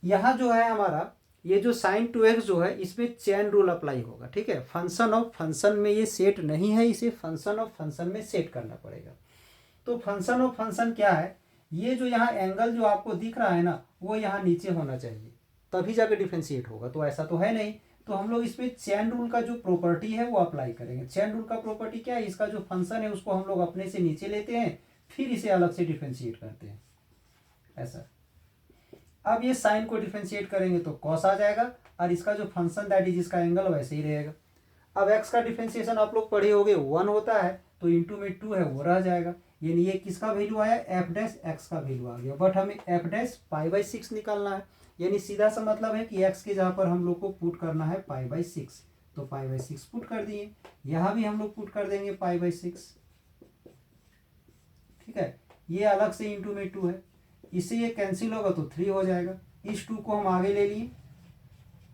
A: यहां जो है हमारा ये जो साइन 2x जो है इसमें चेन रूल अप्लाई होगा। ठीक है, फंक्शन ऑफ फंक्शन में ये सेट नहीं है, इसे फंक्शन ऑफ फंक्शन में सेट करना पड़ेगा। तो फंक्शन ऑफ फंक्शन क्या है, ये जो यहाँ एंगल जो आपको दिख रहा है ना, वो यहाँ नीचे होना चाहिए, तभी जाकर डिफ्रेंशिएट होगा। तो ऐसा तो है नहीं, तो हम लोग इसमें चेन रूल का जो प्रॉपर्टी है वो अप्लाई करेंगे। चेन रूल का प्रॉपर्टी क्या है, इसका जो फंक्शन है उसको हम लोग अपने से नीचे लेते हैं, फिर इसे अलग से डिफ्रेंशिएट करते हैं ऐसा। अब ये साइन को डिफ्रेंशिएट करेंगे तो कॉस आ जाएगा और इसका जो फंक्शन दैट इज इसका एंगल वैसे ही रहेगा। अब एक्स का डिफ्रेंशिएशन आप लोग पढ़े होगे 1 होता है तो इंटू में 2 है वो रह जाएगा, यानी ये किसका वैल्यू आया एफ डैश एक्स का वैल्यू आ गया। बट हमें एफ डैश π/6 निकालना है, यानी सीधा सा मतलब है कि एक्स के जहाँ पर हम लोग को पुट करना है π/6, तो π/6 पुट कर दिए। यहाँ भी हम लोग पुट कर देंगे π/6, ठीक है। ये अलग से इंटू में 2 है, इससे ये कैंसिल होगा तो 3 हो जाएगा। इस 2 को हम आगे ले लिए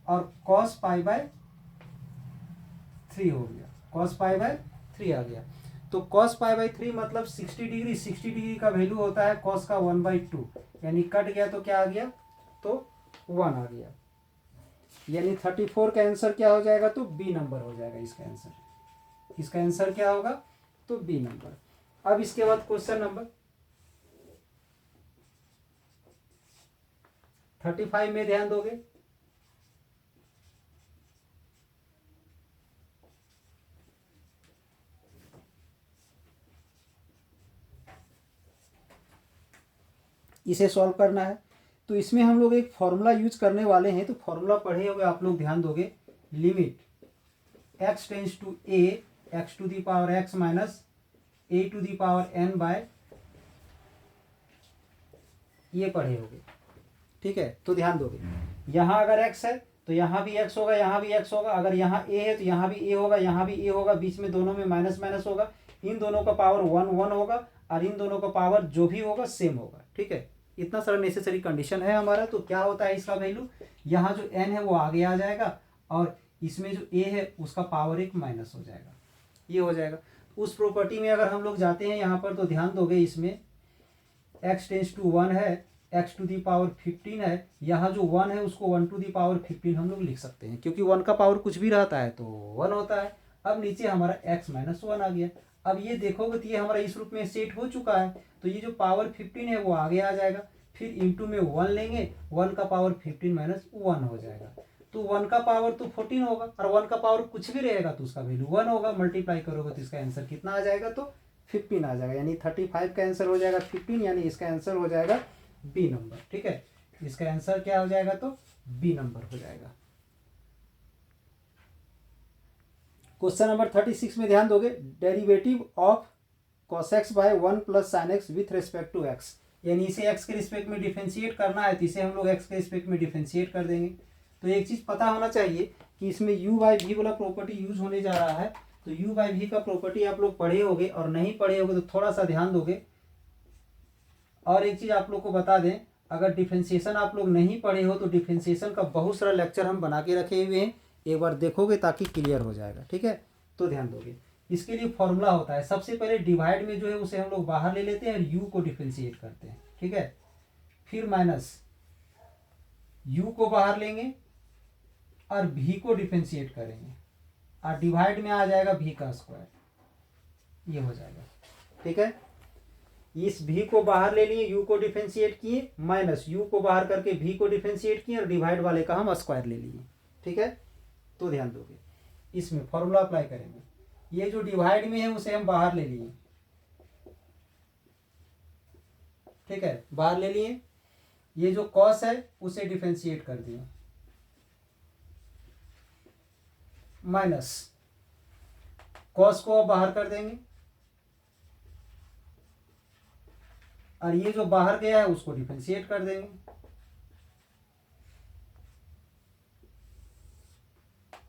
A: और cos π/3 हो गया, cos π/3 आ गया। तो cos π/3 मतलब 60 डिग्री, 60 डिग्री का वैल्यू होता है cos का 1/2, यानी कट गया तो क्या आ गया, तो 1 आ गया। यानी 34 का आंसर क्या हो जाएगा, तो बी नंबर हो जाएगा इसका आंसर। इसका आंसर क्या होगा, तो बी नंबर। अब इसके बाद क्वेश्चन नंबर 35 में ध्यान दोगे। इसे सॉल्व करना है, तो इसमें हम लोग एक फॉर्मूला यूज करने वाले हैं। तो फॉर्मूला पढ़े होगे आप लोग, ध्यान दोगे। Limit x tends to a x to the power x minus a to the power n by, ये पढ़े होगे, ठीक है। तो ध्यान दोगे, यहाँ अगर x है तो यहाँ भी x होगा, यहाँ भी x होगा। अगर यहाँ a है तो यहाँ भी a होगा, यहाँ भी a होगा। बीच में दोनों में माइनस माइनस होगा। इन दोनों का पावर 1 1 होगा और इन दोनों का पावर जो भी होगा सेम होगा, ठीक है। इतना सारा नेसेसरी कंडीशन है हमारा। तो क्या होता है इसका वैल्यू, यहाँ जो n है वो आगे आ जाएगा और इसमें जो a है उसका पावर 1 माइनस हो जाएगा, ये हो जाएगा। उस प्रॉपर्टी में अगर हम लोग जाते हैं यहाँ पर, तो ध्यान दोगे इसमें x टेंस टू 1 है, x टू दी पावर 15 है। यहाँ जो 1 है उसको 1 टू दी पावर 15 हम लोग लिख सकते हैं, क्योंकि 1 का पावर कुछ भी रहता है तो 1 होता है। अब नीचे हमारा x माइनस 1 आ गया। अब ये देखोगे तो ये हमारा इस रूप में सेट हो चुका है, तो ये जो पावर 15 है वो आगे आ जाएगा। फिर इंटू में 1 लेंगे, 1 का पावर 15 माइनस 1 हो जाएगा। तो 1 का पावर तो 14 होगा और 1 का पावर कुछ भी रहेगा तो उसका वैल्यू 1 होगा। मल्टीप्लाई करोगे तो इसका आंसर कितना आ जाएगा, तो 15 आ जाएगा। यानी 35 का आंसर हो जाएगा 15, यानी इसका आंसर हो जाएगा बी नंबर, ठीक है। इसका आंसर क्या हो जाएगा, तो बी नंबर हो जाएगा। क्वेश्चन नंबर 36 में ध्यान दोगे। Derivative of cos x by 1 plus sin x with respect to x, यानी इसे x के रिस्पेक्ट में डिफरेंशिएट करना है तो इसे हम लोग x के रिस्पेक्ट में डिफरेंशिएट कर देंगे। तो एक चीज़ पता होना चाहिए कि इसमें u बाई वी वाला प्रॉपर्टी यूज होने जा रहा है। तो u बाई वी का प्रॉपर्टी आप लोग पढ़े होगे, और नहीं पढ़े होगे तो थोड़ा सा ध्यान दोगे। और एक चीज़ आप लोग को बता दें, अगर डिफ्रेंशिएशन आप लोग नहीं पढ़े हो तो डिफ्रेंशिएशन का बहुत सारा लेक्चर हम बना के रखे हुए हैं, एक बार देखोगे ताकि क्लियर हो जाएगा, ठीक है। तो ध्यान दोगे, इसके लिए फॉर्मूला होता है। सबसे पहले डिवाइड में जो है उसे हम लोग बाहर ले लेते हैं और u को डिफ्रेंशिएट करते हैं, ठीक है। फिर माइनस u को बाहर लेंगे और v को डिफ्रेंशिएट करेंगे और डिवाइड में आ जाएगा v का स्क्वायर, ये हो जाएगा, ठीक है। इस v को बाहर ले लिए, u को डिफरेंशिएट किए, माइनस u को बाहर करके v को डिफरेंशिएट किए और डिवाइड वाले का हम स्क्वायर ले लिए, ठीक है। तो ध्यान दोगे, इसमें फॉर्मूला अप्लाई करेंगे। ये जो डिवाइड में है उसे हम बाहर ले लिए, ठीक है, बाहर ले लिए। ये जो कॉस है उसे डिफरेंशिएट कर दिए, माइनस कॉस को अब बाहर कर देंगे और ये जो बाहर गया है उसको डिफरेंशिएट कर देंगे।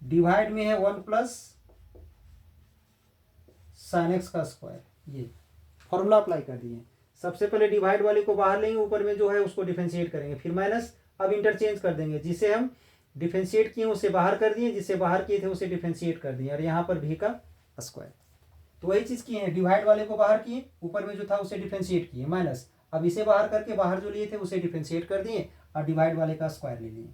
A: डिवाइड में है 1 प्लस साइन एक्स का स्क्वायर, ये फॉर्मूला अप्लाई कर दिए। सबसे पहले डिवाइड वाले को बाहर लेंगे, ऊपर में जो है उसको डिफरेंशिएट करेंगे, फिर माइनस। अब इंटरचेंज कर देंगे, जिसे हम डिफरेंशिएट किए उसे बाहर कर दिए, जिसे बाहर किए थे उसे डिफरेंशिएट कर दिए, और यहाँ पर भी का स्क्वायर। तो वही चीज़ किए हैं, डिवाइड वाले को बाहर किए, ऊपर में जो था उसे डिफरेंशिएट किए, माइनस। अब इसे बाहर करके बाहर जो लिए थे उसे डिफरेंशिएट कर दिए और डिवाइड वाले का स्क्वायर ले लिए।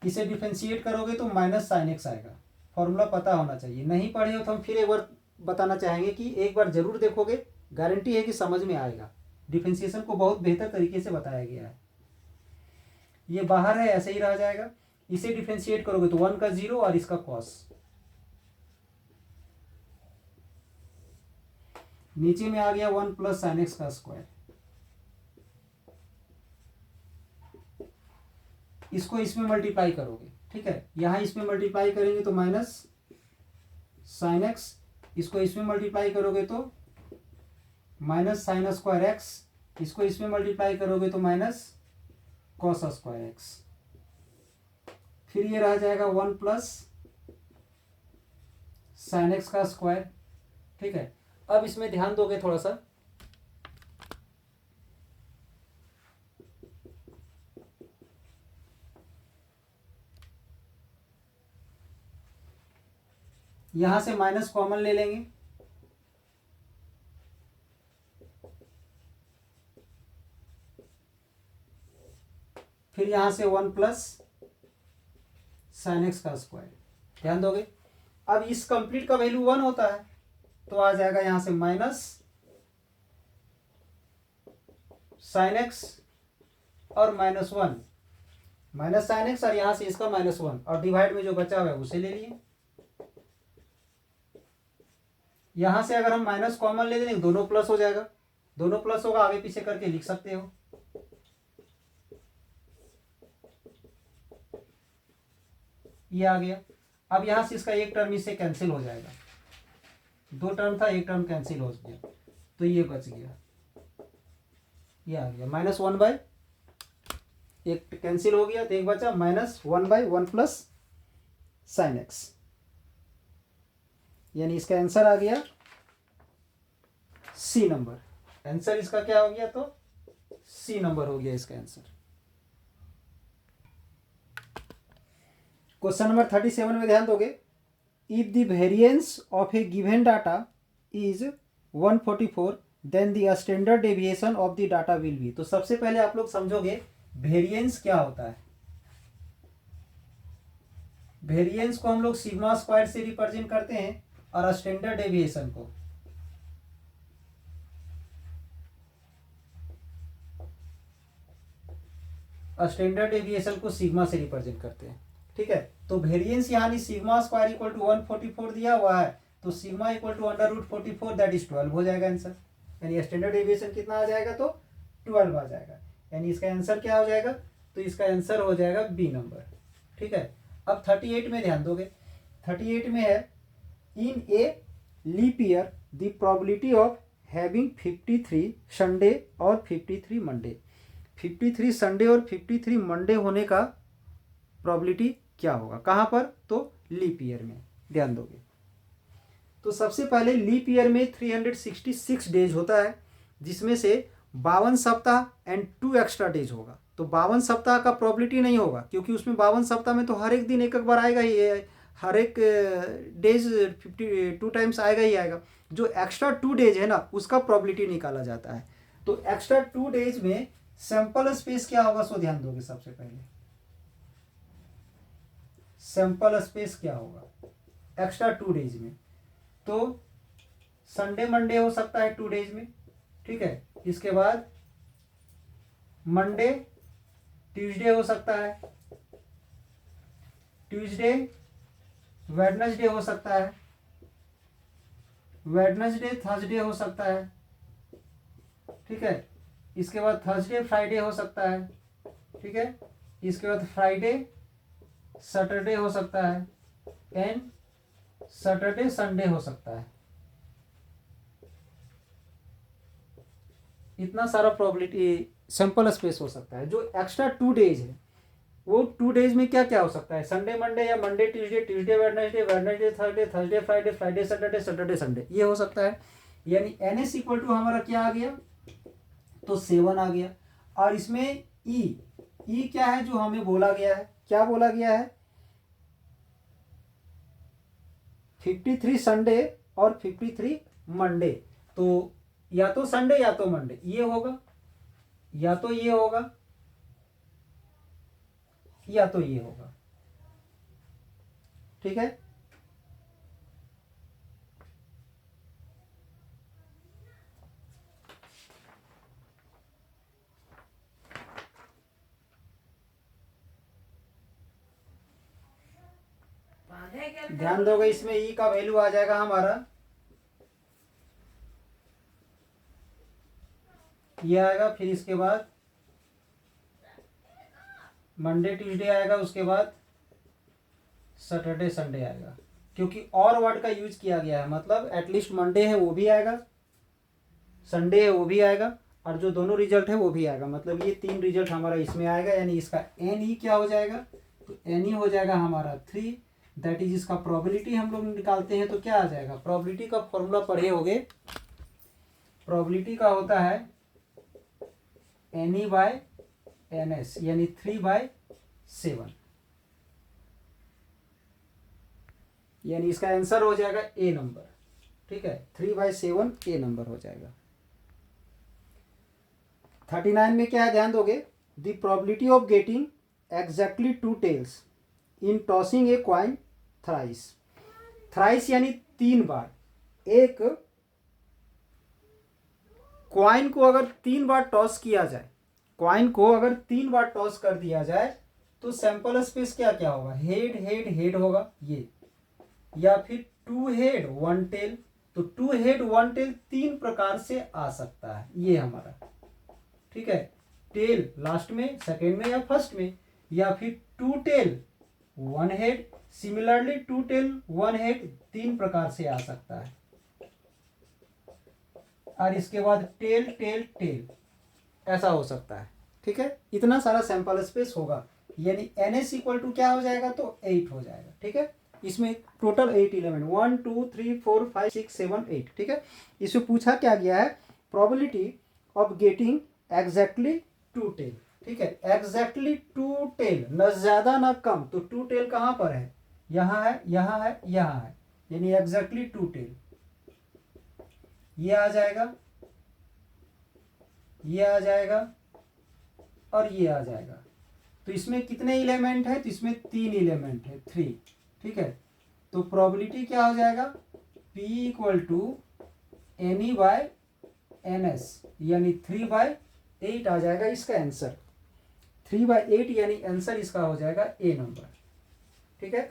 A: इसे डिफरेंशिएट करोगे तो माइनस साइन एक्स आएगा। फॉर्मूला पता होना चाहिए, नहीं पढ़े हो तो हम फिर एक बार बताना चाहेंगे कि एक बार जरूर देखोगे, गारंटी है कि समझ में आएगा। डिफरेंशिएशन को बहुत बेहतर तरीके से बताया गया है। ये बाहर है, ऐसे ही रह जाएगा। इसे डिफरेंशिएट करोगे तो 1 का 0 और इसका कॉस, नीचे में आ गया 1 प्लस साइन एक्स का स्क्वायर, इसको इसमें मल्टीप्लाई करोगे, ठीक है, यहाँ इसमें मल्टीप्लाई करेंगे तो माइनस साइन एक्स, इसको इसमें मल्टीप्लाई करोगे तो माइनस साइन स्क्वायर एक्स, इसको इसमें मल्टीप्लाई करोगे तो माइनस कॉस स्क्वायर एक्स, फिर ये रह जाएगा 1 प्लस साइन एक्स का स्क्वायर, ठीक है। अब इसमें ध्यान दोगे थोड़ा सा, यहां से माइनस कॉमन ले लेंगे, फिर यहां से 1 प्लस साइन एक्स का स्क्वायर, ध्यान दोगे। अब इस कंप्लीट का वैल्यू 1 होता है तो आ जाएगा यहां से माइनस साइन एक्स और -1, माइनस साइन एक्स और यहां से इसका -1 और डिवाइड में जो बचा हुआ है उसे ले लिए। यहां से अगर हम माइनस कॉमन ले लेंगे दोनों प्लस हो जाएगा, दोनों प्लस होगा, आगे पीछे करके लिख सकते हो। ये आ गया। अब यहां से इसका एक टर्म इससे कैंसिल हो जाएगा, 2 टर्म था, एक टर्म कैंसिल हो गया तो ये बच गया, ये आ गया -1/, एक कैंसिल हो गया तो एक बचा -1/1 प्लस साइन एक्स, यानी इसका आंसर आ गया सी नंबर। आंसर इसका क्या हो गया, तो सी नंबर हो गया इसका आंसर। क्वेश्चन नंबर 37 में ध्यान दोगे, if the variance of a given data is 144 then the standard deviation of the data will be. तो सबसे पहले आप लोग समझोगे वेरिएंस क्या होता है। वेरिएंस को हम लोग सिग्मा स्क्वायर से रिप्रेजेंट करते हैं और स्टैंडर्ड डेविएशन को सिग्मा से रिप्रेजेंट करते हैं, ठीक है। तो वेरिएंस यानी सिग्मा स्क्वायर इक्वल टू 144 दिया हुआ है तो sigma equal to √44 that is 12 हो जाएगा आंसर, यानी स्टैंडर्ड डेविएशन कितना आ जाएगा, तो 12 आ जाएगा, यानी इसका आंसर क्या हो जाएगा, तो इसका आंसर हो जाएगा बी नंबर, ठीक है। अब 38 में ध्यान दोगे, 38 में है in a leap year the probability of having 53 Sunday और 53 मंडे, 53 संडे और 53 मंडे होने का प्रोबेबिलिटी क्या होगा, कहाँ पर, तो लीप ईयर में, ध्यान दोगे। तो सबसे पहले लीप ईयर में 366 डेज होता है, जिसमें से 52 सप्ताह एंड 2 एक्स्ट्रा डेज होगा। तो 52 सप्ताह का प्रोबेबिलिटी नहीं होगा, क्योंकि उसमें 52 सप्ताह में तो हर एक दिन एक एक बार आएगा ही, हर एक डेज 52 टाइम्स आएगा ही आएगा। जो एक्स्ट्रा 2 डेज है ना, उसका प्रोबेबिलिटी निकाला जाता है। तो एक्स्ट्रा 2 डेज में सैंपल स्पेस क्या होगा, सो ध्यान दोगे। सबसे पहले सैंपल स्पेस क्या होगा एक्स्ट्रा 2 डेज में, तो संडे मंडे हो सकता है 2 डेज में, ठीक है। इसके बाद मंडे ट्यूसडे हो सकता है, ट्यूसडे वेडनेसडे हो सकता है, वेडनेसडे थर्सडे हो सकता है, ठीक है। इसके बाद थर्सडे फ्राइडे हो सकता है, ठीक है। इसके बाद फ्राइडे सैटरडे हो सकता है एंड सैटरडे संडे हो सकता है। इतना सारा प्रोबेबिलिटी सैंपल स्पेस हो सकता है। जो एक्स्ट्रा 2 डेज है वो 2 डेज में क्या क्या हो सकता है, संडे मंडे या Monday Tuesday, Tuesday Wednesday, Wednesday Thursday, Thursday Friday, Friday Saturday, Saturday Sunday, ये हो सकता है। यानी NS इक्वल टू हमारा क्या आ गया, तो 7 आ गया। और इसमें ई क्या है जो हमें बोला गया है, क्या बोला गया है, 53 संडे और 53 मंडे। तो या तो संडे या तो मंडे, ये होगा, या तो ये होगा, या तो ये होगा, ठीक है। ध्यान दोगे, इसमें ई का वैल्यू आ जाएगा हमारा ये आएगा, फिर इसके बाद मंडे ट्यूसडे आएगा, उसके बाद सैटरडे संडे आएगा, क्योंकि और वर्ड का यूज किया गया है, मतलब एटलीस्ट मंडे है वो भी आएगा, संडे है वो भी आएगा, और जो दोनों रिजल्ट है वो भी आएगा। मतलब ये 3 रिजल्ट हमारा इसमें आएगा, यानी इसका एन ई क्या हो जाएगा, तो एन ई हो जाएगा हमारा 3। दैट इज इसका प्रोबेबिलिटी हम लोग निकालते हैं तो क्या आ जाएगा, प्रोबेबिलिटी का फॉर्मूला पढ़े होगे, प्रोबेबिलिटी का होता है n E by n S, यानी 3/7, यानी इसका आंसर हो जाएगा ए नंबर। ठीक है, 3/7 ए नंबर हो जाएगा। 39 में क्या है ध्यान दोगे, the probability of getting exactly 2 tails in tossing a coin thrice. Thrice यानी 3 बार। एक क्वाइन को अगर 3 बार टॉस किया जाए, क्वाइन को अगर 3 बार टॉस कर दिया जाए तो सैंपल स्पेस क्या क्या होगा, हेड हेड हेड होगा ये, या फिर 2 हेड 1 टेल। तो 2 हेड 1 टेल 3 प्रकार से आ सकता है ये हमारा। ठीक है, टेल लास्ट में, सेकेंड में या फर्स्ट में, या फिर 2 tail 1 head, similarly 2 tail 1 head 3 प्रकार से आ सकता है, और इसके बाद टेल टेल टेल ऐसा हो सकता है। ठीक है, इतना सारा सैंपल स्पेस होगा, यानी एन एस इक्वल टू क्या हो जाएगा, तो 8 हो जाएगा। ठीक है, इसमें टोटल 8 एलिमेंट 1 2 3 4 5 6 7 8। ठीक है, इसमें पूछा क्या गया है, probability of getting exactly 2 tail. ठीक है, एग्जैक्टली 2 टेल, न ज्यादा न कम। तो 2 टेल कहाँ पर है, यहाँ है, यहाँ है, यहाँ है, यानी एग्जैक्टली 2 टेल ये आ जाएगा, ये आ जाएगा, और ये आ जाएगा। तो इसमें कितने एलिमेंट है, तो इसमें 3 एलिमेंट है, 3। ठीक है, तो प्रोबेबिलिटी क्या हो जाएगा, P equal to n E by n S, यानी 3/8 आ जाएगा इसका आंसर। 3/8 यानी आंसर इसका हो जाएगा ए नंबर। ठीक है,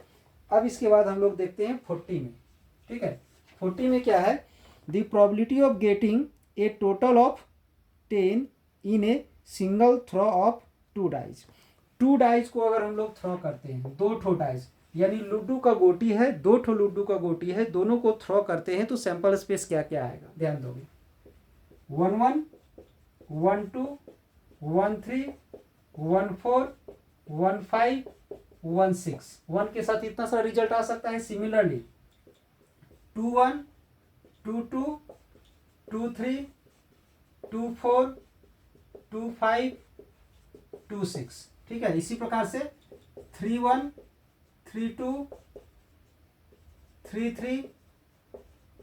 A: अब इसके बाद हम लोग देखते हैं 40 में। ठीक है, 40 में क्या है, the probability of getting a total of 10 in a single throw of 2 dice. 2 dice को अगर हम लोग थ्रो करते हैं, 2 ठो डाइज, यानी लूडो का गोटी है, 2 ठो लूडो का गोटी है, दोनों को थ्रो करते हैं तो सैंपल स्पेस क्या क्या आएगा, ध्यान दोगे, 1 1 1 2 1 3 1 4 1 5 1 6। 1 के साथ इतना सारा रिजल्ट आ सकता है। सिमिलरली 2 1 2 2 2 3 2 4 2 5 2 6। ठीक है, इसी प्रकार से 3 1 3 2 3 3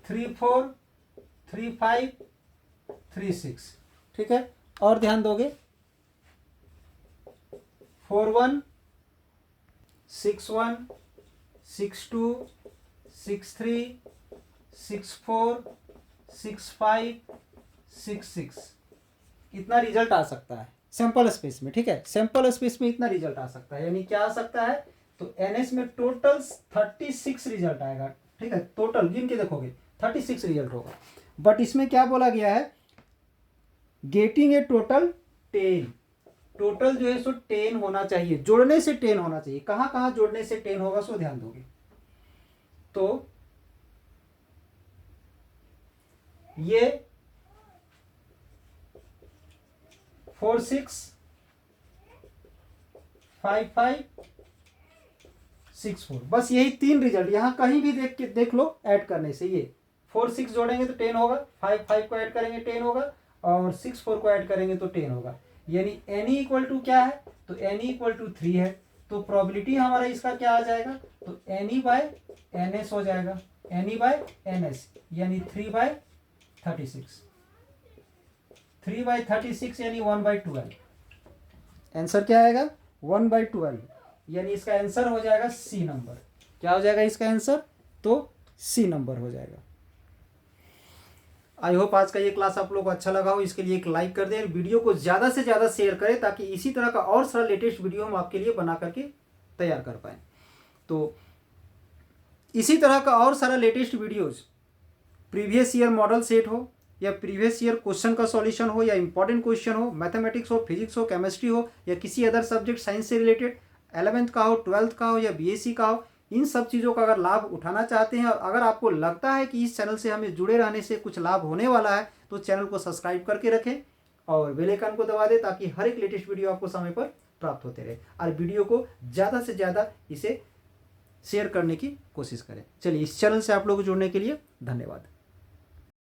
A: 3 4 3 5 3 6। ठीक है, और ध्यान दोगे 4 1 6 1 6 2 6 3 6 4 6 5 6 6, इतना रिजल्ट आ सकता है सैंपल स्पेस में। ठीक है, सैंपल स्पेस में इतना रिजल्ट आ सकता है, यानी क्या आ सकता है, तो एनएस में टोटल 36 रिजल्ट आएगा। ठीक है, टोटल गिन के देखोगे 36 रिजल्ट होगा, बट इसमें क्या बोला गया है, गेटिंग ए टोटल 10। टोटल जो है सो 10 होना चाहिए, जोड़ने से 10 होना चाहिए। कहां कहां जोड़ने से 10 होगा सो ध्यान दोगे, तो ये 4 6 5 5 6 4, बस यही 3 रिजल्ट। यहां कहीं भी देख लो, ऐड करने से ये 4 6 जोड़ेंगे तो 10 होगा, 5 5 को ऐड करेंगे 10 होगा, और 6 4 को ऐड करेंगे तो 10 होगा। यानी एन ई इक्वल टू क्या है, तो एन ई इक्वल टू 3 है। तो प्रोबेबिलिटी हमारा इसका क्या आ जाएगा, तो n E by n S हो जाएगा, n E by n S, यानी 3/36। 3/36 यानी 1/12। आंसर क्या आएगा, 1/12, यानी इसका आंसर हो जाएगा सी नंबर। क्या हो जाएगा इसका आंसर, तो सी नंबर हो जाएगा। आई होप आज का ये क्लास आप लोग को अच्छा लगा हो। इसके लिए एक लाइक कर दें, वीडियो को ज़्यादा से ज़्यादा शेयर करें, ताकि इसी तरह का और सारा लेटेस्ट वीडियो हम आपके लिए बना करके तैयार कर पाएँ। तो इसी तरह का और सारा latest videos, previous year model set हो, या प्रीवियस ईयर क्वेश्चन का सॉल्यूशन हो या इंपॉर्टेंट क्वेश्चन हो, मैथमेटिक्स हो, फिजिक्स हो, केमिस्ट्री हो या किसी अदर सब्जेक्ट साइंस से रिलेटेड, 11th का हो, 12th का हो या बीएससी का हो, इन सब चीज़ों का अगर लाभ उठाना चाहते हैं और अगर आपको लगता है कि इस चैनल से हमें जुड़े रहने से कुछ लाभ होने वाला है तो चैनल को सब्सक्राइब करके रखें और बेल आइकन को दबा दें ताकि हर एक लेटेस्ट वीडियो आपको समय पर प्राप्त होते रहे। और वीडियो को ज़्यादा से ज़्यादा इसे शेयर करने की कोशिश करें। चलिए, इस चैनल से आप लोग जुड़ने के लिए धन्यवाद।